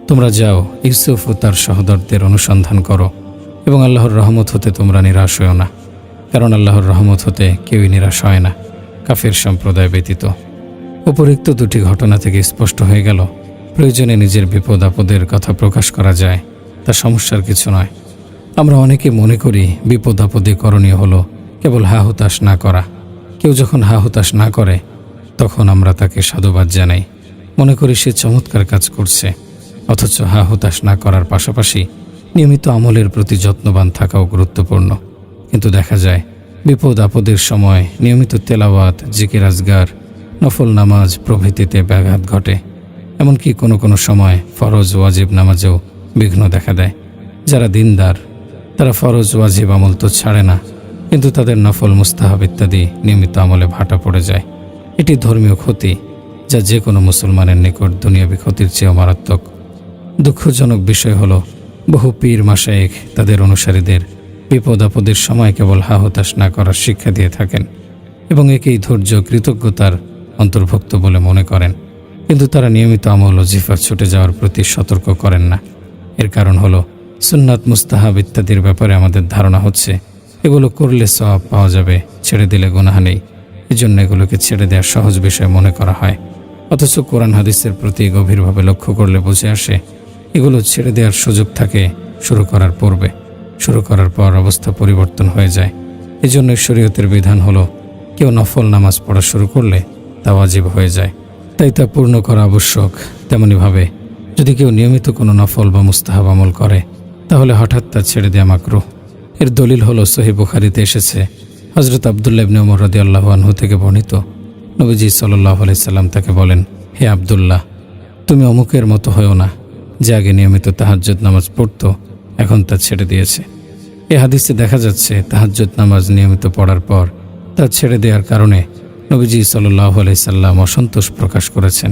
তোমরা যাও, ইউসুফ ও তার সহোদরদের অনুসন্ধান করো এবং আল্লাহর রহমত হতে তোমরা নিরাশ হও না, কারণ আল্লাহর রহমত হতে কেউই নিরাশ হয় না, কাফির সম্প্রদায় ব্যতীত। উপরিক্ত দুটি ঘটনা থেকে স্পষ্ট হয়ে গেল, প্রয়োজনে নিজের বিপদ আপদের কথা প্রকাশ করা যায়, তা সমস্যার কিছু নয়। আমরা অনেকে মনে করি বিপদ আপদে করণীয় হলো কেবল হা হুতাশ না করা। কেউ যখন হা হুতাশ না করে তখন আমরা তাকে সাধুবাদ জানাই, মনে করি সে চমৎকার কাজ করছে। অথচ হা হুতাশ না করার পাশাপাশি নিয়মিত আমলের প্রতি যত্নবান থাকাও গুরুত্বপূর্ণ। কিন্তু দেখা যায় বিপদ আপদের সময় নিয়মিত তেলাওয়াত, জিকির আজগার, নফল নামাজ প্রভৃতিতে ব্যাঘাত ঘটে। এমনকি কোনো কোনো সময় ফরজ ওয়াজিব নামাজেও বিঘ্ন দেখা দেয়। যারা দিনদার তারা ফরজ ওয়াজিব আমল তো ছাড়ে না, কিন্তু তাদের নফল মুস্তাহাব ইত্যাদি নিয়মিত আমলে ভাটা পড়ে যায়। এটি ধর্মীয় ক্ষতি, যা যে কোনো মুসলমানের নিকট দুনিয়াবি ক্ষতির চেয়েও মারাত্মক। দুঃখজনক বিষয় হলো বহু পীর মাশায়েখ তাদের অনুসারীদের বিপদ আপদের সময় কেবল হা হুতাশ না করার শিক্ষা দিয়ে থাকেন এবং একেই ধৈর্য কৃতজ্ঞতার অন্তর্ভুক্ত বলে মনে করেন। কিন্তু তারা নিয়মিত আমল ও জিফা ছুটে যাওয়ার প্রতি সতর্ক করেন না। এর কারণ হলো সুন্নাত মুস্তাহাব ইত্যাদির ব্যাপারে আমাদের ধারণা হচ্ছে এগুলো করলে সওয়াব পাওয়া যাবে, ছেড়ে দিলে গুনাহ নেই। এজন্য এগুলোকে ছেড়ে দেওয়ার সহজ বিষয় মনে করা হয়। অথচ কোরআন হাদিসের প্রতি গভীরভাবে লক্ষ্য করলে বুঝে আসে এগুলো ছেড়ে দেওয়ার সুযোগ থাকে শুরু করার পূর্বে। শুরু করার পর অবস্থা পরিবর্তন হয়ে যায়। এজন্য শরীয়তের বিধান হলো কেউ নফল নামাজ পড়া শুরু করলে তা ওয়াজিব হয়ে যায়, তাই তা পূর্ণ করা আবশ্যক। তেমনিভাবে যদি কেউ নিয়মিত কোনো নফল বা মুস্তাহাব আমল করে তাহলে হঠাৎ তা ছেড়ে দেয়া মাকরুহ। এর দলিল হলো সহিহ বুখারীতে এসেছে, হযরত আব্দুল্লাহ ইবনে ওমর রাদিয়াল্লাহু আনহু থেকে বর্ণিত, নবীজি সাল্লাল্লাহু আলাইহি সাল্লাম তাকে বলেন, হে আব্দুল্লাহ, তুমি অমুকের মতো হয়েও না যে আগে নিয়মিত তাহাজ্জুদ নামাজ পড়তো, এখন তা ছেড়ে দিয়েছে। এ হাদিসে দেখা যাচ্ছে তাহাজ্জুদ নামাজ নিয়মিত পড়ার পর তা ছেড়ে দেওয়ার কারণে নবীজি সাল্লাল্লাহু আলাইহি সাল্লাম অসন্তোষ প্রকাশ করেছেন।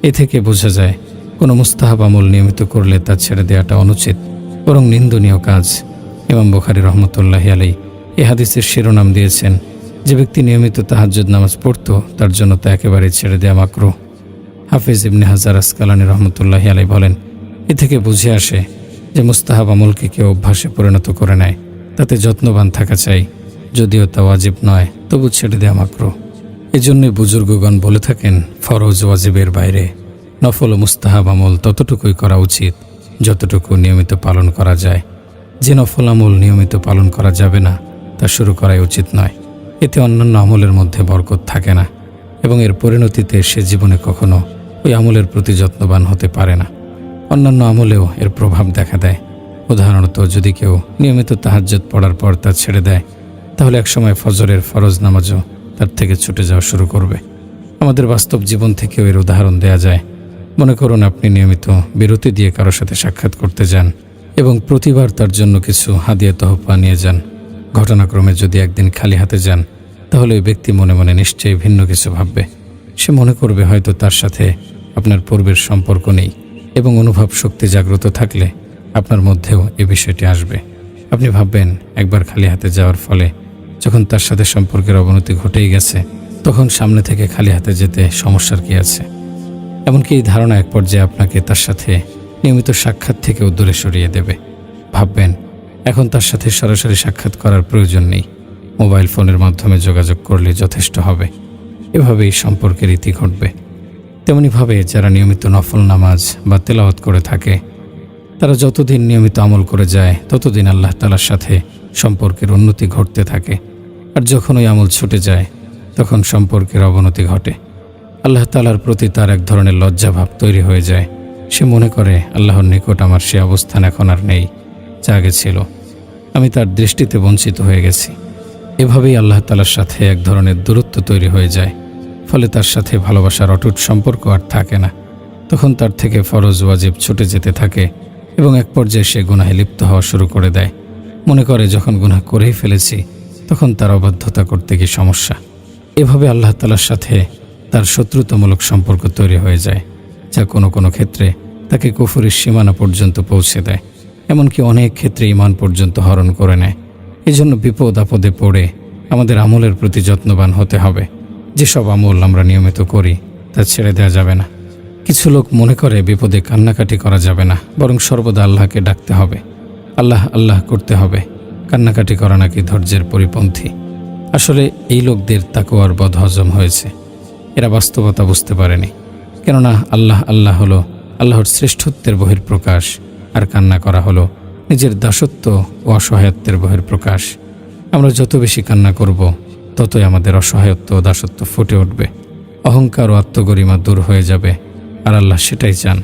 এ থেকে বোঝা যায় কোনো মুস্তাহাব আমল নিয়মিত করলে তা ছেড়ে দেওয়াটা অনুচিত, বরং নিন্দনীয় কাজ। ইমাম বুখারী রাহমাতুল্লাহি আলাইহি এ হাদিসের শিরোনাম দিয়েছেন, যে ব্যক্তি নিয়মিত তাহাজ্জুদ নামাজ পড়তো তার জন্য তা একেবারে ছেড়ে দেওয়া মাকরুহ। হাফেজ ইবনে হাজার আসকালানী রাহমাতুল্লাহি আলাইহি বলেন, এ থেকে বুঝে আসে যে মুস্তাহাব আমলকে কেউ অভ্যাসে পরিণত করে নেয় তাতে যত্নবান থাকা চাই, যদিও তা ওয়াজিব নয় তবু ছেড়ে দেওয়া মাকরুহ। এজন্যই বুজুর্গগণ বলে থাকেন, ফরজ ওয়াজিবের বাইরে নফল ও মুস্তাহাব আমল ততটুকুই করা উচিত যতটুকু নিয়মিত পালন করা যায়। যে নফল আমল নিয়মিত পালন করা যাবে না তা শুরু করাই উচিত নয়। এতে অন্যান্য আমলের মধ্যে বরকত থাকে না এবং এর পরিণতিতে সে জীবনে কখনো ওই আমলের প্রতি যত্নবান হতে পারে না। অন্যান্য আমলেও এর প্রভাব দেখা দেয়। উদাহরণত যদি কেউ নিয়মিত তাহাজ্জুদ পড়ার পর তা ছেড়ে দেয় তাহলে একসময় ফজরের ফরজ নামাজও তার থেকে ছুটে যাওয়া শুরু করবে। আমাদের বাস্তব জীবন থেকেও এর উদাহরণ দেয়া যায়। মনে করুন আপনি নিয়মিত বিরতি দিয়ে কারোর সাথে সাক্ষাৎ করতে যান এবং প্রতিবার তার জন্য কিছু হাদিয়া তোহফা নিয়ে যান। ঘটনাক্রমে যদি একদিন খালি হাতে যান তাহলে ওই ব্যক্তি মনে মনে নিশ্চয়ই ভিন্ন কিছু ভাববে। সে মনে করবে হয়তো তার সাথে আপনার পূর্বের সম্পর্ক নেই এবং অনুভব শক্তি জাগ্রত থাকলে আপনার মধ্যেও এই বিষয়টি আসবে। আপনি ভাববেন একবার খালি হাতে যাওয়ার ফলে যখন তার সাথে সম্পর্কের অবনতি ঘটেই গেছে তখন সামনে থেকে খালি হাতে যেতে সমস্যার কি আছে। এমনকি এই ধারণা এক পর্যায়ে আপনাকে তার সাথে নিয়মিত সাক্ষাৎ থেকেও দূরে সরিয়ে দেবে। ভাববেন এখন তার সাথে সরাসরি সাক্ষাৎ করার প্রয়োজন নেই, মোবাইল ফোনের মাধ্যমে যোগাযোগ করলে যথেষ্ট হবে। এভাবেই সম্পর্কের ইতি ঘটবে। তেমনিভাবে যারা নিয়মিত নফল নামাজ বা তেলাওয়াত করে থাকে তারা যতদিন নিয়মিত আমল করে যায় ততদিন আল্লাহ তাআলার সাথে সম্পর্কের উন্নতি ঘটতে থাকে। আর যখন ওই আমল ছুটে যায় তখন সম্পর্কের অবনতি ঘটে। আল্লাহ তাআলার প্রতি তার এক ধরনের লজ্জাভাব তৈরি হয়ে যায়। সে মনে করে আল্লাহর নিকট আমার সে অবস্থান এখন আর নেই যা আগে ছিল, আমি তার দৃষ্টিতে বঞ্চিত হয়ে গেছি। এভাবেই আল্লাহ তাআলার সাথে এক ধরনের দূরত্ব তৈরি হয়ে যায়। ফলে তার সাথে ভালোবাসার অটুট সম্পর্ক আর থাকে না। তখন তার থেকে ফরজ ওয়াজিব ছুটে যেতে থাকে এবং এক পর্যায়ে সে গুনাহে লিপ্ত হওয়া শুরু করে দেয়। মনে করে যখন গুনাহ করেই ফেলেছি তখন তার অবাধ্যতা করতে কি সমস্যা। এভাবে আল্লাহ তাআলার সাথে তার শত্রুতামূলক সম্পর্ক তৈরি হয়ে যায়, যা কোনো কোনো ক্ষেত্রে তাকে কুফরের সীমানা পর্যন্ত পৌঁছে দেয়, এমনকি অনেক ক্ষেত্রে ঈমান পর্যন্ত হরণ করে নেয়। এজন্য বিপদ আপদে পড়ে আমাদের আমলের প্রতি যত্নবান হতে হবে। যেসব আমল আমরা নিয়মিত করি তা ছেড়ে দেওয়া যাবে না। কিছু লোক মনে করে বিপদে কান্নাকাটি করা যাবে না, বরং সর্বদা আল্লাহকে ডাকতে হবে, আল্লাহ আল্লাহ করতে হবে। কান্নাকাটি করা নাকি ধৈর্যের পরিপন্থী। আসলে এই লোকদের তাকওয়ার বদহজম হয়েছে। এরা বাস্তবতা বুঝতে পারেনি। কেননা আল্লাহ আল্লাহ হলো আল্লাহর শ্রেষ্ঠত্বের বহিঃপ্রকাশ, আর কান্না করা হলো নিজের দাসত্ব ও অসহায়ত্বের বহিঃপ্রকাশ। আমরা যত বেশি কান্না করব, ততই আমাদের অসহায়ত্ব ও দাসত্ব ফুটে উঠবে। অহংকার ও আত্মগরিমা দূর হয়ে যাবে, আর আল্লাহ সেটাই চান।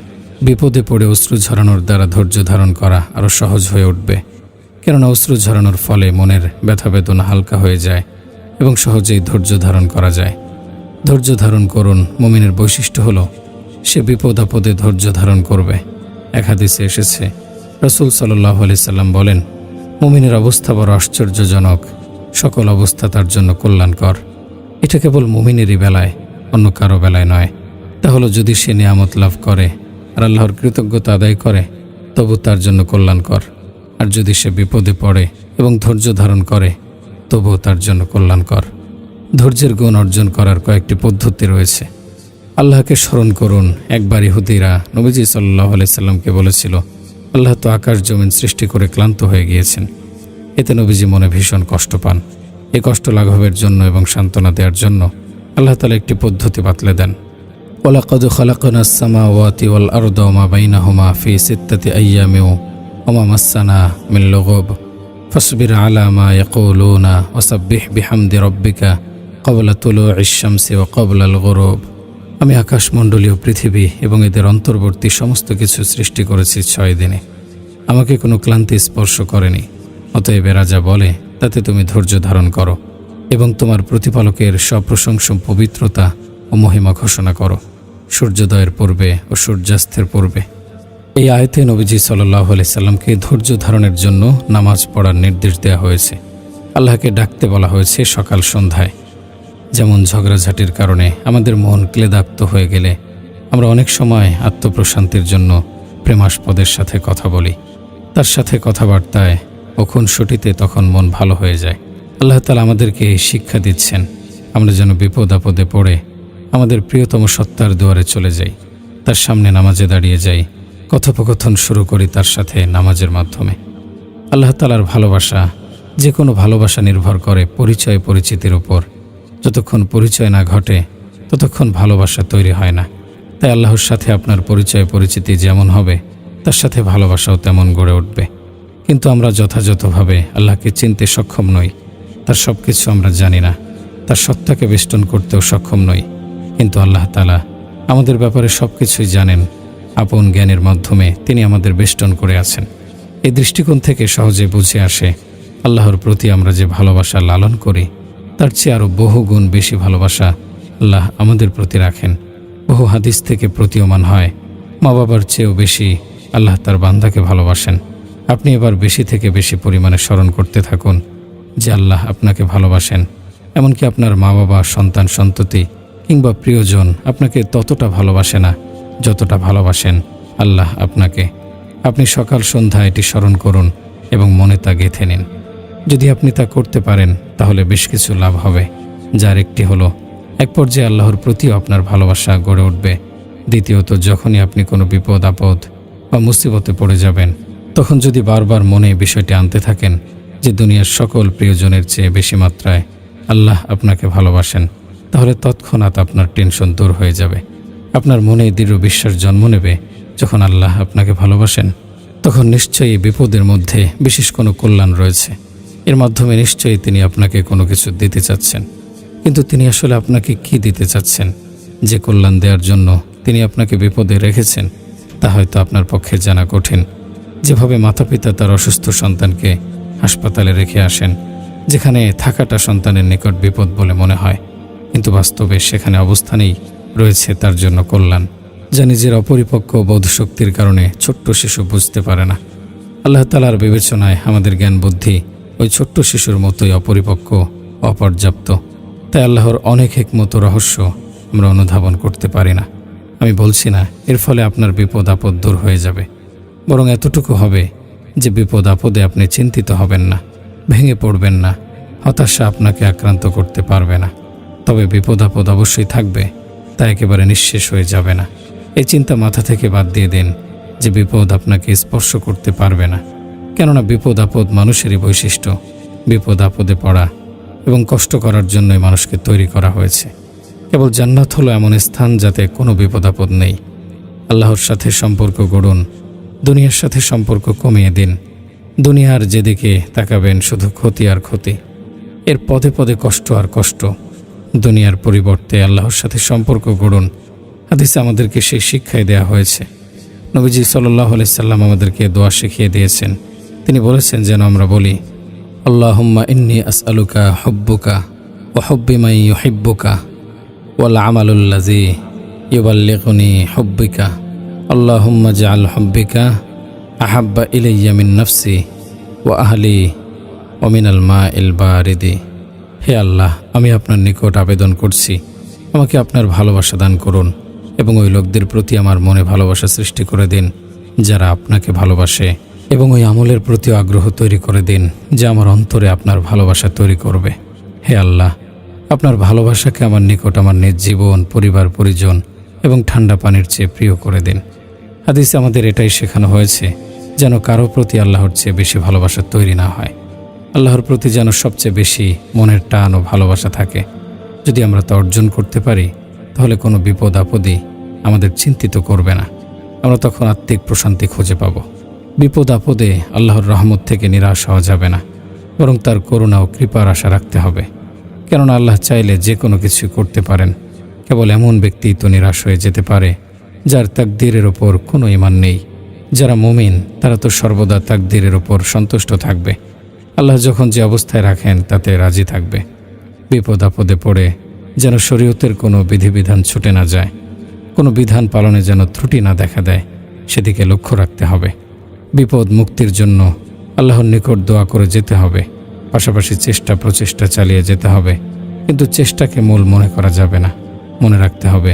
বিপদে পড়ে অশ্রু ঝরানোর দ্বারা ধৈর্য ধারণ করা আরও সহজ হয়ে উঠবে, কেননা অশ্রু ঝরানোর ফলে মনের ব্যথা বেদনা হালকা হয়ে যায় এবং সহজেই ধৈর্য ধারণ করা যায়। ধৈর্য ধারণ করুন মুমিনের বৈশিষ্ট্য হলো সে বিপদ আপদে ধৈর্য ধারণ করবে। এক হাদিসে এসেছে, রাসূল সাল্লাল্লাহু আলাইহি সাল্লাম বলেন, মুমিনের অবস্থা বড় আশ্চর্যজনক, সকল অবস্থা তার জন্য কল্যাণকর। এটা কেবল মুমিনেরই বেলায়, অন্য কারো বেলায় নয়। তা হলো যদি সে নিয়ামত লাভ করে আর আল্লাহর কৃতজ্ঞতা আদায় করে, তবু তার জন্য কল্যাণকর। আর যদি সে বিপদে পড়ে এবং ধৈর্য ধারণ করে, তবুও তার জন্য কল্যাণকর। ধৈর্যের গুণ অর্জন করার কয়েকটি পদ্ধতি রয়েছে। আল্লাহকে স্মরণ করুন। একবার ইহুদিরা নবীজি সাল্লাল্লাহু আলাইহি সাল্লামকে বলেছিল, আল্লাহ তো আকাশ জমিন সৃষ্টি করে ক্লান্ত হয়ে গিয়েছেন। এতে নবীজি মনে ভীষণ কষ্ট পান। এই কষ্ট লাঘবের জন্য এবং সান্ত্বনা দেওয়ার জন্য আল্লাহ তাআলা একটি পদ্ধতি বাতলে দেন। ওয়ালাকাদ খালাকনাস সামাওয়াতি ওয়াল আরদা ওয়া মা বাইনাহুমা ফি সিত্তাতি আইয়ামিন ওয়া মা মাসসানা মিন লুগুব ফাসবির আলা মা ইয়াকুলুনা ওয়াসাব্বিহ বিহামদি রাব্বিকা ক্বাবলা তুলুইশ শামসি ওয়া ক্বাবলাল গুরুব। আমি আকাশমণ্ডলীয় পৃথিবী এবং এদের অন্তর্বর্তী সমস্ত কিছু সৃষ্টি করেছি 6 দিনে। আমাকে কোনো ক্লান্তি স্পর্শ করেনি। অতএব এরা যা বলে তাতে তুমি ধৈর্য ধারণ করো এবং তোমার প্রতিপালকের সপ্রশংস পবিত্রতা ও মহিমা ঘোষণা করো সূর্যোদয়ের পূর্বে ও সূর্যাস্তের পূর্বে। এই আয়াতে নবীজি সাল্লাল্লাহু আলাইহি সাল্লামকে ধৈর্য ধারণের জন্য নামাজ পড়ার নির্দেশ দেওয়া হয়েছে। আল্লাহকে ডাকতে বলা হয়েছে সকাল সন্ধ্যায়। যেমন ঝগড়াঝাটির কারণে আমাদের মন ক্লেদাক্ত হয়ে গেলে আমরা অনেক সময় আত্মপ্রশান্তির জন্য প্রেমাস্পদের সাথে কথা বলি। তার সাথে কথাবার্তায় ও খুনসুটিতে তখন মন ভালো হয়ে যায়। আল্লাহ তাআলা আমাদেরকে এই শিক্ষা দিচ্ছেন, আমরা যেন বিপদ আপদে পড়ে আমাদের প্রিয়তম সত্তার দুয়ারে চলে যাই, তার সামনে নামাজে দাঁড়িয়ে যাই, কথোপকথন শুরু করি তার সাথে নামাজের মাধ্যমে। আল্লাহ তাআলার ভালোবাসা, যে কোনো ভালোবাসা নির্ভর করে পরিচয় পরিচিতির উপর। যতক্ষণ পরিচয় না ঘটে ততক্ষণ ভালোবাসা তৈরি হয় না। তাই আল্লাহর সাথে আপনার পরিচয় পরিচিতি যেমন হবে, তার সাথে ভালোবাসাও তেমন গড়ে উঠবে। কিন্তু আমরা যথাযথভাবে আল্লাহকে চিনতে সক্ষম নই। তার সব কিছু আমরা জানি না, তার সত্তাকে বেষ্টন করতেও সক্ষম নই। কিন্তু আল্লাহ তাআলা আমাদের ব্যাপারে সব কিছুই জানেন। আপন জ্ঞানের মাধ্যমে তিনি আমাদের বেষ্টন করে আছেন। এই দৃষ্টিকোণ থেকে সহজে বুঝে আসে আল্লাহর প্রতি আমরা যে ভালোবাসা লালন করি, তার চেয়ে আরও বহু গুণ বেশি ভালোবাসা আল্লাহ আমাদের প্রতি রাখেন। বহু হাদিস থেকে প্রতীয়মান হয়, মা বাবার চেয়েও বেশি আল্লাহ তার বান্দাকে ভালোবাসেন। আপনি এবার বেশি থেকে বেশি পরিমাণে স্মরণ করতে থাকুন যে আল্লাহ আপনাকে ভালোবাসেন। এমনকি আপনার মা বাবা, সন্তান সন্ততি কিংবা প্রিয়জন আপনাকে ততটা ভালোবাসে না যতটা ভালোবাসেন আল্লাহ আপনাকে। আপনি সকাল সন্ধ্যা এটি স্মরণ করুন এবং মনে তা গেঁথে নিন। যদি আপনি তা করতে পারেন তাহলে বেশ কিছু লাভ হবে, যার একটি হলো এক পর্যায়ে আল্লাহর প্রতিও আপনার ভালোবাসা গড়ে উঠবে। দ্বিতীয়ত, যখনই আপনি কোনো বিপদ আপদ বা মুসিবতে পড়ে যাবেন, তখন যদি বারবার মনে বিষয়টি আনতে থাকেন যে দুনিয়ার সকল প্রিয়জনের চেয়ে বেশি মাত্রায় আল্লাহ আপনাকে ভালোবাসেন, তাহলে তৎক্ষণাৎ আপনার টেনশন দূর হয়ে যাবে। আপনার মনে দৃঢ় বিশ্বাস জন্ম নেবে, যখন আল্লাহ আপনাকে ভালোবাসেন তখন নিশ্চয়ই বিপদের মধ্যে বিশেষ কোনো কল্যাণ রয়েছে। এর মাধ্যমে নিশ্চয়ই তিনি আপনাকে কোনো কিছু দিতে চাচ্ছেন। কিন্তু তিনি আসলে আপনাকে কি দিতে চাচ্ছেন, যে কল্যাণ দেওয়ার জন্য তিনি আপনাকে বিপদে রেখেছেন, তা হয়তো আপনার পক্ষে জানা কঠিন। যেভাবে মাতাপিতা তার অসুস্থ সন্তানকে হাসপাতালে রেখে আসেন, যেখানে থাকাটা সন্তানের নিকট বিপদ বলে মনে হয়, কিন্তু বাস্তবে সেখানে অবস্থানেই রয়েছে তার জন্য কল্যাণ, যা নিজের অপরিপক্ক বোধশক্তির কারণে ছোট্ট শিশু বুঝতে পারে না। আল্লাহ তাআলার বিবেচনায় আমাদের জ্ঞান বুদ্ধি ওই ছোট্ট শিশুর মতোই অপরিপক্ক, অপর্যাপ্ত। তাই আল্লাহর অনেক হিকমত ও রহস্য আমরা অনুধাবন করতে পারি না। আমি বলছি না এর ফলে আপনার বিপদ আপদ দূর হয়ে যাবে, বরং এতটুকু হবে যে বিপদ আপদে আপনি চিন্তিত হবেন না, ভেঙে পড়বেন না, হতাশা আপনাকে আক্রান্ত করতে পারবে না। তবে বিপদ আপদ অবশ্যই থাকবে, তা একেবারে নিঃশেষ হয়ে যাবে না। এই চিন্তা মাথা থেকে বাদ দিয়ে দিন যে বিপদ আপনাকে স্পর্শ করতে পারবে না, কেননা বিপদ আপদ মানুষেরই বৈশিষ্ট্য। বিপদ আপদে পড়া এবং কষ্ট করার জন্যই মানুষকে তৈরি করা হয়েছে। কেবল জান্নাত হলো এমন স্থান যাতে কোনো বিপদ আপদ নেই। আল্লাহর সাথে সম্পর্ক গড়ুন, দুনিয়ার সাথে সম্পর্ক কমিয়ে দিন। দুনিয়ার যেদিকে তাকাবেন শুধু ক্ষতি আর ক্ষতি, এর পদে পদে কষ্ট আর কষ্ট। দুনিয়ার পরিবর্তে আল্লাহর সাথে সম্পর্ক গড়ুন। হাদিসে আমাদেরকে সেই শিক্ষাই দেয়া হয়েছে। নবীজি সাল্লাল্লাহু আলাইহি সাল্লাম আমাদেরকে দোয়া শিখিয়ে দিয়েছেন। তিনি বলেছেন যেন আমরা বলি, আল্লাহুম্মা ইন্নী আসআলুকা হুব্বুকা ওয়া হুব্বি মান ইউহিব্বুকা ওয়াল আমালুল্লাযী ইউবাল্লিগুনি হুব্বিকা আল্লাহুম্মা জাআল হুব্বিকা আহাব্বা ইলাইয়া মিন নাফসি ওয়া আহলি ওয়া মিনাল মাইল বারিদি। হে আল্লাহ, আমি আপনার নিকট আবেদন করছি, আমাকে আপনার ভালোবাসা দান করুন এবং ওই লোকদের প্রতি আমার মনে ভালোবাসা সৃষ্টি করে দিন যারা আপনাকে ভালোবাসে, এবং ওই আমলের প্রতি আগ্রহ তৈরি করে দিন যা আমার অন্তরে আপনার ভালোবাসা তৈরি করবে। হে আল্লাহ, আপনার ভালোবাসাকে আমার নিকট আমার নিজ জীবন, পরিবার, পরিজন এবং ঠান্ডা পানির চেয়ে প্রিয় করে দিন। হাদিসে আমাদের এটাই শেখানো হয়েছে যেন কারো প্রতি আল্লাহর চেয়ে বেশি ভালোবাসা তৈরি না হয়। আল্লাহর প্রতি যেন সবচেয়ে বেশি মনের টান ও ভালোবাসা থাকে। যদি আমরা তা অর্জন করতে পারি তাহলে কোনো বিপদ আপদই আমাদের চিন্তিত করবে না। আমরা তখন আত্মিক প্রশান্তি খুঁজে পাব। বিপদ আপদে আল্লাহর রহমত থেকে নিরাশ হওয়া যাবে না, বরং তার করুণা ও কৃপার আশা রাখতে হবে। কেননা আল্লাহ চাইলে যে কোনো কিছু করতে পারেন। কেবল এমন ব্যক্তিই তো নিরাশ হয়ে যেতে পারে যার তাকদীরের ওপর কোনো ঈমান নেই। যারা মুমিন তারা তো সর্বদা তাকদীরের ওপর সন্তুষ্ট থাকবে। আল্লাহ যখন যে অবস্থায় রাখেন তাতে রাজি থাকবে। বিপদ আপদে পড়ে যেন শরীয়তের কোনো বিধিবিধান ছুটে না যায়, কোনো বিধান পালনে যেন ত্রুটি না দেখা দেয়, সেদিকে লক্ষ্য রাখতে হবে। বিপদ মুক্তির জন্য আল্লাহর নিকট দোয়া করে যেতে হবে, পাশাপাশি চেষ্টা প্রচেষ্টা চালিয়ে যেতে হবে। কিন্তু চেষ্টাকে মূল মনে করা যাবে না। মনে রাখতে হবে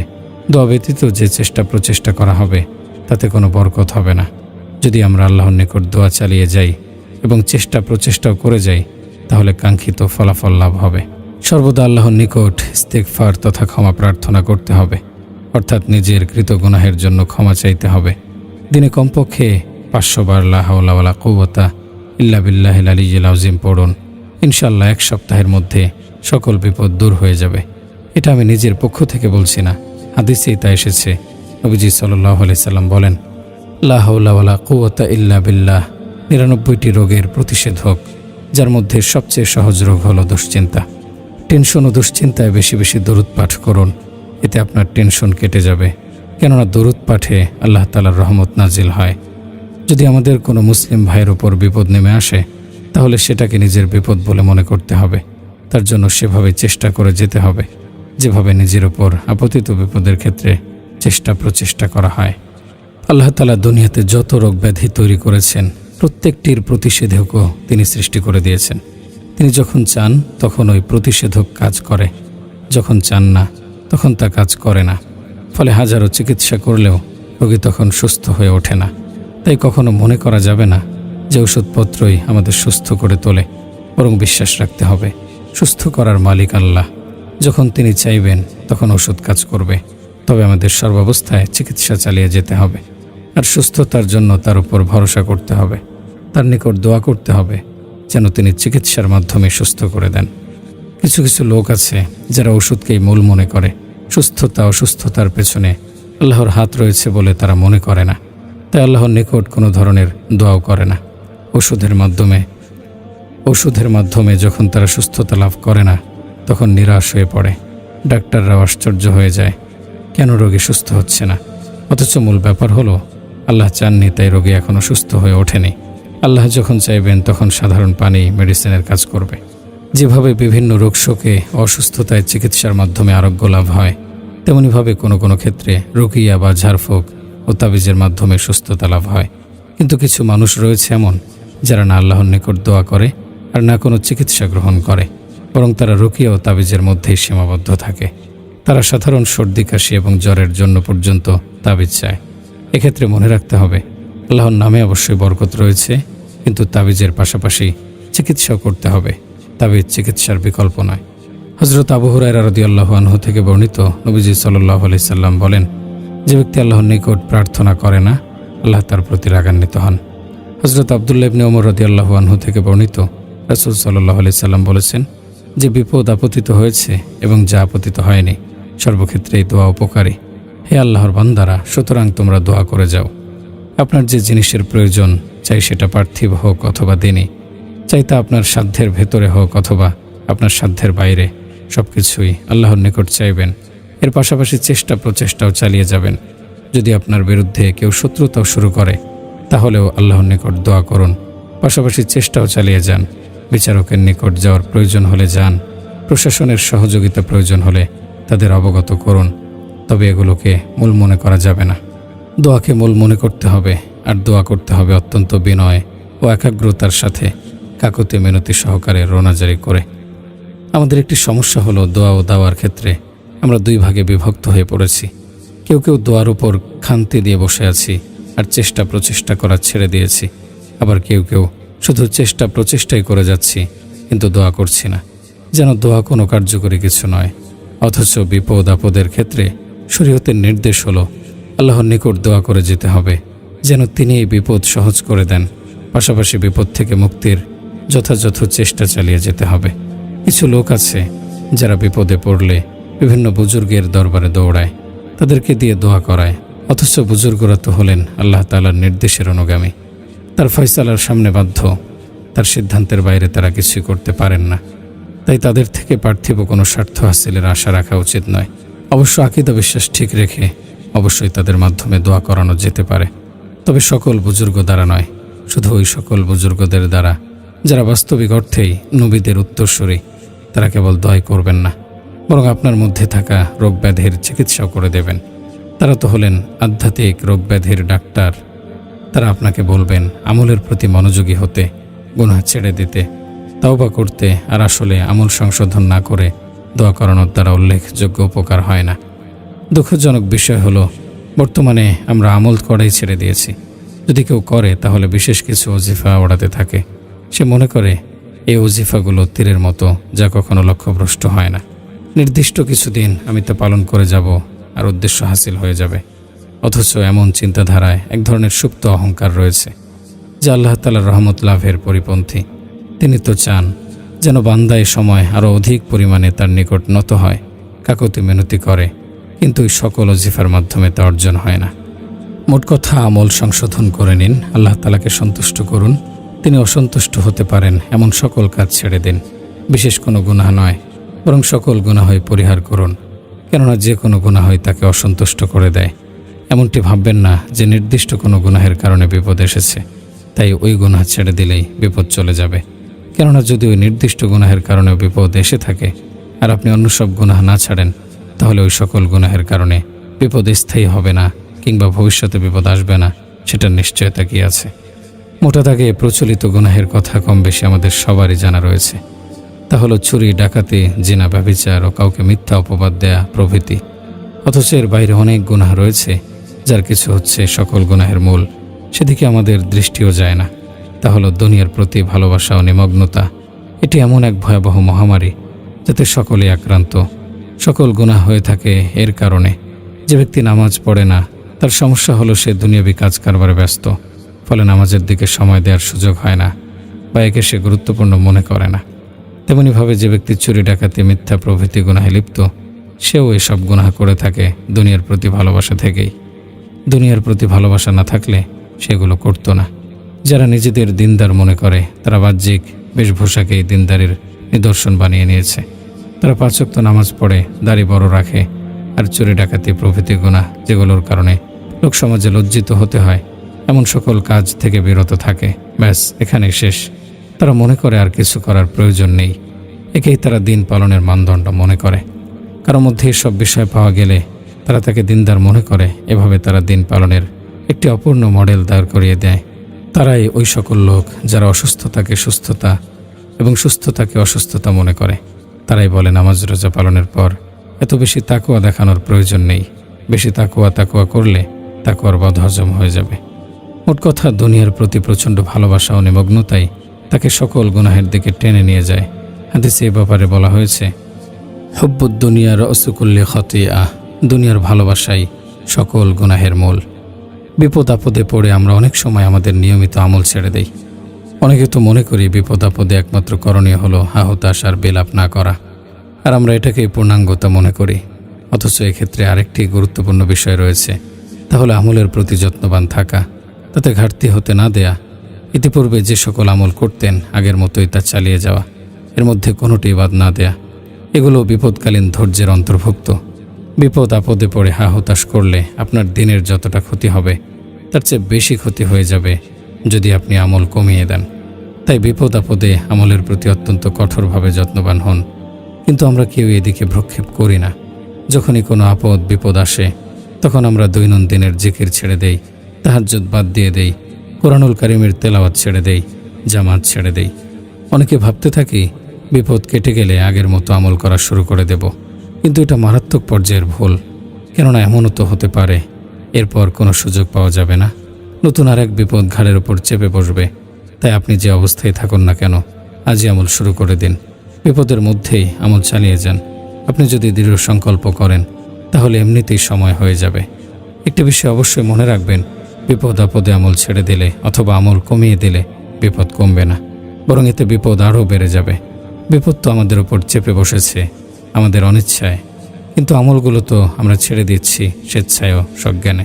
দোয়া ব্যতীত যে চেষ্টা প্রচেষ্টা করা হবে তাতে কোনো বরকত হবে না। যদি আমরা আল্লাহর নিকট দোয়া চালিয়ে যাই এবং চেষ্টা প্রচেষ্টাও করে যাই তাহলে কাঙ্ক্ষিত ফলাফল লাভ হবে। সর্বদা আল্লাহর নিকট ইস্তেগফার তথা ক্ষমা প্রার্থনা করতে হবে, অর্থাৎ নিজের কৃত গুনাহের জন্য ক্ষমা চাইতে হবে। দিনে কমপক্ষে 500 বার লা হাওলা ওয়ালা কুওয়াতা ইল্লা বিল্লাহিল আলিয়্যিল আযীম পড়ুন। ইনশাআল্লাহ এক সপ্তাহের মধ্যে সকল বিপদ দূর হয়ে যাবে। এটা আমি নিজের পক্ষ থেকে বলছি না, হাদিসেই তা এসেছে। নবীজি সাল্লাল্লাহু আলাইহি সাল্লাম বলেন, লা হাওলা ওয়ালা কুওয়াতা ইল্লা বিল্লাহ 99টি রোগের প্রতিষেধক, যার মধ্যে সবচেয়ে সহজ রোগ হলো দুশ্চিন্তা। টেনশন ও দুশ্চিন্তায় বেশি বেশি দরুদ পাঠ করুন, এতে আপনার টেনশন কেটে যাবে। কেননা দরুদ পাঠে আল্লাহ তাআলার রহমত নাজিল হয়। যদি আমাদের কোনো মুসলিম ভাইয়ের ওপর বিপদ নেমে আসে তাহলে সেটাকে নিজের বিপদ বলে মনে করতে হবে। তার জন্য সেভাবে চেষ্টা করে যেতে হবে যেভাবে নিজের ওপর আপতিত বিপদের ক্ষেত্রে চেষ্টা প্রচেষ্টা করা হয়। আল্লাহ তাআলা দুনিয়াতে যত রোগ ব্যাধি তৈরি করেছেন প্রত্যেকটির প্রতিষেধকও তিনি সৃষ্টি করে দিয়েছেন। তিনি যখন চান তখন ওই প্রতিষেধক কাজ করে, যখন চান না তখন তা কাজ করে না। ফলে হাজারো চিকিৎসা করলেও রোগী তখন সুস্থ হয়ে ওঠে না। তাই কখনো মনে করা যাবে না যে ওষুধপত্রই আমাদের সুস্থ করে তোলে, বরং বিশ্বাস রাখতে হবে সুস্থ করার মালিক আল্লাহ। যখন তিনি চাইবেন তখন ওষুধ কাজ করবে। তবে আমাদের সর্বাবস্থায় চিকিৎসা চালিয়ে যেতে হবে আর সুস্থতার জন্য তার উপর ভরসা করতে হবে। তার নিকট দোয়া করতে হবে যেন তিনি চিকিৎসার মাধ্যমে সুস্থ করে দেন। কিছু কিছু লোক আছে যারা ওষুধকেই মূল মনে করে। সুস্থতা অসুস্থতার পেছনে আল্লাহর হাত রয়েছে বলে তারা মনে করে না। তাই আল্লাহর নিকট কোনো ধরনের দোয়াও করে না। ওষুধের মাধ্যমে যখন তারা সুস্থতা লাভ করে না তখন নিরাশ হয়ে পড়ে। ডাক্তাররাও আশ্চর্য হয়ে যায় কেন রোগী সুস্থ হচ্ছে না। অথচ মূল ব্যাপার হলো আল্লাহ চাননি তাই রোগী এখনও সুস্থ হয়ে ওঠেনি। আল্লাহ যখন চাইবেন তখন সাধারণ পানি মেডিসিনের কাজ করবে। যেভাবে বিভিন্ন রোগশোকে অসুস্থতায় চিকিৎসার মাধ্যমে আরোগ্য লাভ হয়, তেমনিভাবে কোনো কোনো ক্ষেত্রে রুকিয়া বা ঝাড়ফুঁক ও তাবিজের মাধ্যমে সুস্থতা লাভ হয়। কিন্তু কিছু মানুষ রয়েছে এমন যারা না আল্লাহর নিকট দোয়া করে আর না কোনো চিকিৎসা গ্রহণ করে, বরং তারা রুকিয়া ও তাবিজের মধ্যেই সীমাবদ্ধ থাকে। তারা সাধারণ সর্দি কাশি এবং জ্বরের জন্য পর্যন্ত তাবিজ চায়। এক্ষেত্রে মনে রাখতে হবে আল্লাহর নামে অবশ্যই বরকত রয়েছে, কিন্তু তাবিজের পাশাপাশি চিকিৎসাও করতে হবে। তাবিজ চিকিৎসার বিকল্প নয়। হযরত আবু হুরায়রা রাদিয়াল্লাহু আনহু থেকে বর্ণিত, নবীজি সাল্লাল্লাহু আলাইহি সাল্লাম বলেন, যে ব্যক্তি আল্লাহর নিকট প্রার্থনা করে না আল্লাহ তার প্রতি রাগান্বিত হন। হযরত আব্দুল্লাহ ইবনে ওমর রাদিয়াল্লাহু আনহু থেকে বর্ণিত, রাসূল সাল্লাল্লাহু আলাইহি সাল্লাম বলেছেন, যে বিপদ আপতিত হয়েছে এবং যা আপতিত হয়নি সর্বক্ষেত্রেই দোয়া উপকারী। হে আল্লাহর বান্দারা, সুতরাং তোমরা দোয়া করে যাও। আপনার যে জিনিসের প্রয়োজন, চাই সেটা পার্থিব হোক অথবা দিনই, চাই তা আপনার সাধ্যের ভেতরে হোক অথবা আপনার সাধ্যের বাইরে, সব কিছুই আল্লাহর নিকট চাইবেন। এর পাশাপাশি চেষ্টা প্রচেষ্টাও চালিয়ে যাবেন। যদি আপনার বিরুদ্ধে কেউ শত্রুতাও শুরু করে, তাহলেও আল্লাহর নিকট দোয়া করুন। পাশাপাশি চেষ্টাও চালিয়ে যান। বিচারকের নিকট যাওয়ার প্রয়োজন হলে যান। প্রশাসনের সহযোগিতা প্রয়োজন হলে তাদের অবগত করুন। তবে এগুলোকে মূল মনে করা যাবে না। দোয়াকে মূল মনে করতে হবে, আর দোয়া করতে হবে অত্যন্ত বিনয় ও একাগ্রতার সাথে, কাকুতি মিনতি সহকারে রোনাজারি করে। আমাদের একটি সমস্যা হলো, দোয়া ও দাওয়ার ক্ষেত্রে আমরা দুই ভাগে বিভক্ত হয়ে পড়েছি। কেউ কেউ দোয়ার উপর খান্তি দিয়ে বসে আছি আর চেষ্টা প্রচেষ্টা করা ছেড়ে দিয়েছি। আবার কেউ কেউ শুধু চেষ্টা প্রচেষ্টাই করে যাচ্ছি, কিন্তু দোয়া করছি না, যেন দোয়া কোনো কার্যকরী কিছু নয়। অথচ বিপদ আপদের ক্ষেত্রে শরীয়তের নির্দেশ হলো আল্লাহর নিকট দোয়া করে যেতে হবে, যেন তিনি এই বিপদ সহজ করে দেন। পাশাপাশি বিপদ থেকে মুক্তির যথাযথ চেষ্টা চালিয়ে যেতে হবে। কিছু লোক আছে যারা বিপদে পড়লে বিভিন্ন বুজুর্গের দরবারে দৌড়ায়, তাদেরকে দিয়ে দোয়া করায়, অথচ বুজুর্গরা তো হলেন আল্লাহ তাআলার নির্দেশের অনুগামী। তার ফয়সালার সামনে বাধ্য, তার সিদ্ধান্তের বাইরে তারা কিছুই করতে পারেন না। তাই তাদের থেকে পার্থিব কোনো স্বার্থ হাসিলের আশা রাখা উচিত নয়। অবশ্য আকীদা বিশ্বাস ঠিক রেখে অবশ্যই তাদের মাধ্যমে দোয়া করানো যেতে পারে, তবে সকল বুজুর্গ দ্বারা নয়, শুধু ওই সকল বুজুর্গদের দ্বারা যারা বাস্তবিক অর্থেই নবীদের উত্তরসূরি। তারা কেবল দোয়াই করবেন না, বরং আপনার মধ্যে থাকা রোগ ব্যাধির চিকিৎসাও করে দেবেন। তারা তো হলেন আধ্যাত্মিক রোগ ব্যাধির ডাক্তার। তারা আপনাকে বলবেন আমলের প্রতি মনোযোগী হতে, গুনাহ ছেড়ে দিতে, তওবা করতে, আর আসলে আমল সংশোধন না করে দোয়া করানোর দ্বারা উল্লেখযোগ্য উপকার হয় না। দুঃখজনক বিষয় হলো, বর্তমানে আমরা আমল করাই ছেড়ে দিয়েছি। যদি কেউ করে তাহলে বিশেষ কিছু ওজিফা ওড়াতে থাকে। সে মনে করে এই ওজিফাগুলো তীরের মতো, যা কখনো লক্ষ্যভ্রষ্ট হয় না। নির্দিষ্ট কিছুদিন আমি তা পালন করে যাব আর উদ্দেশ্য হাসিল হয়ে যাবে। অথচ এমন চিন্তাধারায় এক ধরনের সুপ্ত অহংকার রয়েছে, যা আল্লাহ তাআলার রহমত লাভের পরিপন্থী। তিনি তো চান যেন বান্দা এ সময় আরও অধিক পরিমাণে তার নিকট নত হয়, কাকুতি মিনতি করে, কিন্তু এই সকল ওজিফার মাধ্যমে তা অর্জন হয় না। মোট কথা, আমল সংশোধন করে নিন, আল্লাহ তাআলাকে সন্তুষ্ট করুন। তিনি অসন্তুষ্ট হতে পারেন এমন সকল কাজ ছেড়ে দিন। বিশেষ কোনো গুনাহ নয়, বরং সকল গুনাহই পরিহার করুন, কেননা যে কোনো গুনাহই তাকে অসন্তুষ্ট করে দেয়। এমনটি ভাববেন না যে নির্দিষ্ট কোনো গুনাহের কারণে বিপদ এসেছে, তাই ওই গুনাহ ছেড়ে দিলেই বিপদ চলে যাবে। কেননা যদি ওই নির্দিষ্ট গুনাহের কারণে বিপদ এসে থাকে আর আপনি অন্য সব গুনাহ না ছাড়েন, তাহলে ওই সকল গুনাহের কারণে বিপদ স্থায়ী হবে না, কিংবা ভবিষ্যতে বিপদ আসবে না, সেটার নিশ্চয়তা কি আছে? মোটা দাগে প্রচলিত গুনাহের কথা কম বেশি আমাদের সবারই জানা রয়েছে। তা হলো চুরি, ডাকাতি, জিনা, ব্যভিচার ও কাউকে মিথ্যা অপবাদ দেয়া প্রভৃতি। অথচ এর বাইরে অনেক গুনাহ রয়েছে, যার কিছু হচ্ছে সকল গুনাহের মূল, সেদিকে আমাদের দৃষ্টিও যায় না। তা হলো দুনিয়ার প্রতি ভালোবাসা ও নিমগ্নতা। এটি এমন এক ভয়াবহ মহামারী, যাতে সকলে আক্রান্ত। সকল গুনাহ হয়ে থাকে এর কারণে। যে ব্যক্তি নামাজ পড়ে না, তার সমস্যা হলো সে দুনিয়াবি কাজ কারবারে ব্যস্ত, ফলে নামাজের দিকে সময় দেওয়ার সুযোগ হয় না, বা একে সে গুরুত্বপূর্ণ মনে করে না। তেমনিভাবে যে ব্যক্তি চুরি, ডাকাতি, মিথ্যা প্রভৃতি গুনাহে লিপ্ত, সেও এসব গুনাহ করে থাকে দুনিয়ার প্রতি ভালোবাসা থেকেই। দুনিয়ার প্রতি ভালোবাসা না থাকলে সেগুলো করতো না। যারা নিজেদের দিনদার মনে করে, তারা বাহ্যিক বেশভূষাকেই দিনদারির নিদর্শন বানিয়ে নিয়েছে। তারা 5 ওয়াক্ত নামাজ পড়ে, দাড়ি বড় রাখে, আর চুরি, ডাকাতি প্রভৃতি গুনাহ, যেগুলোর কারণে লোকসমাজে লজ্জিত হতে হয়, এমন সকল কাজ থেকে বিরত থাকে। ব্যাস, এখানেই শেষ। তারা মনে করে আর কিছু করার প্রয়োজন নেই। একেই তারা দিন পালনের মানদণ্ড মনে করে। কারো মধ্যে এসব বিষয় পাওয়া গেলে তারা তাকে দিনদার মনে করে। এভাবে তারা দিন পালনের একটি অপূর্ণ মডেল দাঁড় করিয়ে দেয়। তারাই ওই সকল লোক যারা অসুস্থতাকে সুস্থতা এবং সুস্থতাকে অসুস্থতা মনে করে। তারাই বলে নামাজ রোজা পালনের পর এত বেশি তাকওয়া দেখানোর প্রয়োজন নেই। বেশি তাকওয়া করলে তাকওয়ার বদহজম হয়ে যাবে। মোট কথা, দুনিয়ার প্রতি প্রচণ্ড ভালোবাসা ও নিমগ্নতাই তাকে সকল গুনাহের দিকে টেনে নিয়ে যায়। হাদিসে এ ব্যাপারে বলা হয়েছে, হুব্বুদ দুনিয়া রাসু কুল্লি খাতিয়া, দুনিয়ার ভালোবাসাই সকল গুনাহের মূল। বিপদ আপদে পড়ে আমরা অনেক সময় আমাদের নিয়মিত আমল ছেড়ে দেই। অনেকে তো মনে করি বিপদ আপদে একমাত্র করণীয় হলো হতাশ আর বিলাপ না করা, আর আমরা এটাকেই পূর্ণাঙ্গতা মনে করি। অথচ এক্ষেত্রে আরেকটি গুরুত্বপূর্ণ বিষয় রয়েছে, তাহলে আমলের প্রতি যত্নবান থাকা। তাতে ঘাটতি হতে না দেয়া, ইতিপূর্বে যে সকল আমল করতেন আগের মতোই তা চালিয়ে যাওয়া, এর মধ্যে কোনোটি বাদ না দেয়া, এগুলো বিপদকালীন ধৈর্যের অন্তর্ভুক্ত। বিপদ আপদে পড়ে হা হতাশ করলে আপনার দিনের যতটা ক্ষতি হবে তার চেয়ে বেশি ক্ষতি হয়ে যাবে যদি আপনি আমল কমিয়ে দেন। তাই বিপদ আপদে আমলের প্রতি অত্যন্ত কঠোরভাবে যত্নবান হন। কিন্তু আমরা কেউ এদিকে ভ্রক্ষেপ করি না। যখনই কোনো আপদ বিপদ আসে তখন আমরা দৈনন্দিনের জিকির ছেড়ে দেই, তাহাজ্জুদ বাদ দিয়ে দেই, কোরআনুল কারীমের তেলাওয়াত ছেড়ে দেই, জামাত ছেড়ে দেই। অনেকে ভাবতে থাকি বিপদ কেটে গেলে আগের মতো আমল করা শুরু করে দেব, কিন্তু এটা মারাত্মক পর্যায়ের ভুল। কেননা এমনও তো হতে পারে এরপর কোনো সুযোগ পাওয়া যাবে না, নতুন আর এক বিপদ ঘাড়ের ওপর চেপে বসবে। তাই আপনি যে অবস্থায় থাকুন না কেন, আজই আমল শুরু করে দিন। বিপদের মধ্যেই আমল চালিয়ে যান। আপনি যদি দৃঢ় সংকল্প করেন তাহলে এমনিতেই সময় হয়ে যাবে। একটি বিষয় অবশ্যই মনে রাখবেন, বিপদ আপদে আমল ছেড়ে দিলে অথবা আমল কমিয়ে দিলে বিপদ কমবে না, বরং এতে বিপদ আরও বেড়ে যাবে। বিপদ তো আমাদের উপর চেপে বসেছে আমাদের অনিচ্ছায়, কিন্তু আমলগুলো তো আমরা ছেড়ে দিচ্ছি স্বেচ্ছায় ও সজ্ঞানে।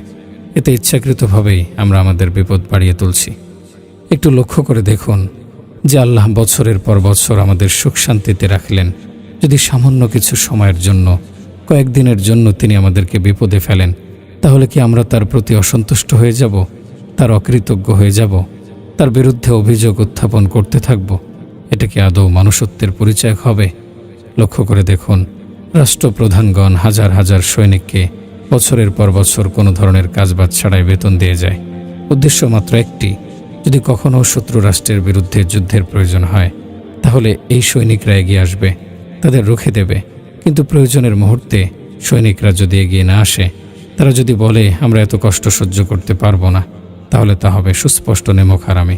এতে ইচ্ছাকৃতভাবেই আমরা আমাদের বিপদ বাড়িয়ে তুলছি। একটু লক্ষ্য করে দেখুন যে আল্লাহ বছরের পর বছর আমাদের সুখ শান্তিতে রাখলেন, যদি সামান্য কিছু সময়ের জন্য, কয়েকদিনের জন্য তিনি আমাদেরকে বিপদে ফেলেন, তাহলে কি আমরা তার প্রতি অসন্তুষ্ট হয়ে যাব, তার অকৃতজ্ঞ হয়ে যাব, তার বিরুদ্ধে অভিযোগ উত্থাপন করতে থাকব? এটা কি আদৌ মানুষত্বের পরিচয় হবে? লক্ষ্য করে দেখুন, রাষ্ট্রপ্রধানগণ হাজার হাজার সৈনিককে বছরের পর বছর কোনো ধরনের কাজবাজ ছাড়াই বেতন দিয়ে যায়। উদ্দেশ্য মাত্র একটি, যদি কখনো শত্রু রাষ্ট্রের বিরুদ্ধে যুদ্ধের প্রয়োজন হয় তাহলে এই সৈনিকরা এগিয়ে আসবে, তাদের রুখে দেবে। কিন্তু প্রয়োজনের মুহূর্তে সৈনিকরা যদি এগিয়ে না আসে, তারা যদি বলে আমরা এত কষ্ট সহ্য করতে পারবো না, তাহলে তা হবে সুস্পষ্ট নেমক হারামি।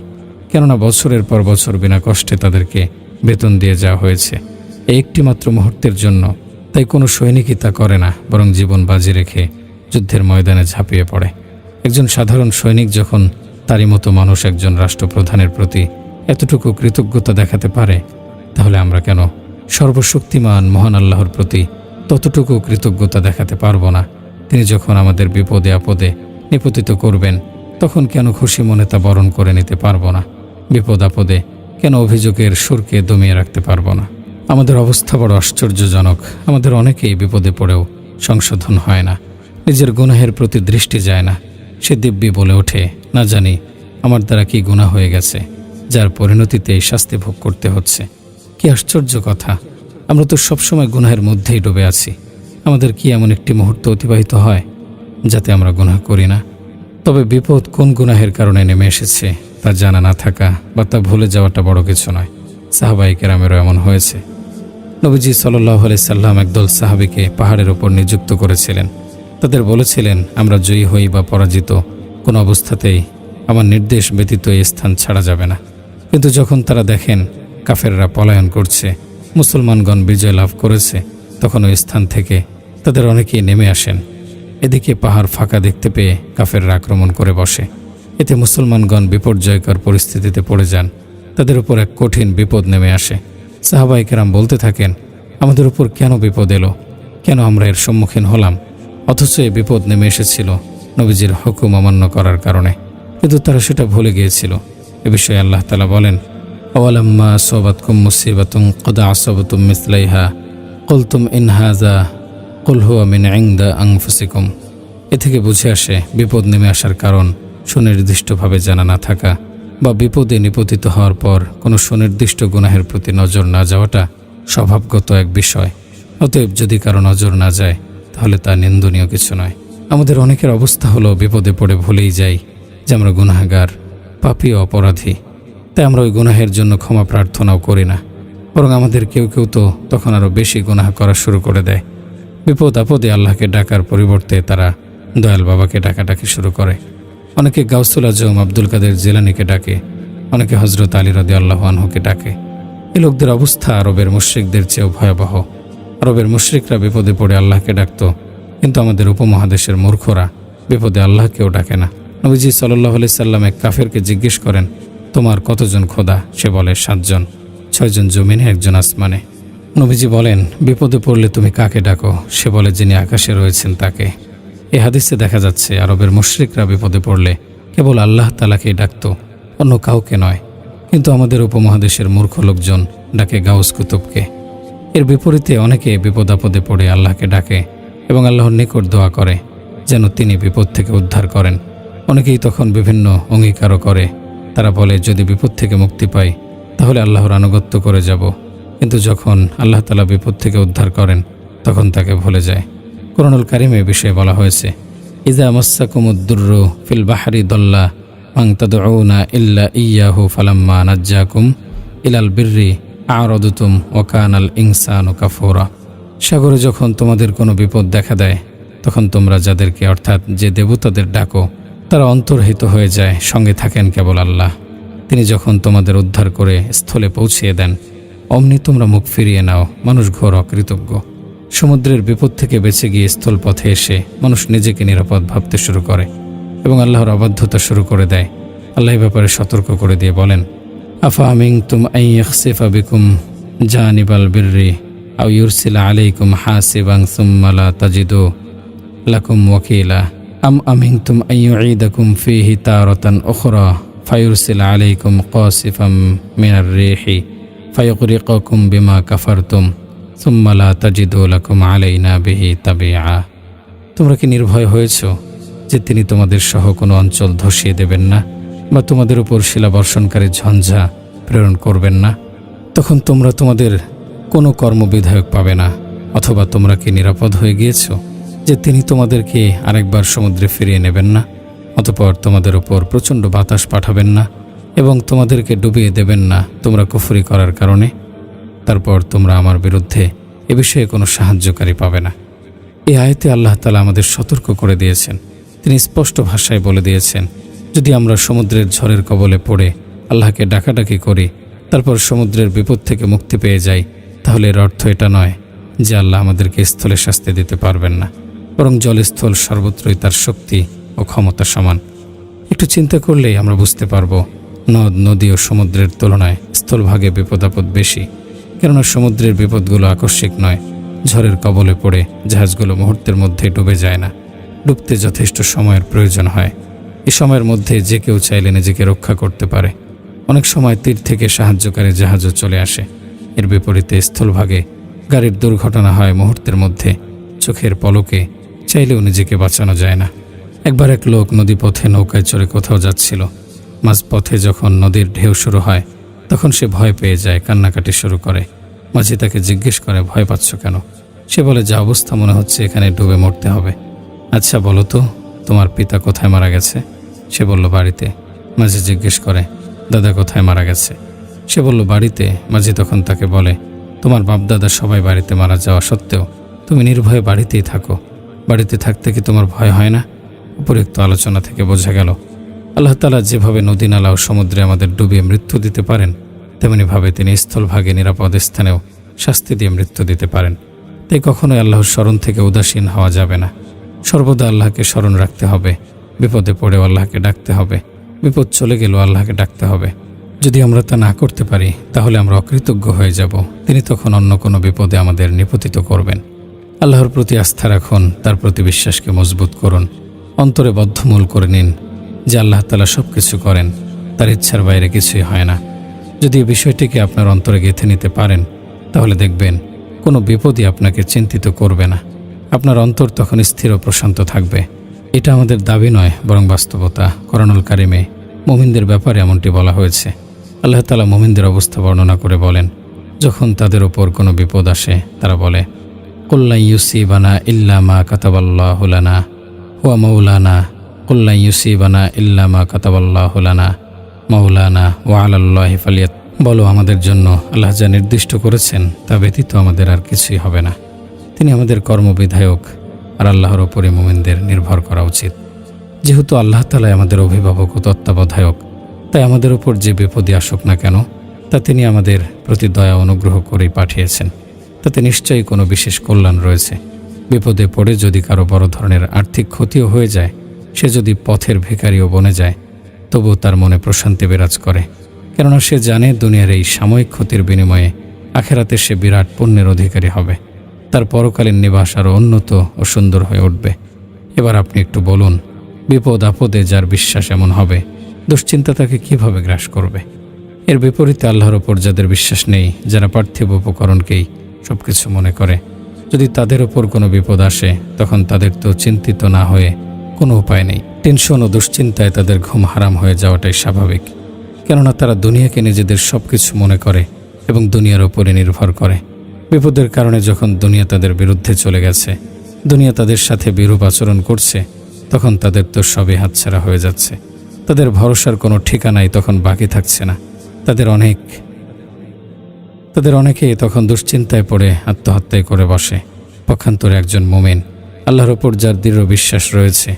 কেননা বছরের পর বছর বিনা কষ্টে তাদেরকে বেতন দিয়ে যাওয়া হয়েছে এই একটি মাত্র মুহূর্তের জন্য। তাই কোনো সৈনিকই তা করে না, বরং জীবন বাজি রেখে যুদ্ধের ময়দানে ঝাঁপিয়ে পড়ে। একজন সাধারণ সৈনিক যখন তারই মতো মানুষ একজন রাষ্ট্রপ্রধানের প্রতি এতটুকু কৃতজ্ঞতা দেখাতে পারে, তাহলে আমরা কেন সর্বশক্তিমান মহান আল্লাহর প্রতি ততটুকু কৃতজ্ঞতা দেখাতে পারবো না? তিনি যখন আমাদের বিপদে আপদে নিপতিত করবেন তখন কেন খুশি মনে তা বরণ করে নিতে পারবো না? বিপদ আপদে কেন অভিযোগের সুরকে দমিয়ে রাখতে পারবো না? আমাদের অবস্থা বড় আশ্চর্যজনক। আমাদের অনেকেই বিপদে পড়েও সংশোধন হয় না, নিজের গুনাহের প্রতি দৃষ্টি যায় না। সে দিব্যি বলে ওঠে, না জানি আমার দ্বারা কি গুনাহ হয়ে গেছে, যার পরিণতিতে এই শাস্তি ভোগ করতে হচ্ছে। কি আশ্চর্য কথা! আমরা তো সবসময় গুনাহের মধ্যেই ডুবে আছি। আমাদের কি এমন একটি মুহূর্ত অতিবাহিত হয় যাতে আমরা গুনাহ করি না? তবে বিপদ কোন গুনাহের কারণে নেমে এসেছে তা জানা না থাকা বা তা ভুলে যাওয়াটা বড় কিছু নয়। সাহাবায়ে কেরামেরও এমন হয়েছে। নবীজি সাল্লাল্লাহু আলাইহি সাল্লাম একদল সাহাবীকে পাহাড়ের ওপর নিযুক্ত করেছিলেন। তাদের বলেছিলেন, আমরা জয়ী হই বা পরাজিত, কোনো অবস্থাতেই আমার নির্দেশ ব্যতীত এই স্থান ছাড়া যাবে না। কিন্তু যখন তারা দেখেন কাফেররা পলায়ন করছে, মুসলমানগণ বিজয় লাভ করেছে, তখন ওই স্থান থেকে তাদের অনেকেই নেমে আসেন। এদিকে পাহাড় ফাঁকা দেখতে পেয়ে কাফেররা আক্রমণ করে বসে। এতে মুসলমানগণ বিপর্যয়কর পরিস্থিতিতে পড়ে যান। তাদের উপর এক কঠিন বিপদ নেমে আসে। সাহাবায়ে কেরাম বলতে থাকেন, আমাদের উপর কেন বিপদ এলো, কেন আমরা এর সম্মুখীন হলাম? অথচ এই বিপদ নেমে এসেছিল নবীজির হুকুম অমান্য করার কারণে। কিন্তু তারা সেটা ভুলে গিয়েছিল। এ বিষয়ে আল্লাহ তাআলা বলেন, আওয়ালাম্মা আসাবাতকুম মুসিবাতুন ক্বাদ আসাবাতুম মিসলাইহা কুলতুম ইন হাযা কুল হুয়া মিন ইনদা আনফুসিকুম। এ থেকে বুঝে আসে বিপদ নেমে আসার কারণ সুনির্দিষ্টভাবে জানা না থাকা বা বিপদে নিপতিত হওয়ার পর কোনো সুনির্দিষ্ট গুনাহের প্রতি নজর না যাওয়াটা স্বভাবগত এক বিষয়। অতএব যদি কারো নজর না যায় তাহলে তা নিন্দনীয় কিছু নয়। আমাদের অনেকের অবস্থা হলো বিপদে পড়ে ভুলেই যাই যে আমরা গুনাহগার, পাপী ও অপরাধী। তাই আমরা ওই গুনাহের জন্য ক্ষমা প্রার্থনাও করি না, বরং আমাদের কেউ কেউ তো তখন আরও বেশি গুনাহ করা শুরু করে দেয়। বিপদ আপদে আল্লাহকে ডাকার পরিবর্তে তারা দয়াল বাবাকে ডাকাডাকি শুরু করে। অনেকে গাউসুল আজম আব্দুল কাদের জিলানীকে ডাকে, অনেকে হযরত আলী রাদিয়াল্লাহু আনহুকে ডাকে। এই লোকদের অবস্থা আরবের মুশরিকদের চেয়েও ভয়াবহ। আরবের মুশরিকরা বিপদে পড়ে আল্লাহকে ডাকত, কিন্তু আমাদের উপমহাদেশের মূর্খরা বিপদে আল্লাহকেও ডাকে না। নবীজি সাল্লাল্লাহু আলাইহি সাল্লাম এক কাফেরকে জিজ্ঞেস করেন, তোমার কতজন খোদা? সে বলে 7 জন, 6 জন জমিনে, 1 জন আসমানে। নবীজি বলেন, বিপদে পড়লে তুমি কাকে ডাকো? সে বলে, যিনি আকাশে রয়েছেন তাকে। এ হাদিসে দেখা যাচ্ছে আরবের মুশরিকরা বিপদে পড়লে কেবল আল্লাহ তাআলাকেই ডাকত, অন্য কাউকে নয়। কিন্তু আমাদের উপমহাদেশের মূর্খ লোকজন ডাকে গাউস কুতুবকে। এর বিপরীতে অনেকে বিপদ আপদে পড়ে আল্লাহকে ডাকে এবং আল্লাহর নিকট দোয়া করে যেন তিনি বিপদ থেকে উদ্ধার করেন। অনেকেই তখন বিভিন্ন অঙ্গীকারও করে। তারা বলে, যদি বিপদ থেকে মুক্তি পাই তাহলে আল্লাহর আনুগত্য করে যাব। কিন্তু যখন আল্লাহ তাআলা বিপদ থেকে উদ্ধার করেন তখন তাকে ভুলে যায়। কুরআনুল কারীমে বিষয়ে বলা হয়েছে, ইযা মাসসাকুমুদ-দুররু ফিল বাহরি দাল্লা মান তাদউনা ইল্লা ইয়াহু ফালাম্মা নাজ্জাকুম ইলাল বিররি আ'রাদতুম ওয়া কানাল ইনসানু কাফুরা। সাগরে যখন তোমাদের কোনো বিপদ দেখা দেয় তখন তোমরা যাদেরকে অর্থাৎ যে দেবতাদের ডাকো তারা অন্তর্হিত হয়ে যায়, সঙ্গে থাকেন কেবল আল্লাহ। তিনি যখন তোমাদের উদ্ধার করে স্থলে পৌঁছিয়ে দেন অমনি তোমরা মুখ ফিরিয়ে নাও। মানুষ ঘোর অকৃতজ্ঞ। সমুদ্রের বিপদ থেকে বেঁচে গিয়ে স্থল পথে এসে মানুষ নিজেকে নিরাপদ ভাবতে শুরু করে এবং আল্লাহর অবাধ্যতা শুরু করে দেয়। আল্লাহ এই ব্যাপারে সতর্ক করে দিয়ে বলেন, আফা আমিনতুম আন ইয়াখসিফা বিকুম জানিবাল বিররি আও ইউরসিলা আলাইকুম হাসিবান সুম্মা লা তাজিদু লাকুম ওয়াকিলা আম আমিনতুম আন ইউঈদাকুম ফীহি তারাতান উখরা ফায়ুরসিলা আলাইকুম কাসিফাম মিনার রিহি ফায়ুগরিকাকুম বিমা কাফারতুম সুম্মা লা তাজিদু লাকুম আলাইনা বিহি তাবিআ। তোমরা কি নির্ভয় হয়েছ যে তিনি তোমাদের সহ কোনো অঞ্চল ধসিয়ে দেবেন না বা তোমাদের উপর শিলাবর্ষণকারী ঝঞ্ঝা প্রেরণ করবেন না? তখন তোমরা তোমাদের কোনো কর্মবিধায়ক পাবে না। অথবা তোমরা কি নিরাপদ হয়ে গিয়েছ যে তিনি তোমাদেরকে আরেকবার সমুদ্রে ফিরিয়ে নেবেন না, অতঃপর তোমাদের উপর প্রচণ্ড বাতাস পাঠাবেন না এবং তোমাদেরকে ডুবিয়ে দেবেন না তোমরা কুফরি করার কারণে? তারপর তোমরা আমার বিরুদ্ধে এ বিষয়ে কোনো সাহায্যকারী পাবে না। এই আয়াতে আল্লাহ তাআলা আমাদের সতর্ক করে দিয়েছেন। তিনি স্পষ্ট ভাষায় বলে দিয়েছেন, যদি আমরা সমুদ্রের ঝড়ের কবলে পড়ে আল্লাহকে ডাকাডাকি করি তারপর সমুদ্রের বিপদ থেকে মুক্তি পেয়ে যাই, তাহলে এর অর্থ এটা নয় যে আল্লাহ আমাদেরকে স্থলে শাস্তি দিতে পারবেন না, বরং জলস্থল সর্বত্রই তার শক্তি ও ক্ষমতা সমান। একটু চিন্তা করলেই আমরা বুঝতে পারব নদ নদী ও সমুদ্রের তুলনায় স্থলভাগে বিপদ আপদ বেশি। কেননা সমুদ্রের বিপদগুলো আকস্মিক নয়। ঝড়ের কবলে পড়ে জাহাজগুলো মুহূর্তের মধ্যে ডুবে যায় না, ডুবতে যথেষ্ট সময়ের প্রয়োজন হয়। এই সময়ের মধ্যে যে কেউ চাইলে নিজেকে রক্ষা করতে পারে। অনেক সময় তীর থেকে সাহায্যকারী জাহাজও চলে আসে। এর বিপরীতে স্থলভাগে গাড়ির দুর্ঘটনা হয় মুহূর্তের মধ্যে, চোখের পলকে, চাইলেও নিজেকে বাঁচানো যায় না। একবার এক লোক নদীপথে নৌকায় চড়ে কোথাও যাচ্ছিল। মাঝপথে যখন নদীর ঢেউ শুরু হয় তখন সে ভয় পেয়ে যায়, কান্নাকাটি শুরু করে। মাঝি তাকে জিজ্ঞেস করে, ভয় পাচ্ছ কেন? সে বলে, যা অবস্থা মনে হচ্ছে এখানে ডুবে মরতে হবে। আচ্ছা বলো তো, তোমার পিতা কোথায় মারা গেছে? সে বলল, বাড়িতে। মাঝি জিজ্ঞেস করে, দাদা কোথায় মারা গেছে? সে বলল, বাড়িতে। মাঝি তখন তাকে বলে, তোমার বাপদাদা সবাই বাড়িতে মারা যাওয়া সত্ত্বেও তুমি নির্ভয়ে বাড়িতেই থাকো। বাড়িতে থাকতে কি তোমার ভয় হয় না? উপরিউক্ত আলোচনা থেকে বোঝা গেল আল্লাহ তাআলা যেভাবে নদী নালা ও সমুদ্রে আমাদের ডুবিয়ে মৃত্যু দিতে পারেন, তেমনিভাবে তিনি স্থলভাগে নিরাপদ স্থানেও শাস্তি দিয়ে মৃত্যু দিতে পারেন। তাই কখনোই আল্লাহর স্মরণ থেকে উদাসীন হওয়া যাবে না। সর্বদা আল্লাহকে স্মরণ রাখতে হবে। বিপদে পড়েও আল্লাহকে ডাকতে হবে। বিপদ চলে গেলেও আল্লাহকে ডাকতে হবে। যদি আমরা তা না করতে পারি তাহলে আমরা অকৃতজ্ঞ হয়ে যাব। তিনি তখন অন্য কোনো বিপদে আমাদের নিপতিত করবেন। আল্লাহর প্রতি আস্থা রাখুন, তার প্রতি বিশ্বাসকে মজবুত করুন। অন্তরে বদ্ধমূল করে নিন যে আল্লাহ তাআলা সব কিছু করেন, তার ইচ্ছার বাইরে কিছুই হয় না। যদি এই বিষয়টিকে আপনার অন্তরে গেঁথে নিতে পারেন তাহলে দেখবেন কোনো বিপদই আপনাকে চিন্তিত করবে না। আপনার অন্তর তখন স্থির ও প্রশান্ত থাকবে। এটা আমাদের দাবি নয়, বরং বাস্তবতা। কুরআনুল কারীমে মুমিনদের ব্যাপারে এমনটি বলা হয়েছে। আল্লাহ তাআলা মুমিনদের অবস্থা বর্ণনা করে বলেন, যখন তাদের ওপর কোনো বিপদ আসে তারা বলে, কুল লা ইউসিবানা ইল্লা মা কাতাবাল্লাহু লানা ওয়া মাওলানা কুল লা ইউসিবানা ইল্লা মা কাতাবাল্লাহু লানা মাওলানা ওয়া আলাল্লাহি ফালিয়াত। বলো, আমাদের জন্য আল্লাহ যা নির্দিষ্ট করেছেন তা ব্যতীত আমাদের আর কিছুই হবে না। তিনি আমাদের কর্মবিধায়ক, আর আল্লাহর ওপরে মুমিনদের নির্ভর করা উচিত। যেহেতু আল্লাহ তাআলা আমাদের অভিভাবক ও তত্ত্বাবধায়ক, তাই আমাদের ওপর যে বিপদই আসুক না কেন তা তিনি আমাদের প্রতি দয়া অনুগ্রহ করেই পাঠিয়েছেন। তাতে নিশ্চয়ই কোনো বিশেষ কল্যাণ রয়েছে। বিপদে পড়ে যদি কারো বড় ধরনের আর্থিক ক্ষতিও হয়ে যায়, সে যদি পথের ভিখারিও বনে যায়, তবুও তার মনে প্রশান্তি বিরাজ করে। কেননা সে জানে দুনিয়ার এই সাময়িক ক্ষতির বিনিময়ে আখেরাতে সে বিরাট পুণ্যের অধিকারী হবে। তার পরকালীন নিবাস আরও উন্নত ও সুন্দর হয়ে উঠবে। এবার আপনি একটু বলুন, বিপদ আপদে যার বিশ্বাস এমন হবে, দুশ্চিন্তা তাকে কিভাবে গ্রাস করবে? এর বিপরীতে আল্লাহর ওপর যাদের বিশ্বাস নেই, যারা পার্থিব উপকরণকেই সবকিছু মনে করে, যদি তাদের ওপর কোনো বিপদ আসে, তখন তাদের তো চিন্তিত না হয়ে কোনো উপায় নেই। টেনশন ও দুশ্চিন্তায় তাদের ঘুম হারাম হয়ে যাওয়াটাই স্বাভাবিক। কেননা তারা দুনিয়াকে নিজেদের সব কিছু মনে করে এবং দুনিয়ার ওপরে নির্ভর করে। বিপদের কারণে যখন দুনিয়া তাদের বিরুদ্ধে চলে গেছে, দুনিয়া তাদের সাথে বিরূপ আচরণ করছে, তখন তাদের তো সবই হাতছাড়া হয়ে যাচ্ছে। তাদের ভরসার কোনো ঠিকানাই তখন বাকি থাকছে না। তাদের অনেকেই তখন দুশ্চিন্তায় পড়ে আত্মহত্যায় করে বসে। পক্ষান্তরে একজন মুমিন, আল্লাহর ওপর যার দৃঢ় বিশ্বাস রয়েছে,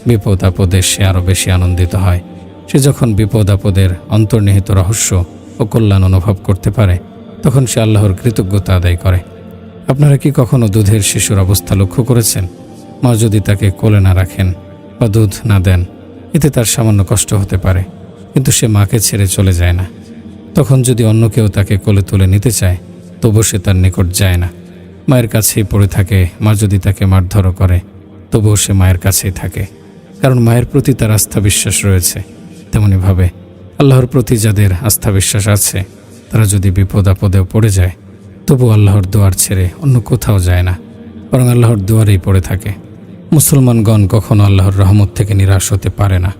বিপদ আপদে সে আরও বেশি আনন্দিত হয়। সে যখন বিপদ আপদের অন্তর্নিহিত রহস্য ও কল্যাণ অনুভব করতে পারে, তখন সে আল্লাহর কৃতজ্ঞতা আদায় করে। আপনারা কি কখনো দুধের শিশুর অবস্থা লক্ষ্য করেছেন? মা যদি তাকে কোলে না রাখেন বা দুধ না দেন, এতে তার সামান্য কষ্ট হতে পারে, কিন্তু সে মাকে ছেড়ে চলে যায় না। তখন যদি অন্য কেউ তাকে কোলে তুলে নিতে চায়, তবু সে তার নিকট যায় না, মায়ের কাছেই পড়ে থাকে। মা যদি তাকে মারধরও করে, তবুও সে মায়ের কাছেই থাকে, কারণ মায়ের প্রতি তার আস্থা বিশ্বাস রয়েছে। তেমনিভাবে আল্লাহর প্রতি যাদের আস্থা বিশ্বাস আছে, তারা যদি বিপদ আপদেও পড়ে যায়, তবু আল্লাহর দুয়ার ছেড়ে অন্য কোথাও যায় না, বরং আল্লাহর দুয়ারেই পড়ে থাকে। মুসলমানগণ কখনো আল্লাহর রহমত থেকে নিরাশ হতে পারে না।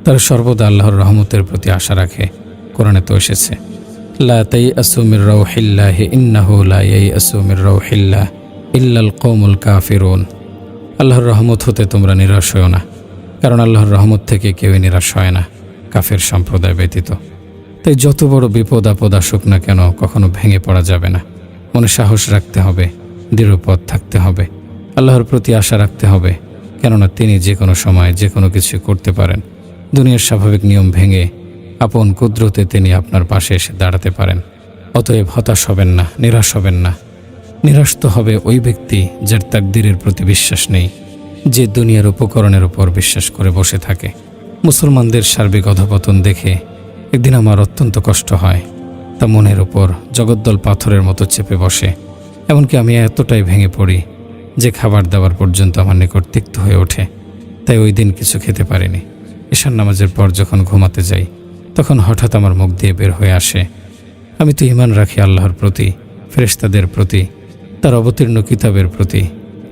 তারা সর্বদা আল্লাহর রহমতের প্রতি আশা রাখে। কোরআনে তো এসেছে, লা তাইআসু মির রাউহিল্লাহি ইন্নাহু লা ইয়াইআসু মির রাউহিল্লাহ ইল্লাল কওমুল কাফিরুন। আল্লাহর রহমত হতে তোমরা নিরাশ হও না, কারণ আল্লাহর রহমত থেকে কেউই নিরাশ হয় না, কাফের সম্প্রদায় ব্যতীত। তাই যত বড় বিপদ আপদ আসুক না কেন, কখনো ভেঙে পড়া যাবে না। মনে সাহস রাখতে হবে, দৃঢ়পথ থাকতে হবে, আল্লাহর প্রতি আশা রাখতে হবে, কেননা তিনি যে কোনো সময় যে কোনো কিছু করতে পারেন। দুনিয়ার স্বাভাবিক নিয়ম ভেঙে আপন কুদরতে তিনি আপনার পাশে এসে দাঁড়াতে পারেন। অতএব হতাশ হবেন না, নিরাশ হবেন না। নিরাশ তো হবে ওই ব্যক্তি যার তাকদীরের প্রতি বিশ্বাস নেই, যে দুনিয়ার উপকরণের উপর বিশ্বাস করে বসে থাকে। মুসলমানদের সার্বিক অধপতন দেখে একদিন আমার অত্যন্ত কষ্ট হয়। তা মনের উপর জগদ্দল পাথরের মতো চেপে বসে। এমনকি আমি এতটাই ভেঙে পড়ি যে খাবার দাবার পর্যন্ত আমার নিকট তিক্ত হয়ে ওঠে। তাই ওই দিন কিছু খেতে পারিনি। ঈশান নামাজের পর যখন ঘুমাতে যাই, তখন হঠাৎ আমার মুখ দিয়ে বের হয়ে আসে, আমি তো ঈমান রাখি আল্লাহর প্রতি, ফেরেশতাদের প্রতি, তার অবতীর্ণ কিতাবের প্রতি,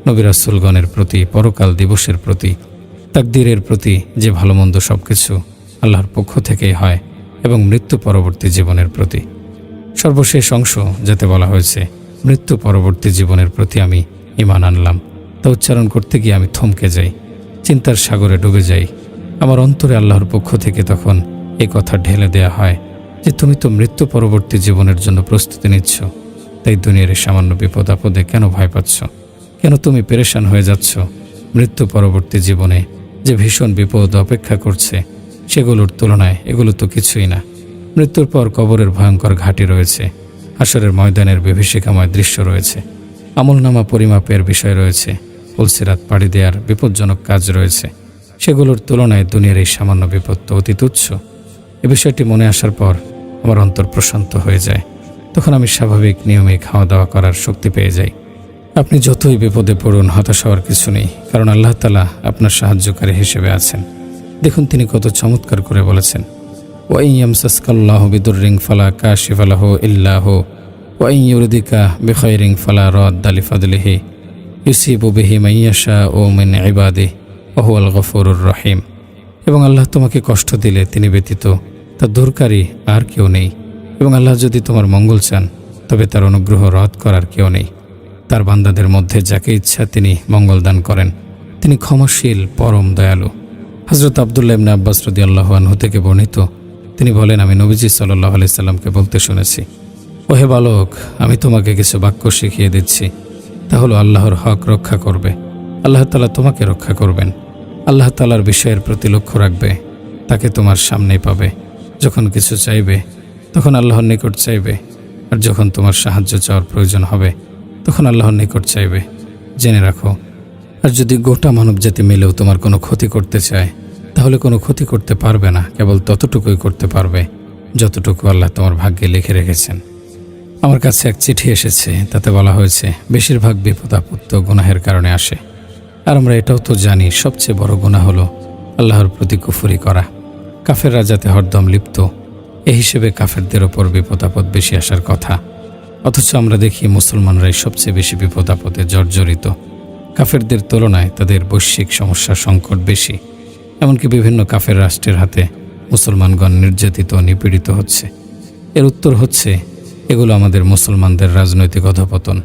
নবী রাসূলগণের প্রতি, পরকাল দিবসের প্রতি, তাকদীরের প্রতি, যে ভালো মন্দ সব কিছু আল্লাহর পক্ষ থেকেই হয়, এবং মৃত্যু পরবর্তী জীবনের প্রতি। সর্বশেষ অংশ যাতে বলা হয়েছে, মৃত্যু পরবর্তী জীবনের প্রতি আমি ঈমান আনলাম, তা উচ্চারণ করতে গিয়ে আমি থমকে যাই, চিন্তার সাগরে ডুবে যাই। আমার অন্তরে আল্লাহর পক্ষ থেকে তখন এই কথা ঢেলে দেয়া হয় যে তুমি তো মৃত্যু পরবর্তী জীবনের জন্য প্রস্তুতি নিচ্ছ, তাই দুনিয়ার সামান্য বিপদ আপদে কেন ভয় পাচ্ছ? কেন তুমি পেরেশান হয়ে যাচ্ছ? মৃত্যু পরবর্তী জীবনে যে ভীষণ বিপদ অপেক্ষা করছে, সেগুলোর তুলনায় এগুলো তো কিছুই না। মৃত্যুর পর কবরের ভয়ঙ্কর ঘাঁটি রয়েছে, হাশরের ময়দানের বিভীষিকাময় দৃশ্য রয়েছে, আমলনামা পরিমাপের বিষয় রয়েছে, পুলসিরাত পাড়ি দেওয়ার বিপজ্জনক কাজ রয়েছে। সেগুলোর তুলনায় দুনিয়ার এই সামান্য বিপদ তো অতি তুচ্ছ। এ বিষয়টি মনে আসার পর আমার অন্তর প্রশান্ত হয়ে যায়। তখন আমি স্বাভাবিক নিয়মে খাওয়া দাওয়া করার শক্তি পেয়ে যাই। আপনি যতই বিপদে পড়ুন, হতাশ হওয়ার কিছু নেই, কারণ আল্লাহ তাআলা আপনার সাহায্যকারী হিসেবে আছেন। দেখুন তিনি কত চমৎকার করে বলেছেন, ওয়াইন ইয়ামসাসকাল্লাহু বিদুররিন ফালা কাশিফা লাহু ইল্লা হু ওয়াইন ইউরিদিকা বিখাইরিন ফালা রাদ্দা লিফাদলিহি ইউসিবু বিহি মান ইয়াশাউ মিন ইবাদিহি ওয়া হুয়াল গফুরুর রহিম। এবং আল্লাহ তোমাকে কষ্ট দিলে তিনি ব্যতীত তা দূরকারী আর কেউ নেই, এবং আল্লাহ যদি তোমার মঙ্গল চান, তবে তার অনুগ্রহ রদ করার কেউ নেই। তার বান্দাদের মধ্যে যাকে ইচ্ছা তিনি মঙ্গল দান করেন, তিনি ক্ষমাশীল, পরম দয়ালু। হযরত আব্দুল্লাহ ইবনে আব্বাস রাদিয়াল্লাহু আনহু থেকে বর্ণিত, তিনি বলেন, আমি নবীজি সাল্লাল্লাহু আলাইহি সাল্লামকে বলতে শুনেছি, ওহে বালক, আমি তোমাকে কিছু বাক্য শিখিয়ে দিচ্ছি, তা হলো আল্লাহর হক রক্ষা করবে, আল্লাহ তাআলা তোমাকে রক্ষা করবেন। আল্লাহ তাআলার বিষয়ের প্রতি লক্ষ্য রাখবে, তাকে তোমার সামনেই পাবে। যখন কিছু চাইবে, তখন আল্লাহর নিকট চাইবে, আর যখন তোমার সাহায্য চাওয়ার প্রয়োজন হবে, তখন আল্লাহর নিকট চাইবে। জেনে রাখো, আর যদি গোটা মানবজাতি মিলেও তোমার কোনো ক্ষতি করতে চায়, তাহলে কোনো ক্ষতি করতে পারবে না, কেবল ততটুকুই করতে পারবে যতটুকু আল্লাহ তোমার ভাগ্যে লিখে রেখেছেন। আমার কাছে এক চিঠি এসেছে, তাতে বলা হয়েছে বেশিরভাগ বিপদ আপদ গুনাহের কারণে আসে। আর আমরা এটাও তো জানি, সবচেয়ে বড় গুনাহ হলো আল্লাহর প্রতি কুফরি করা। কাফেররা যাতে হরদম লিপ্ত, এই হিসেবে কাফেরদের ওপর বিপদ আপদ বেশি আসার কথা। অথচ আমরা দেখি মুসলমানরাই সবচেয়ে বেশি বিপদ আপদে জর্জরিত। কাফেরদের তুলনায় তাদের বৈশ্বিক সমস্যা সংকট বেশি। এমনকি বিভিন্ন কাফের রাষ্ট্রের হাতে মুসলমানগণ নির্যাতিত নিপীড়িত হচ্ছে। এর উত্তর হচ্ছে এগুলো আমাদের মুসলমানদের রাজনৈতিক অধঃপতন,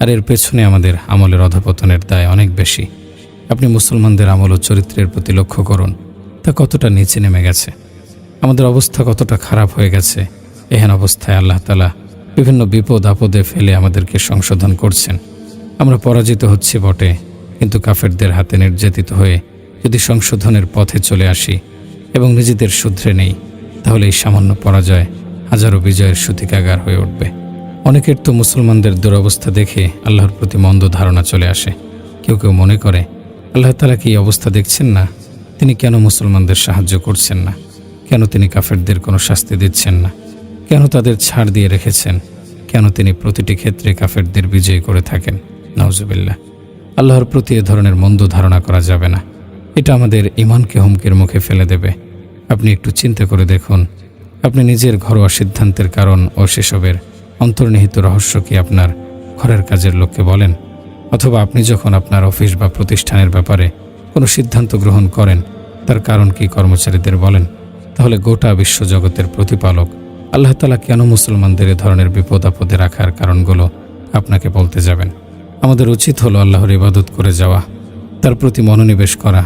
আর এর পেছনে আমাদের আমলের অধঃপতনের দায় অনেক বেশি। আপনি মুসলমানদের আমল ও চরিত্রের প্রতি লক্ষ্য করুন, তা কতটা নিচে নেমে গেছে। আমাদের অবস্থা কতটা খারাপ হয়ে গেছে। এহেন অবস্থায় আল্লাহ তাআলা বিভিন্ন বিপদ আপদে ফেলে আমাদেরকে সংশোধন করছেন। আমরা পরাজিত হচ্ছি বটে, কিন্তু কাফেরদের হাতে নির্যাতিত হয়ে যদি সংশোধনের পথে চলে আসি এবং নিজেদের শুধরে নেই, তাহলে এই সামান্য পরাজয় হাজারো বিজয়ের সূতিকাগার হয়ে উঠবে। অনেকের তো মুসলমানদের দুরবস্থা দেখে আল্লাহর প্রতি মন্দ ধারণা চলে আসে। কেউ কেউ মনে করে, আল্লাহ তাআলা কি এই অবস্থা দেখছেন না? তিনি কেন মুসলমানদের সাহায্য করছেন না? কেন তিনি কাফেরদের কোনো শাস্তি দিচ্ছেন না? কেন তাদের ছাড় দিয়ে রেখেছেন? কেন তিনি প্রতিটি ক্ষেত্রে কাফেরদের বিজয়ী করে থাকেন? নাউজুবিল্লাহ। আল্লাহর প্রতি এ ধরনের মন্দ ধারণা করা যাবে না। এটা আমাদের ঈমানকে হুমকির মুখে ফেলে দেবে। আপনি একটু চিন্তা করে দেখুন, আপনি নিজের ঘরোয়া সিদ্ধান্তের কারণ ও সেসবের অন্তর্নিহিত রহস্য কি আপনার ঘরের কাজের লোককে বলেন? অথবা আপনি যখন আপনার অফিস বা প্রতিষ্ঠানের ব্যাপারে কোনো সিদ্ধান্ত গ্রহণ করেন, তার কারণ কি কর্মচারীদের বলেন? তাহলে গোটা বিশ্বজগতের প্রতিপালক আল্লাহ তাআলা কেন মুসলমানদের এ ধরনের বিপদ আপদে রাখার কারণগুলো আপনাকে বলতে যাবেন? আমাদের উচিত হলো আল্লাহর ইবাদত করে যাওয়া, তার প্রতি মনোনিবেশ করা,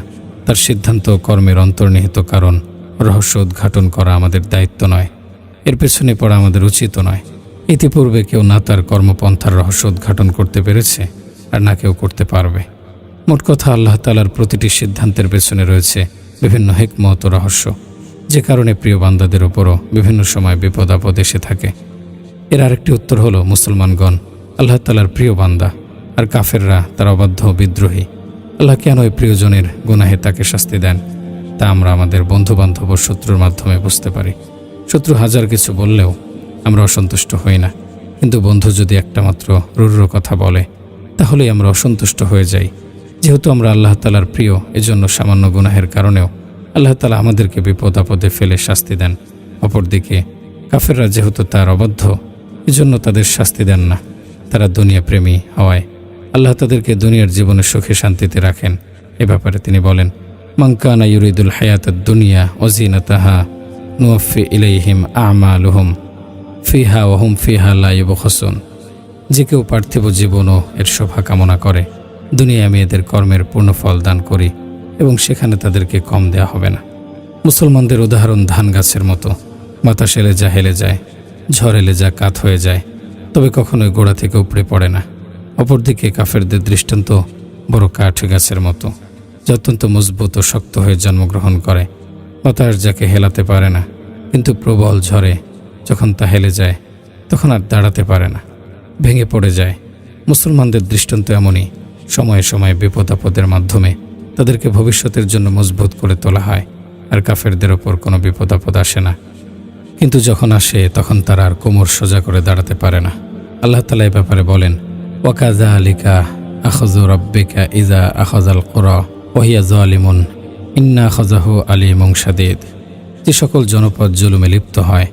তার সিদ্ধান্ত ও কর্মের অন্তর্নিহিত কারণ রহস্য উদ্ঘাটন করা আমাদের দায়িত্ব নয়, এর পেছনে পড়া আমাদের উচিত নয়। ইতিপূর্বে কেউ না তার কর্মপন্থার রহস্য উদ্ঘাটন করতে পেরেছে, আর না কেউ করতে পারবে। মোট কথা, আল্লাহ তাআলার প্রতিটি সিদ্ধান্তের পেছনে রয়েছে বিভিন্ন হিকমত ও রহস্য, যে কারণে প্রিয় বান্দাদের ওপরও বিভিন্ন সময় বিপদ আপদ এসে থাকে। এর আরেকটি উত্তর হলো, মুসলমানগণ আল্লাহ তাআলার প্রিয় বান্দা, আর কাফেররা তার অবাধ্য বিদ্রোহী। আল্লাহ কেন ওই প্রিয়জনের গুনাহে তাকে শাস্তি দেন, তা আমরা আমাদের বন্ধুবান্ধব ও শত্রুর মাধ্যমে বুঝতে পারি। শত্রু হাজার কিছু বললেও আমরা অসন্তুষ্ট হই না, কিন্তু বন্ধু যদি একটা মাত্র রূঢ় কথা বলে, তাহলেই আমরা অসন্তুষ্ট হয়ে যাই। যেহেতু আমরা আল্লাহ তাআলার প্রিয়, এজন্য সামান্য গুনাহের কারণেও আল্লাহ তাআলা আমাদেরকে বিপদ আপদে ফেলে শাস্তি দেন। অপরদিকে কাফেররা যেহেতু তার অবাধ্য, এজন্য তাদের শাস্তি দেন না। তারা দুনিয়া প্রেমী হওয়ায় আল্লাহ তাদেরকে দুনিয়ার জীবনে সুখে শান্তিতে রাখেন। এ ব্যাপারে তিনি বলেন, মান কানা ইউরিদুল হায়াতাদ দুনিয়া ওয়া যিনাতাহা নুওয়াফি ইলাইহিম আমালুহুম ফিহা ওয়া হুম ফিহা লা ইউবখাসুন। যে কেউ পার্থিব জীবন ও এর শোভা কামনা করে, দুনিয়ায় আমি এদের কর্মের পূর্ণ ফল দান করি এবং সেখানে তাদেরকে কম দেয়া হবে না। মুসলমানদের উদাহরণ ধান গাছের মতো, বাতাস এলে যা হেলে যায়, ঝড় এলে যা কাত হয়ে যায়, তবে কখনোই গোড়া থেকে উপড়ে পড়ে না। অপরদিকে কাফেরদের দৃষ্টান্ত বড় কাঠ গাছের মতো, যা অত্যন্ত মজবুত ও শক্ত হয়ে জন্মগ্রহণ করে। বাতাস যাকে হেলাতে পারে না, কিন্তু প্রবল ঝড়ে যখন তা হেলে যায়, তখন আর দাঁড়াতে পারে না, ভেঙে পড়ে যায়। মুসলমানদের দৃষ্টান্ত এমনই, সময়ে সময়ে বিপদ আপদের মাধ্যমে তাদেরকে ভবিষ্যতের জন্য মজবুত করে তোলা হয়, আর কাফেরদের ওপর কোনো বিপদ আপদ আসে না। কিন্তু যখন আসে, তখন তারা আর কোমর সোজা করে দাঁড়াতে পারে না। আল্লাহ তাআলা এই ব্যাপারে বলেন, ওয়াকাযালিকা আখাযু রাব্বিকা ইযা আখাযাল কুরা ওয়া হিয়া যালিমুন ইন্না আখাযাহু আলীমুন শাদীদ। যে সকল জনপদ জুলুমে লিপ্ত হয়,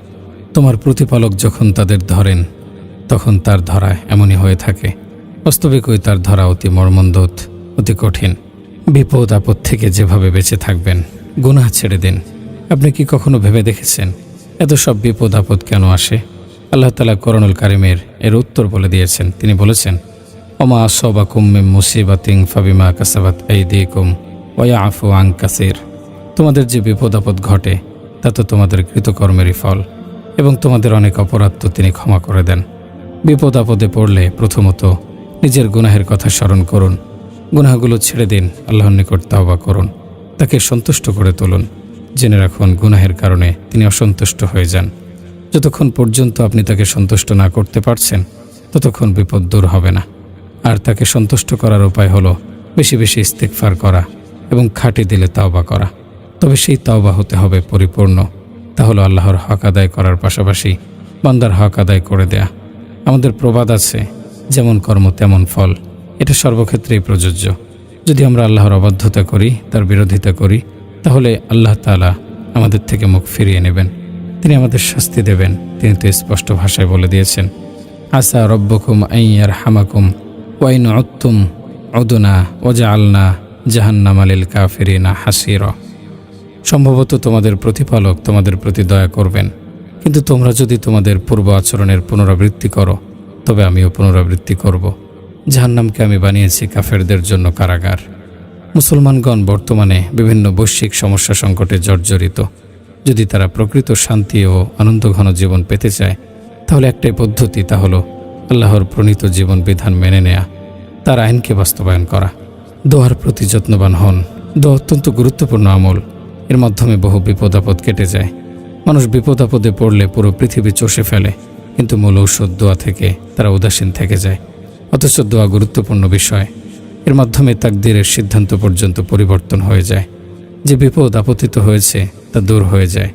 তোমার প্রতিপালক যখন তাদের ধরেন, তখন তার ধরা এমনই হয়ে থাকে। বাস্তবিকই তার ধরা অতি মর্মন্তুদ, অতি কঠিন। বিপদ আপদ থেকে যেভাবে বেঁচে থাকবেন, গুনাহ ছেড়ে দিন। আপনি কি কখনো ভেবে দেখেছেন এত সব বিপদ আপদ কেন আসে? আল্লাহ তাআলা কোরআনুল কারীমের এর উত্তর বলে দিয়েছেন। তিনি বলেছেন, ওমা আসাবাকুম মিন মুসিবাতিন ফাবিমা কাসাবাত আইদিকুম ওয়া ইয়াফু আন কাসীর। তোমাদের যে বিপদ আপদ ঘটে, তা তো তোমাদের কৃতকর্মেরই ফল, এবং তোমাদের অনেক অপরাধ তো তিনি ক্ষমা করে দেন। বিপদ আপদে পড়লে প্রথমত নিজের গুনাহের কথা স্মরণ করুন, গুনাহগুলো ছেড়ে দিন, আল্লাহর নিকট তাওবা করুন, তাকে সন্তুষ্ট করে তুলুন। জেনে রাখুন, গুনাহের কারণে তিনি অসন্তুষ্ট হয়ে যান। যতক্ষণ পর্যন্ত আপনি তাকে সন্তুষ্ট না করতে পারছেন, ততক্ষণ বিপদ দূর হবে না। আর তাকে সন্তুষ্ট করার উপায় হলো বেশি বেশি ইস্তিগফার করা এবং খাঁটি দিলে তাওবা করা। তবে সেই তাওবা হতে হবে পরিপূর্ণ। তা হলো আল্লাহর হক আদায় করার পাশাপাশি বান্দার হক আদায় করে দেয়া। আমাদের প্রবাদ আছে, যেমন কর্ম তেমন ফল। এটা সর্বক্ষেত্রেই প্রযোজ্য। যদি আমরা আল্লাহর অবাধ্যতা করি, তার বিরোধিতা করি, তাহলে আল্লাহ তাআলা আমাদের থেকে মুখ ফিরিয়ে নেবেন, তিনি আমাদের শাস্তি দেবেন। তিনি তো স্পষ্ট ভাষায় বলে দিয়েছেন, আসা রব্বকুম আইয়ার হামাকুম ওয়াইন উত্তুম উদুনা ওয়াজআলনা জাহান্নামা লিল কাফিরিনা হাসিরা। সম্ভবত তোমাদের প্রতিপালক তোমাদের প্রতি দয়া করবেন, কিন্তু তোমরা যদি তোমাদের পূর্ব আচরণের পুনরাবৃত্তি করো তবে আমিও পুনরাবৃত্তি করব। জাহান্নামকে আমি বানিয়েছি কাফেরদের জন্য কারাগার। মুসলমানগণ বর্তমানে বিভিন্ন বৈশ্বিক সমস্যা সংকটে জর্জরিত। যদি তারা প্রকৃত শান্তি ও আনন্দঘন জীবন পেতে চায় তাহলে একটাই পদ্ধতি, তা হলো আল্লাহর প্রণীত জীবন বিধান মেনে নেয়া, তার আইনকে বাস্তবায়ন করা। দোয়ার প্রতি যত্নবান হন। দোয়া অত্যন্ত গুরুত্বপূর্ণ আমল। এর মাধ্যমে বহু বিপদ আপদ কেটে যায়। মানুষ বিপদ আপদে পড়লে পুরো পৃথিবী চষে ফেলে, কিন্তু মূল ঔষধ দোয়া থেকে তারা উদাসীন থেকে যায়। অথচ দোয়া গুরুত্বপূর্ণ বিষয়। এর মাধ্যমে তাকদীরের সিদ্ধান্ত পর্যন্ত পরিবর্তন হয়ে যায়। যে বিপদ আপতিত হয়েছে তা দূর হয়ে যায়,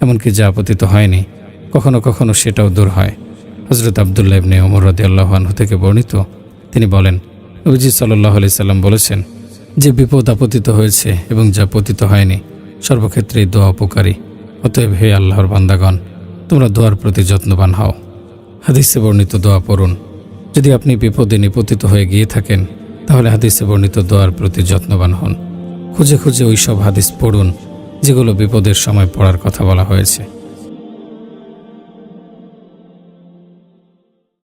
এমনকি যা আপতিত হয়নি কখনো কখনো সেটাও দূর হয়। হযরত আব্দুল্লাহ ইবনে ওমর রাদিয়াল্লাহু আনহু থেকে বর্ণিত, তিনি বলেন, নবীজি সাল্লাল্লাহু আলাইহি সাল্লাম বলেছেন, যে বিপদ আপতিত হয়েছে এবং যা পতিত হয়নি সর্বক্ষেত্রেই দোয়া উপকারী। অতএব হে আল্লাহর বান্দাগণ, তোমরা দোয়ার প্রতি যত্নবান হও। হাদিসে বর্ণিত দোয়া পড়ুন। যদি আপনি বিপদে নিপতিত হয়ে গিয়ে থাকেন তাহলে হাদিসে বর্ণিত দোয়ার প্রতি যত্নবান হন। খুঁজে খুঁজে ওই সব হাদিস পড়ুন যেগুলো বিপদের সময় পড়ার কথা বলা হয়েছে।